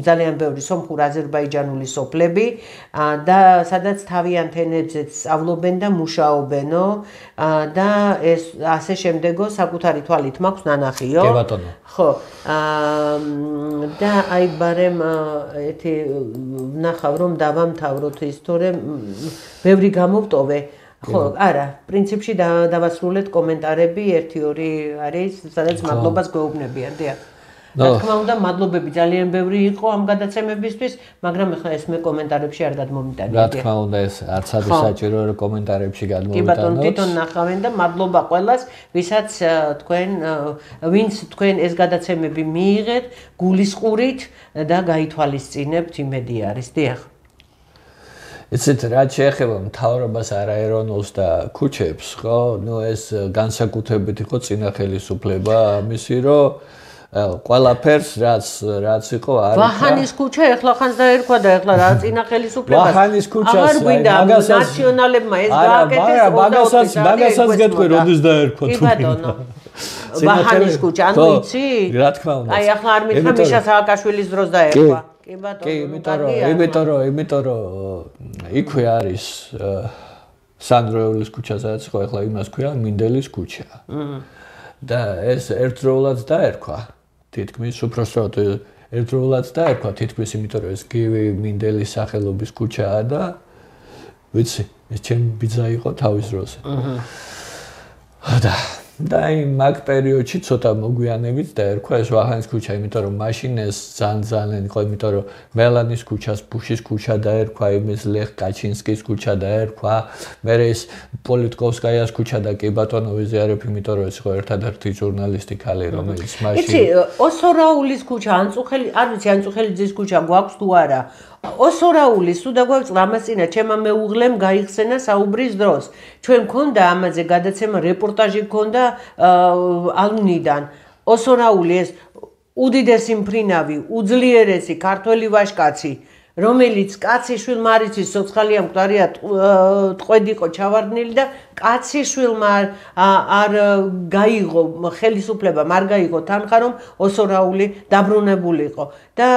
ძალიან ბევრი სომხურ აზერბაიჯანული სოფლები და სადაც თავიანთ ენებზე სწავლობენ და მუშაობენო და ეს ასე შემდეგო საკუთარი თვალით მაქვს ნანახიო. კი ბატონო. ხო. და აი ბარემ ეთი ვნახავ რომ დავამთავროთ ის თორე ბევრი გამოვტოვე. ხო, არა, პრინციპში დავასრულეთ კომენტარები 1-2 არის, სადაც მადლობას გვეუბნებიან, დიახ. რა თქმა უნდა, მადლობები ძალიან ბევრი იყო ამ გადაცემებისთვის, მაგრამ ახლა ეს მე კომენტარებში არ გადმომიტანე. რა თქმა უნდა, ეს არც არის საჭირო რომ კომენტარებში გადმოვიტანოთ. კი ბატონო, თვითონ ნახავენ და მადლობა ყველას, ვისაც ვინც თქვენ ეს გადაცემები მიიღეთ, გულისყურით და გაითვალისწინებთ, იმედი არის. დიახ. იცით რა შეეხება მთავრობას არაეროვნულს და ქუჩებს, ხო? ნუ ეს განსაკუთრებით იყო წინა ხელისუფლება ამისი, რომ ყველაფერს რაც იყო არის. ვაჰანის ქუჩა ეხლა ხანს დაერქვა და ეხლა რა წინა ხელისუფლებას. ვაჰანის ქუჩას აღარ გვინდა ნაციონალებმა ეს გააკეთეს. მაგასაც გეტყვი, როდის დაერქვა თუ. კი ბატონო. ვაჰანის ქუჩა, ანუ იცი? რა თქმა უნდა. აი ახლა არ მითხრა მიშა სააკაშვილის დროს დაერქვა. კი ბატონო. კი, იმიტომ რომ იქვე არის სანდროეულის ქუჩა, სადაც ხო ახლა იმას ქვია მინდელის ქუჩა. და ეს ერთდროულად დაერქვა. თითქმის უпроსტოდ ერთდროულად დაერქვა, თითქმის იმიტომ რომ ეს გივი მინდელის სახელობის ქუჩაა და ვიცი, ეს ჩემი ბიძა იყო თავის დროზე. და იმ მაგ პერიოდში ცოტა მოგვიანებით დაერქვა ეს ვაჰანის ქუჩა, იმიტომ რომ მაშინ ეს ძალიან იყო, იმიტომ რომ მელანის ქუჩას ბუშის ქუჩა დაერქვა, იმის ლეხ კაჩინსკის ქუჩა დაერქვა, მერე ეს პოლიტკოვსკაიას ქუჩა და კი ბატონო ვიზიარებ, იმიტომ რომ ეს იყო ერთადერთი ჟურნალისტი ქალი, რომელიც მაშინ იცი, ოსორაულის ქუჩა, არ ვიცი, ანწუხელიძის ქუჩა გვაქვს თუ არა. ოსორაულის თუ და გვაქვს ამას წინა ჩემმა მეუღლემ გაიხსენა საუბრის დროს. ჩვენ მქონდა ამაზე გადაცემა, რეპორტაჟი მქონდა ალუნიდან. ოსორაული ეს უდიდესი მფრინავი, უძლიერესი ქართველი ვაჟკაცი, რომელიც კაციშვილმა არ იცის სოცხალია მკვდარია ტყვედ იყო ჩავარდნილი და კაციშვილმა არ გაიღო ხელისუფლებამ არ გაიღო თანხა რომ ოსორაული დაბრუნებულიყო და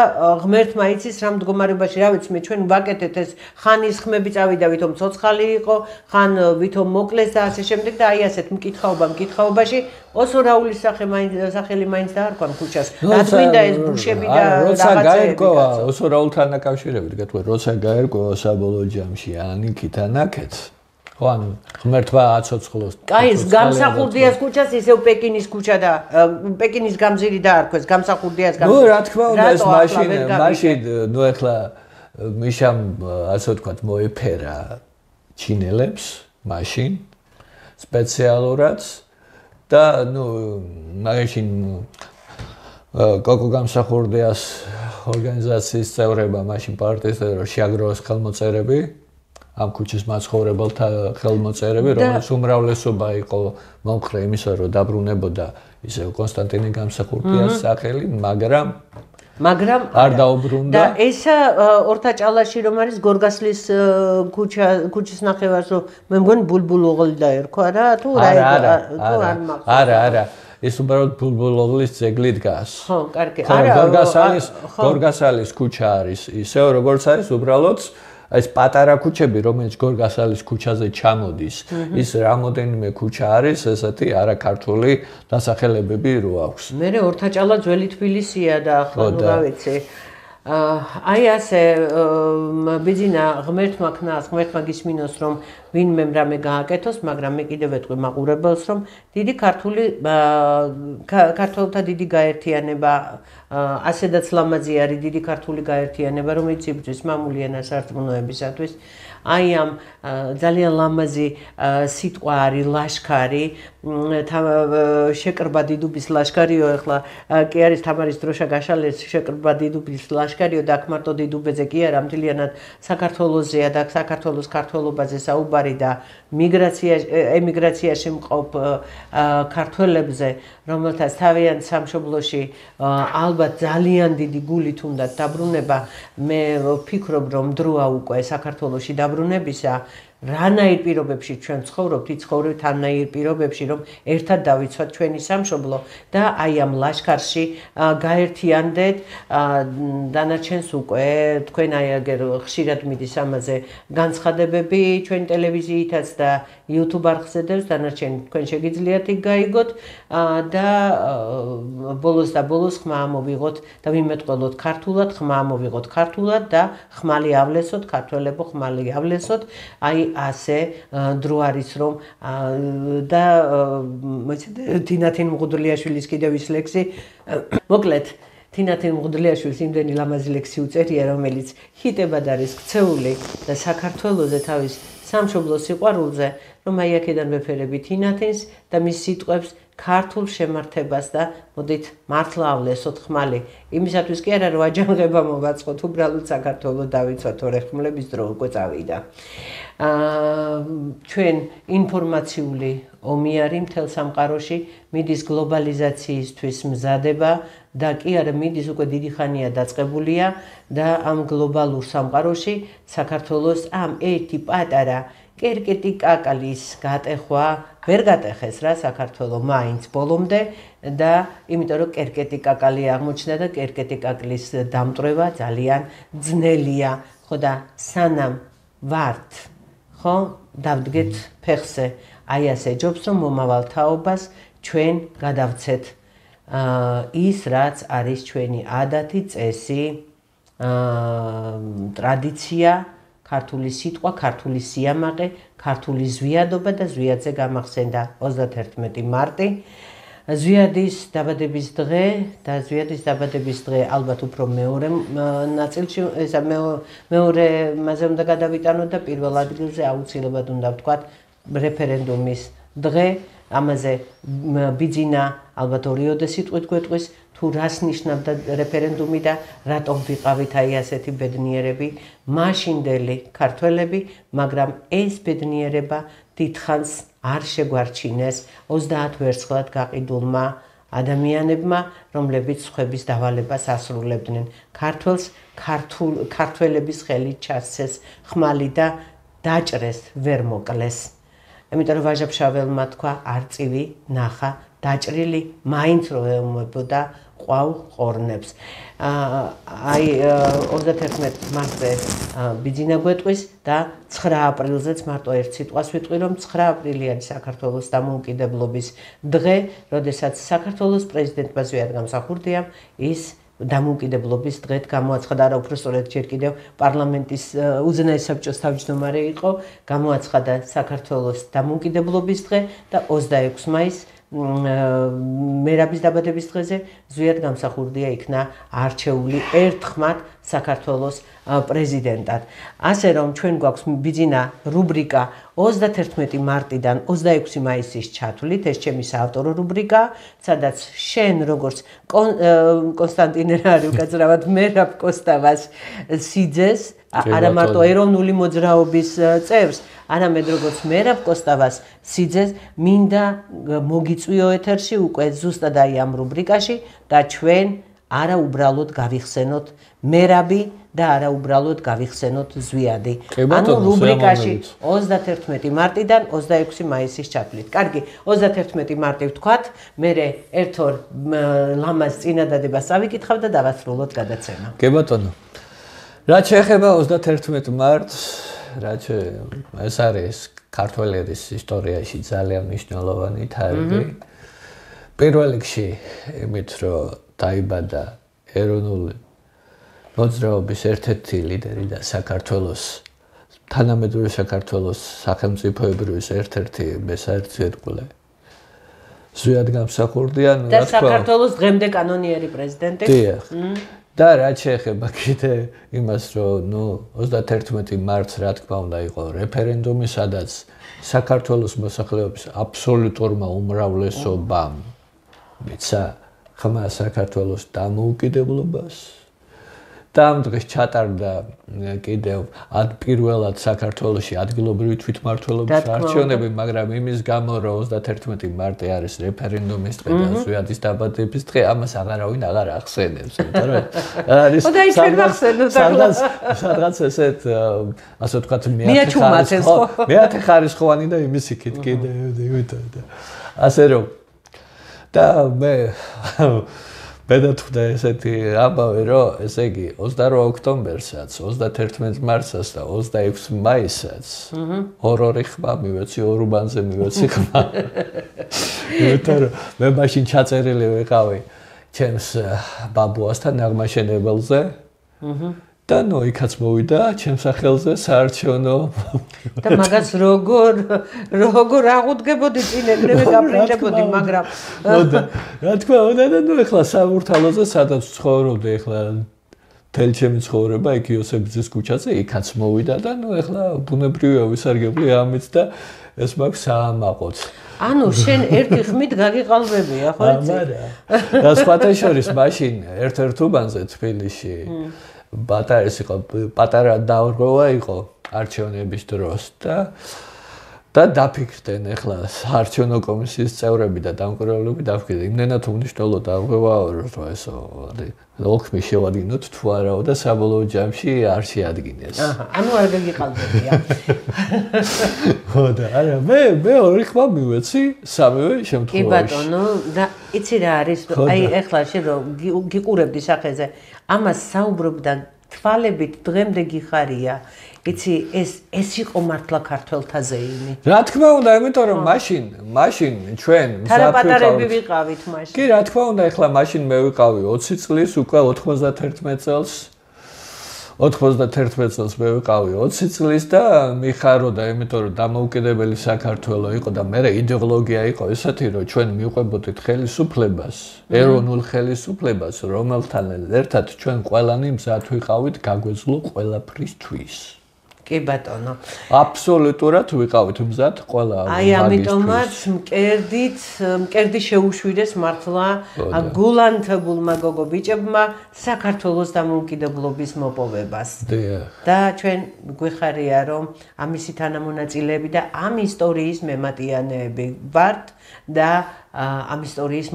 ღმერთმა იცის რა მდგომარეობაში რა ვიცი მე ჩვენ ვაკეთეთ ეს ხან ის ხმები წავიდა ვითომ ცოცხალი იყო ხან ვითომ მოკლეს და ასე შემდეგ და აი ასეთ მკითხაობაში ოსორაულის სახელი მაინც დაარქვა ქუჩას რა თქმა ეს ბუშები და რაღაცა გაერკვა ოსორაულთან დაკავშირებით გეტყვი როცა გაერკვა საბოლოო ჯამში ანიკითან აკეთ ხო ანუ ღმერთმა აცოცხლოს კაი გამსახურდიას ქუჩას ისევ პეკინის ქუჩა და პეკინის გამზირი დაარქვეს გამსახურდიას ნუ რა თქმა უნდა ეს მაშინ ნუ ეხლა მიშამ ასე ვთქვათ მოეფერა ჩინელებს მაშინ სპეციალურად და ნუ მაშინ კოკო გამსახურდიას ორგანიზაციის წევრებმა მაშინ პარტიის შეაგროვეს ხელმოწერები ამ ქუჩის მაცხოვრებელთა ხელმოწერები, რომელიც უმრავლესობა იყო მომხრე იმისა, რომ დაბრუნებოდა ისე კონსტანტინე გამსახურდიას სახელი, მაგრამ არ დაუბრუნდა. და ესა ორთაჭალაში რომ არის გორგასლის ქუჩის ნახევარს რომ მე მგონი ბულბულოღლი დაერქვა რა თუ რა არა ეს უბრალოდ ბულბულოღლის ძეგლი დგას. ხო, კარგი. გორგასალის ქუჩა არის ისე როგორც არის უბრალოდ ეს პატარა ქუჩები, რომელიც გორგასალის ქუჩაზე ჩამოდის, ის რამოდენიმე ქუჩა არის, ესეთი არაქართული დასახელებები რო აქვს. მე ორთაჭალა ძველი თბილისია და ახლა ნუ რა ვიცი. აი ასე ბიძინა ღმერთმა ქნას, ღმერთმა გისმინოს რომ ვინმე რამე გააკეთოს, მაგრამ მე კიდევ ვეტყვი მაყურებელს რომ დიდი ქართველთა დიდი გაერთიანება ასედაც ლამაზი არის დიდი ქართული გაერთიანება, რომელიც იბრძვის მამული ენას სარწმუნოებისათვის. აი ამ ძალიან ლამაზი სიტყვა არის ლაშქარი, შეკრბა დიდუბის ლაშქარიო, ახლა კი არის თამარის დროშა გაშალეს შეკრბა დიდუბის ლაშქარიო და აქ მარტო დიდუბეზე კი არა, მთლიანად საქართველოსზეა და საქართველოს ქართველობაზე საუბარი და ემიგრაციაში მყოფ ქართველებზე, რომელთაც თავიანთ სამშობლოში ალბათ ძალიან დიდი გულით უნდათ დაბრუნება, მე ვფიქრობ რომ დროა უკვე საქართველოში დაბრუნებისა რანაირ პირობებში ჩვენ ცხოვრობთ, იცხოვრებთ ამნაირ პირობებში, რომ ერთად დავიცვათ ჩვენი სამშობლო და აი ამ ლაშქარში გაერთიანდეთ დანარჩენს უკვე თქვენ აი აგერ ხშირად მიდის ამაზე განცხადებები ჩვენ ტელევიზიითაც და YouTube არხზედებს დანარჩენი თქვენ შეგიძლიათ იქ გაიგოთ და ბოლოს ხმა ამოვიღოთ და ვიმეტყველოთ ქართულად, ხმა ამოვიღოთ ქართულად და ხმალიავლესოთ, ქართველებო ხმალიავლესოთ, აი ასე დრო არის რომ და მოიცადე თინათინ მღუდრლიაშვილის კიდევ ის ლექსი მოკლედ თინათინ მღვდლიაშვილს იმდენი ლამაზი ლექსი უწერია, რომელიც ჰიტებად არის ქცეული და საქართველოზე თავის სამშობლო სიყვარულზე, რომ აი აქედან ვეფერები თინათინს და მის სიტყვებს ქართულ შემართებას და მოდით მართლაავლესოთ ხმალი. იმისათვის კი არა, რომ აჯანყება მოვაწყოთ, უბრალოდ საქართველო დავიცვათ, თორე ხმლების დრო უკვე წავიდა. ჩვენ ინფორმაციული ომი არის მთელ სამყაროში, მიდის გლობალიზაციისთვის მზადება და კი არა მიდის უკვე დიდი ხანია დაწყებულია და ამ გლობალურ სამყაროში საქართველოს ამ ერთი პატარა კერკეტი კაკალის გატეხვა ვერ გატეხეს რა საქართველო მაინც ბოლომდე და იმიტომ რომ კერკეტი კაკალი აღმოჩნდა და კერკეტი კაკლის დამტვრევა ძალიან ძნელია ხო და სანამ ვართ ხო დავდგეთ ფეხზე აი ასე ჯობს რომ მომავალ თაობას ჩვენ გადავცეთ ის რაც არის ჩვენი ადათი წესი ტრადიცია ქართული სიტყვა, ქართული სიამაყე, ქართული ზვიადობა და ზვიადზე გამახსენდა 31 მარტი. ზვიადის დაბადების დღე და ზვიადის დაბადების დღე ალბათ უფრო მეორე ნაწილში, ესა მეორე მასე უნდა გადავიტანოთ და პირველ ადგილზე აუცილებლად უნდა ვთქვათ რეფერენდუმის დღე. ამაზე ბიძინა ალბათ ორიოდე სიტყვით გვეტყვის თუ რას ნიშნავდა რეფერენდუმი და რატომ ვიყავით აი ასეთი ბედნიერები მაშინდელი ქართველები, მაგრამ ეს ბედნიერება დიდხანს არ შეგვარჩინეს 30 ვერცხლად გაყიდულმა ადამიანებმა, რომლებიც სხვების დავალებას ასრულებდნენ. ქართველების ხელით ჩასცეს ხმალი და დაჭრეს, ვერ მოკლეს. იმიტომ რომ ვაჟა-ფშაველმა თქვა არწივი ნახა დაჭრილი მაინც რო ეომებოდა ყვავ ყორნებს. აი 31 მარტზე ბიძინა გვეტყვის და 9 აპრილზეც მარტო ერთ სიტყვას ვიტყვი რომ 9 აპრილი არის საქართველოს დამოუკიდებლობის დღე, როდესაც საქართველოს პრეზიდენტმა ზვიად გამსახურდია ის დამოუკიდებლობის დღეთ გამოაცხადა რა უფრო სწორედ ჯერ კიდევ პარლამენტის უზენაეს საბჭოს თავმჯდომარე იყო, გამოაცხადა საქართველოს დამოუკიდებლობის დღე და 26 მაისს მერაბის დაბადების დღეზე ზვიად გამსახურდია იქნა არჩეული ერთხმად საქართველოს პრეზიდენტად. ასე რომ ჩვენ გვაქვს ბიძინა რუბრიკა 31 მარტიდან 26 მაისის ჩათვლით, ეს ჩემი საავტორო რუბრიკა, სადაც შენ როგორც კონსტანტინე რა არის უკაცრავად მერაბ კოსტავას სიძეს, არა მარტო ეროვნული მოძრაობის წევრს, არამედ როგორც მერაბ კოსტავას სიძეს მინდა მოგიწვიო ეთერში უკვე ზუსტად აი ამ რუბრიკაში და ჩვენ არა უბრალოდ გავიხსენოთ მერაბი და არა უბრალოდ გავიხსენოთ ზვიადი. ანუ რუბრიკაში 31 მარტიდან 26 მაისის ჩათვლით. კარგი, 31 მარტი ვთქვათ, მე ერთ-ორ ლამაზ წინადადებას წავიკითხავ და დავასრულოთ გადაცემა. კი ბატონო. რაც შეეხება 31 მარტს, რაც ეს არის ქართველი ერის ისტორიაში ძალიან მნიშვნელოვანი თარიღი. პირველ რიგში იმით რომ დაიბადა ეროვნული მოძრაობის ერთ-ერთი ლიდერი და საქართველოს თანამედროვე საქართველოს სახელმწიფოებრივის ერთ-ერთი მესაერთგვერდული ზვიად გამსახურდია, და საქართველოს დღემდე კანონიერი პრეზიდენტი. დიახ. და რაც შეეხება კიდე იმას, რომ 31 მარტს რა თქმა უნდა იყო რეფერენდუმი, სადაც საქართველოს მოსახლეობის აბსოლუტურმა უმრავლესობამ მიცა ხმა საქართველოს დამოუკიდებლობას და ამ დღეს ჩატარდა კიდევ პირველად საქართველოში ადგილობრივი თვითმმართველობის არჩევნები, მაგრამ იმის გამო რომ 31 მარტი არის რეფერენდუმის დღე და ზვიადის დაბადების დღე, ამას აღარავინ აღარ ახსენებს, იმიტომ რომ არის სადღაც ესეთ ასე ვთქვათ მეათე ხარისხოვანი და იმის იქით კიდე ასე რომ და მე მედათხდა ესეთი ამბავი, რომ ესე იგი 28 ოქტომბერსაც, 31 მარტსაც და 26 მაისსაც ორ-ორი ხმა მივეცი, ორუბანზე მივეცი ხმა. იმიტომ რომ მე მაშინ ჩაწერილი ვიყავი ჩემს ბაბუასთან აღმაშენებელზე და ნუ იქაც მოვიდა ჩემს სახელზე საარჩევნო და მაგას როგორ აღუდგებოდი წინებრივ გაპრინტებოდი მაგრამ რა თქმა უნდა და ნუ ეხლა სამურთალოზე სადაც ცხოვრობდი ეხლა თელ ჩემი ცხოვრება იქ იოსებიძის ქუჩაზე იქაც მოვიდა და ნუ ეხლა ბუნებრივია ვისარგებლე ამით და ეს მაქვს საამაყოც ანუ შენ ერთი ხმით გაგიყალბებია ხო იცი და სხვათა შორის მაშინ ერთ-ერთ უბანზე თბილისში ბატარის იყო პატარა დავრღვა იყო არჩევნების დროს და დაფიქრდნენ ახლა საარჩევნო კომისიის წევრები და დამკვირვებლები დაფიქრდნენ იმდენად უმნიშვნელო დავრღვევაა რომ ესო ოქმი შევადგინოთ თუ არაო და საბოლოო ჯამში არ შეადგინეს ანუ არ გაგიყალბებია ხო და არა მე ორი ხმა მივეცი სამივე შემთხვევაში კი ბატონო და იცი რა არის აი ახლა შენ რომ გიყურებდი სახეზე ამას საუბრობდა თვალებით დღემდე გიხარია იცი ეს იყო მართლა ქართველთა ზეიმი რა თქმა უნდა იმიტომ რომ მაშინ ჩვენ თარაპატარები ვიყავით მაშინ კი რა თქმა უნდა ეხლა მაშინ მე ვიყავი 20 წლის უკვე 91 წელს 91 წელს მე ვიყავი 20 წლის და მიხაროდა იმიტომ რომ დამოუკიდებელი საქართველო იყო და მე იდეოლოგია იყო ესეთი რომ ჩვენ მივყვებოდით ხელისუფლებას ეროვნულ ხელისუფლებას რომელთან ერთად ჩვენ ყველანი მზად ვიყავით გაგვეძლო ყველაფრისთვის კი ბატონო აბსოლუტურად ვიყავით მზად ყველა აი ამიტომაც მკერდი შეუშვიდეს მართლა გულანთებულმა გოგო ბიჭებმა საქართველოს დამოუკიდებლობის მოპოვებას და ჩვენ გვეხარია რომ ამისი თანამონაწილეები და ამ ისტორიის მემატიანეები ვართ და ამ ისტორიის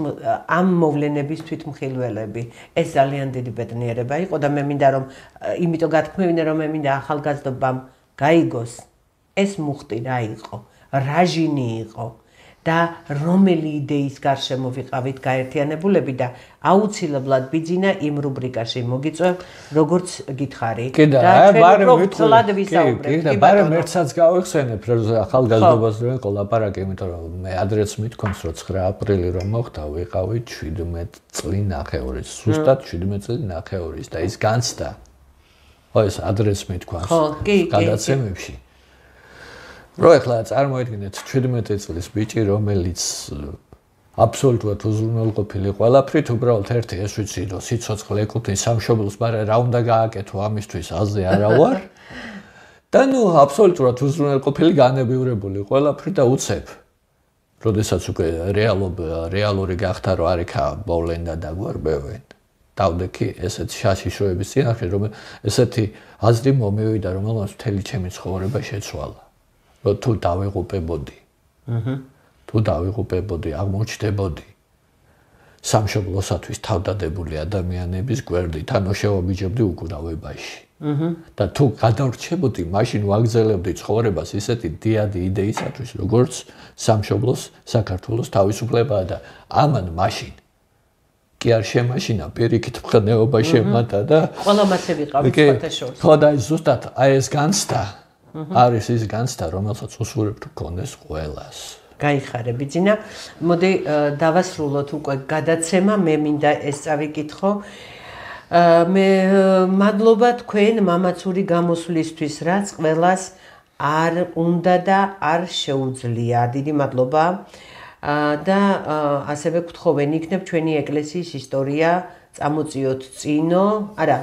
ამ მოვლენების თვითმხილველები ეს ძალიან დიდი ბედნიერება იყო და მე მინდა რომ იმიტომ გათქმევინე რომ მე მინდა ახალგაზრდობამ გაიგოს ეს მუხტი რა იყო რა ჟინი იყო და რომელი იდეის გარშემო ვიყავით გაერთიანებულები და აუცილებლად ბიძინა იმ რუბრიკაში მოგიწევ როგორც გითხარი და ბარემ ერთსაც გავეხსენებ რომ ახალგაზრდობას რომ იყო ლაპარაკი იმიტომ რომ მე ადრეც მithქვამს რომ 9 აპრილი რომ მოხდა ვიყავი 17 წლი ნახევრის ზუსტად 17 წლი ნახევრის და ის განცდა ხო ეს ადრეც მithქვამს გადაცემებში რო ეხლა წარმოიდგინეთ 17 წლის ბიჭი რომელიც აბსოლუტურად უზრუნველყოფილი ყველაფრით უბრალოდ ერთი ეს ვიცი რომ სიცოცხლე ეკუთვნის სამშობლოს მაგრამ რა უნდა გააკეთო ამისთვის აზე არა ვარ და ნუ აბსოლუტურად უზრუნველყოფილი განებივრებული ყველაფრით და უცებ როდესაც უკვე რეალური გახდა რომ არიქა ბოვლენდა დაგვარბევენ დავდექი ესეთ შაშიშოების წინაშე რომ ესეთი აზრი მომივიდა რომელმაც მთელი ჩემი ცხოვრება შეცვალა რომ თუ დავიღუპებოდი თუ დავიღუპებოდი აღმოჩნდებოდი სამშობლოსათვის თავდადებული ადამიანების გვერდით ანუ შევაბიჯებდი უკურავებაში და თუ გადავრჩებოდი მაშინ ვაგზელებდი ცხოვრებას ისეთი დიადი იდეისათვის როგორც სამშობლოს საქართველოს თავისუფლებაა და ამან მაშინ კი არ შემაშინა პირიქით მხნეობა შემატა და ყველა მასე ვიყავით სხვათა შორის ხო და ზუსტად აი ეს განცდა არის ის განცდა რომელსაც უსურვებთ გქონდეს ყველას გაიხარე ბიძინა მოდი დავასრულოთ უკვე გადაცემა მე მინდა ეს წავიკითხო მე მადლობა თქვენ მამაცური გამოსვლისთვის რაც ყველას არ უნდა და არ შეუძლია დიდი მადლობა და ასევე გთხოვენ იქნებ ჩვენი ეკლესიის ისტორია წამოწიოთ წინო არა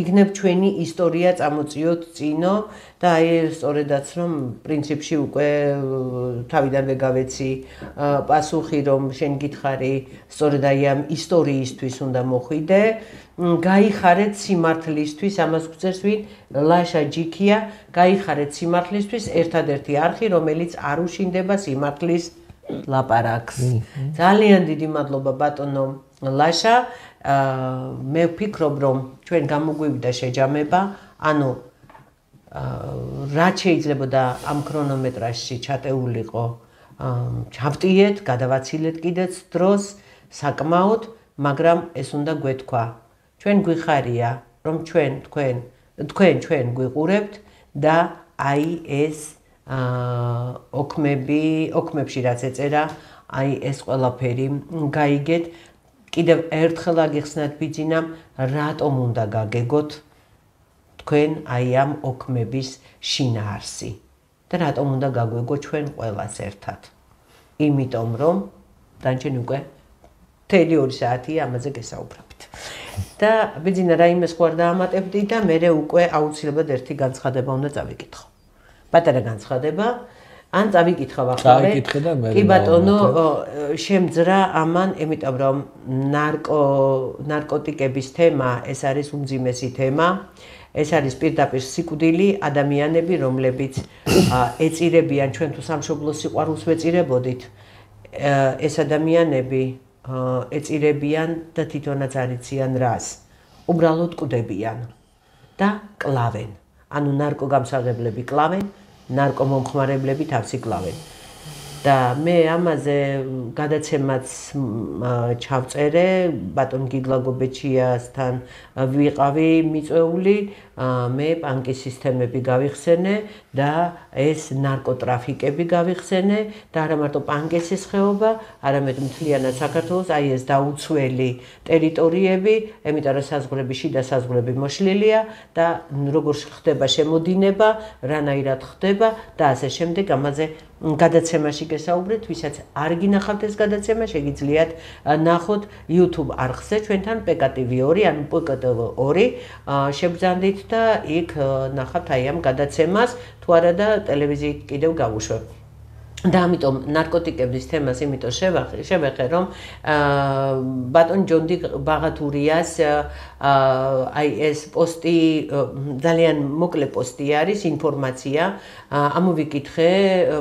იქნებ ჩვენი ისტორია წამოწიოთ წინო და აი სწორედაც რომ პრინციპში უკვე თავიდან ვეგავეცი პასუხი რომ შენ გითხარი სწორედ აი ამ ისტორიისთვის უნდა მოხვიდე გაიხარეთ სიმართლისთვის ამას გვწერს ვინ ლაშა ჯიქია გაიხარეთ სიმართლისთვის ერთადერთი არხი რომელიც არ უშინდება სიმართლის ლაპარაკს ძალიან დიდი მადლობა ბატონო ლაშა მე ვფიქრობ რომ ჩვენ გამოგვივიდა შეჯამება ანუ რაც შეიძლება და ამ ქრონომეტრაჟში ჩატეულიყო ჩავტიეთ გადავაცილეთ კიდეც დროს საკმაოდ მაგრამ ეს უნდა გვეთქვა ჩვენ გვიხარია რომ თქვენ ჩვენ გვიყურებთ და აი ეს ოქმებში რაც ეწერა აი ეს ყველაფერი გაიგეთ კიდევ ერთხელ აგიხსნათ ბიძინამ რატომ უნდა გაგეგოთ თქვენ აი ამ ოქმების შინაარსი და რატომ უნდა გაგვეგო ჩვენ ყველას ერთად. იმიტომ რომ დანჩენ უკვე 2 საათია ამაზე გესაუბრებით. და ბიძინა რაიმეს ხوار დაამატებდი და მე უკვე აუცილებლად ერთი განცხადება უნდა წავიკითხო. პატარა განცხადება ან წავიკითხავ ახლა. კი ბატონო, შემძრა ამან, იმიტომ რომ ნარკოტიკების თემა ეს არის უმძიმესი თემა. ეს არის პირდაპირ სიკვდილი ადამიანები, რომლებიც ეწირებიან ჩვენ თუ სამშობლოს სიყვარულს ვეწირებოდით. ეს ადამიანები ეწირებიან და თვითონაც არ იციან რას. უბრალოდ კვდებიან და კლავენ. ანუ ნარკოგამსაღლებლები კლავენ, ნარკომომხმარებლები თავს იკლავენ. და მე ამაზე გადაცემაც ჩავწერე ბატონ გიგლაგობეჩიასთან ვიყავი მიწვეული, მე პანკის სისტემები გავიხსენე და ეს ნარკოტრაფიკები გავიხსენე და არა მარტო პანკის ხეობა, არამედ მთლიანად საქართველოს აი ეს დაუცველი ტერიტორიები, იმიტომ რომ საზღვრები, შიდა საზღვრები მოშლილია და როგორ ხდება შემოდინება, რანაირად ხდება და ასე შემდეგ. ამაზე გადაცემაში გესაუბრეთ, ვისაც არ გინახავთ ეს გადაცემა, შეგიძლიათ ნახოთ YouTube არხზე ჩვენთან PKTV2, ანუ PKTV2 შეგძანდით და იქ ნახავთ აი ამ გადაცემას, თუ არა და ტელევიზიით კიდევ გავუშვებ. და ამიტომ ნარკოტიკების თემას იმიტომ შევეხე, რომ ბატონ ჯონდი ბაღათურიას აი ეს პოსტი ძალიან მოკლე პოსტი არის, ინფორმაცია ამოვიკითხე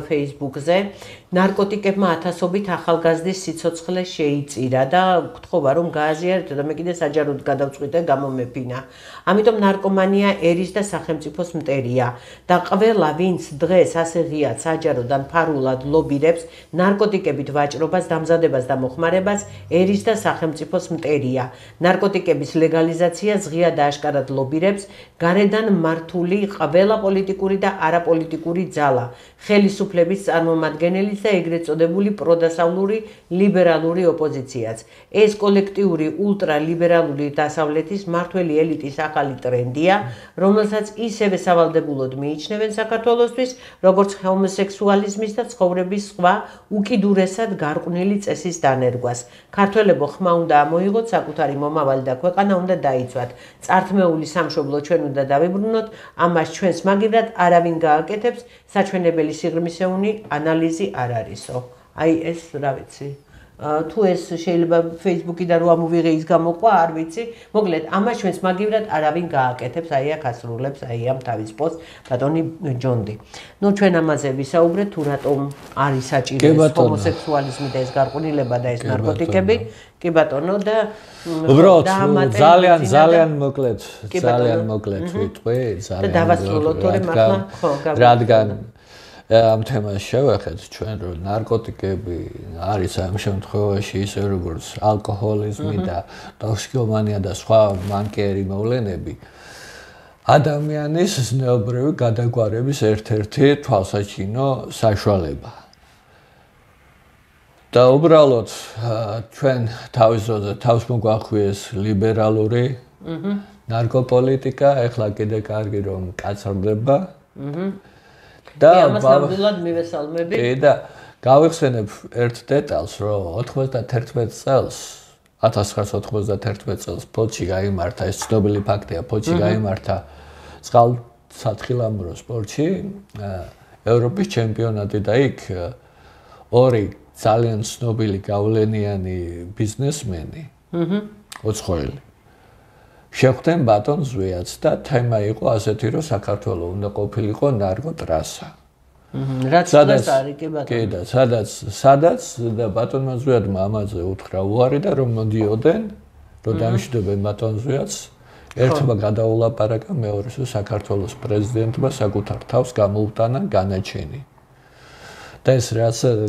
Facebook-ზე. ნარკოტიკებმა ათასობით ახალგაზრდის სიცოცხლე შეიწირა და გთხოვა რომ გააზიარეთ და მე კიდე საჯაროდ გადავწყვიტე გამომეფინა. ამიტომ ნარკომანია ერის და სახელმწიფოს მტერია და ყველა ვინც დღეს ასე ღიად საჯაროდ ან ფარულად ლობირებს ნარკოტიკებით ვაჭრობას, დამზადებას და მოხმარებას, ერის და სახელმწიფოს მტერია. ნარკოტიკების ლეგალიზაციას ღიად და აშკარად ლობირებს გარედან მართული ყველა პოლიტიკური და არაპოლიტიკური ძალა, ხელისუფლების წარმომადგენელიც და ეგრეთ წოდებული პროდასავლური ლიბერალური ოპოზიციაც. ეს კოლექტიური ულტრალიბერალური დასავლეთის მართველი ელიტის ახალი ტრენდია, რომელსაც ისევე სავალდებულოდ მიიჩნევენ საქართველოსთვის, როგორც ჰომოსექსუალიზმის და ცხოვრების სხვა უკიდურესად გარყვნილი წესის დანერგვას. ქართველებო, ხმა უნდა ამოიღოთ, საკუთარი მომავალი და ქვეყანა უნდა დაიცვათ. წართმეული სამშობლო ჩვენ უნდა დავიბრუნოთ, ამას ჩვენს მაგივრად არავინ გააკეთებს, საჩვენებელი სიღრმისეუნი ანალიზი არ არისო. აი ეს რა ვიცი. თუ ეს შეიძლება Facebook-იდან რო ამოვიღე ის გამოყვა, არ ვიცი. მოკლედ, ამას ჩვენს მაგივრად არავინ გააკეთებს, აი აქ ასრულებს აი ამ თავის პოსტს ბატონი ჯონდი. ნუ ჩვენ ამაზე ვისაუბრეთ, თუ რატომ არის საჭირო ეს ჰომოსექსუალიზმი და ეს გარყვნილება და ეს ნარკოტიკები. კი ბატონო და უბრალოდ ძალიან მოკლედ ვიტყვი, ძალიან და დავასრულოთ თორემ ახლა ხო რადგან ამ თემას შევეხეთ ჩვენ, რომ ნარკოტიკები არის ამ შემთხვევაში ისე როგორც ალკოჰოლიზმი და ტოქსიკომანია და სხვა მანკიერი მოვლენები ადამიანის ზნეობრივი გადაგვარების ერთ-ერთი თვალსაჩინო საშუალება. და უბრალოდ ჩვენ თავის დროზე თავს მოგვახვიეს ლიბერალური ნარკოპოლიტიკა, ეხლა კიდე კარგი რომ კაცრდება. და ამას ნამდვილად მივესალმები. და გავიხსენებ ერთ დეტალს, რომ 91 წელს 1991 წელს ფოთში გაიმართა, ეს ცნობილი ფაქტია, ფოთში გაიმართა წყალსათხილამურო სპორტში ევროპის ჩემპიონატი და იქ ორი ძალიან ცნობილი გავლენიანი ბიზნესმენი ოცხოელი შეხვდნენ ბატონ ზვიათს და თემა იყო ასეთი, რომ საქართველოს უნდა ყოფილიყო ნარკოტრასა. რაც დღეს არის კი ბატონო. კი და სადაც და ბატონმა ზვიათმა ამაზე უთხრა უარი და რომ მოდიოდნენ, რომ დამშვიდებენ ბატონ ზვიათს, ერთმა გადაულაპარაკა მეორეს საქართველოს პრეზიდენტმა საკუთარ თავს გამოუტანა განაჩენი. და ეს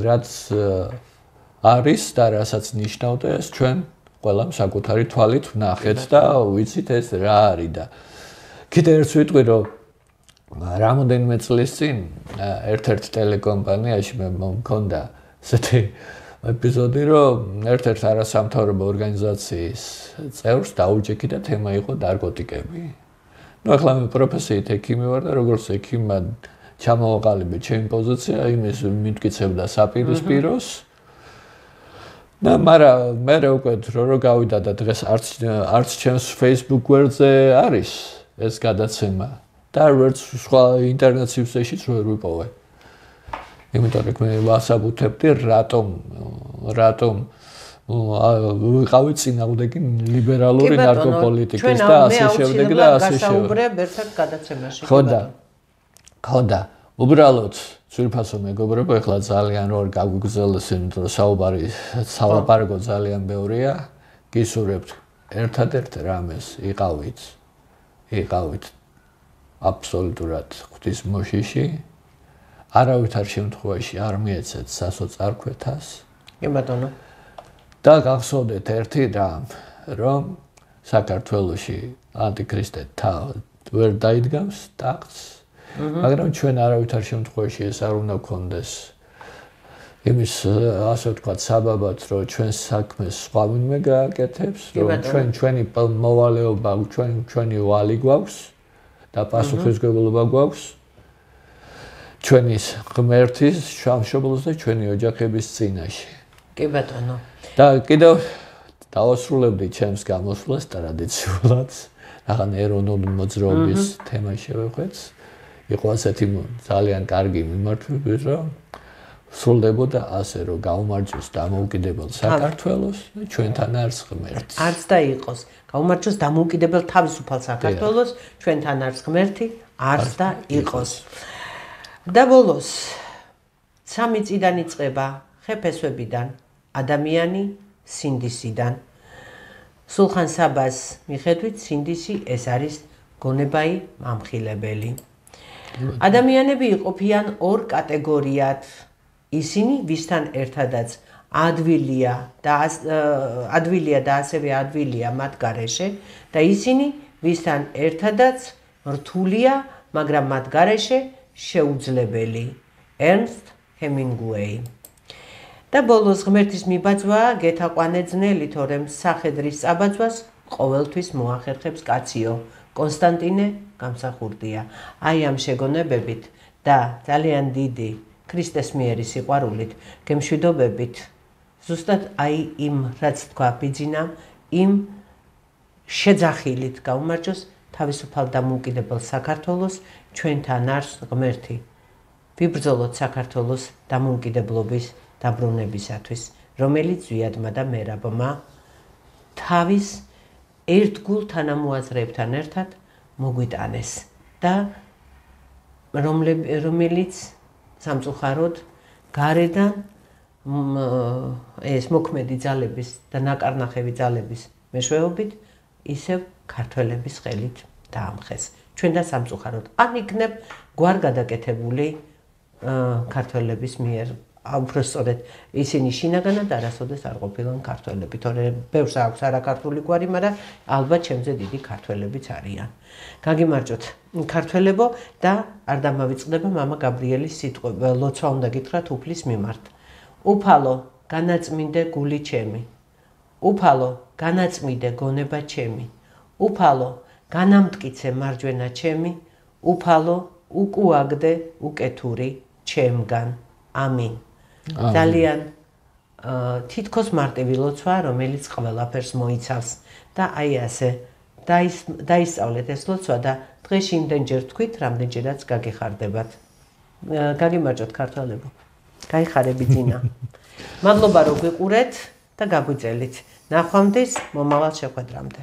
რაც არის და რასაც ნიშნავდა ეს ჩვენ ყველამ საკუთარი თვალით ვნახეთ და ვიცით ეს რა არის და კიდე ერთს ვიტყვი რომ რამოდენიმე წლის წინ ერთ-ერთ ტელეკომპანიაში მე მქონდა ესეთი ეპიზოდი რომ ერთ-ერთ არასამთავრობო ორგანიზაციის წევრს დაუჭიქი და თემა იყო ნარკოტიკები ნუ ახლა მე პროფესიით ექიმი ვარ და როგორც ექიმმა ჩამოვაყალიბე ჩემი პოზიცია, იმის მიტკიცებდა საპირისპიროს. და მაგრამ მე უკვე რო გავიდა და დღეს არც ჩემს Facebook გვერდზე არის ეს გადაცემა და არც სხვა ინტერნეტ სივრცეშიც ვერ ვიპოვე. იმიტომ რომ მე ვასაბუთებდი რატომ ვიყავი წინააღმდეგი ლიბერალური ნარკოპოლიტიკის და ასე შემდეგ და ასე შემდეგ. გასაუბრებ ერთად გადაცემაში. ხო და უბრალოდ ძვირფასო მეგობრებო, ეხლა ძალიან რომ გაგვიგრძელდეს, იმიტომ რომ სალაპარაკო ძალიან ბევრია. გისურვებთ ერთადერთ რამეს იყავით აბსოლუტურად ღვთის მოშიში. არავითარ შემთხვევაში არ მიეცეთ სასოწარკვეთას. კი ბატონო. და გახსოვდეთ ერთი რამ, რომ საქართველოში ანტიქრისტე ვერ დაიდგამს ტახტს. მაგრამ ჩვენ არავითარ შემთხვევაში ეს არ უნდა გქონდეს იმის ასე ვთქვათ საბაბად, რომ ჩვენ საქმეს სხვა ვინმე გააკეთებს, რომ ჩვენი მოვალეობა, ჩვენი ვალი გვაქვს და პასუხისმგებლობა გვაქვს ჩვენი ღმერთის სამშობლოს და ჩვენი ოჯახების წინაშე. კი ბატონო. და კიდევ დავასრულებდი ჩემს გამოსვლას ტრადიციულად, რაღაც ეროვნული მოძრაობის თემა შევეხვეც. იყო ასეთი ძალიან კარგი მიმართულება, რომ სრულდებოდა ასე, რომ გაუმარჯოს დამოუკიდებელ საქართველოს და ჩვენთან არის ღმერთი. არც და იყოს. გაუმარჯოს დამოუკიდებელ თავისუფალ საქართველოს, ჩვენთან არის ღმერთი, არც და იყოს. და ბოლოს 3 წიდან იწყება ხეფესვებიდან ადამიანი სინდისიდან. სულხან საბას მიხედვით სინდისი ეს არის გონებაი მამხილებელი. ადამიანები იყოფიან ორ კატეგორიად. ისინი, ვისთან ერთადაც ადვილია და ასევე ადვილია მათ გარეშე და ისინი, ვისთან ერთადაც რთულია, მაგრამ მათ გარეშე შეუძლებელი. ერნსტ ჰემინგუეი. და ბოლოს ღმერთის მიბაძვა გეთაყვანე თორემ სახედრის წაბაძვას ყოველთვის მოახერხებს კაციო. კონსტანტინე გამსახურდია. აი ამ შეგონებებით და ძალიან დიდი ქრისტეს მიერი სიყვარულით, გემშვიდობებით, ზუსტად აი იმ რაც თქვა ბიძინამ, იმ შეძახილით გაუმარჯოს თავისუფალ დამოუკიდებელ საქართველოს, ჩვენთან არის ღმერთი. ვიბრძოლოთ საქართველოს დამოუკიდებლობის დაბრუნებისათვის, რომელიც ზვიადმა და მერაბმა თავის ერთგულ თანამოაზრეებთან ერთად მოგვიტანეს და რომელიც სამწუხაროდ გარედან ეს მოქმედი ძალების და ნაკარნახევი ძალების მეშვეობით ისევ ქართველების ხელით დაამხეს. ჩვენ და სამწუხაროდ ან იქნებ გვარ გადაკეთებული ქართველების მიერ უფრო სწორედ ისინი შინაგანად არასოდეს არ ყოფილან ქართველები, თორემ ბევრს აქვს არაქართული გვარი, მაგრამ ალბათ ჩემზე დიდი ქართველებიც არიან. გაგიმარჯოთ ქართველებო და არ დამავიწყდება მამა გაბრიელის სიტყვა, ლოცვა უნდა გითხრათ უფლის მიმართ. უფალო, განაწმინდე გული ჩემი. უფალო, განაწმინდე გონება ჩემი. უფალო, განამტკიცე მარჯვენა ჩემი. უფალო, უკუაგდე უკეთური ჩემგან. ამინ. ძალიან თითქოს მარტივი ლოცვა, რომელიც ყველაფერს მოიცავს და აი ასე დაისწავლეთ ეს ლოცვა და დღეში იმდენჯერ თქვით, რამდენჯერაც გაგეხარდებათ. გაგიმარჯოთ ქართველებო. გაიხარები ძინა. მადლობა რომ გვიყურეთ და გაგვიწერეთ. ნახვამდის მომავალ შეხვედრამდე.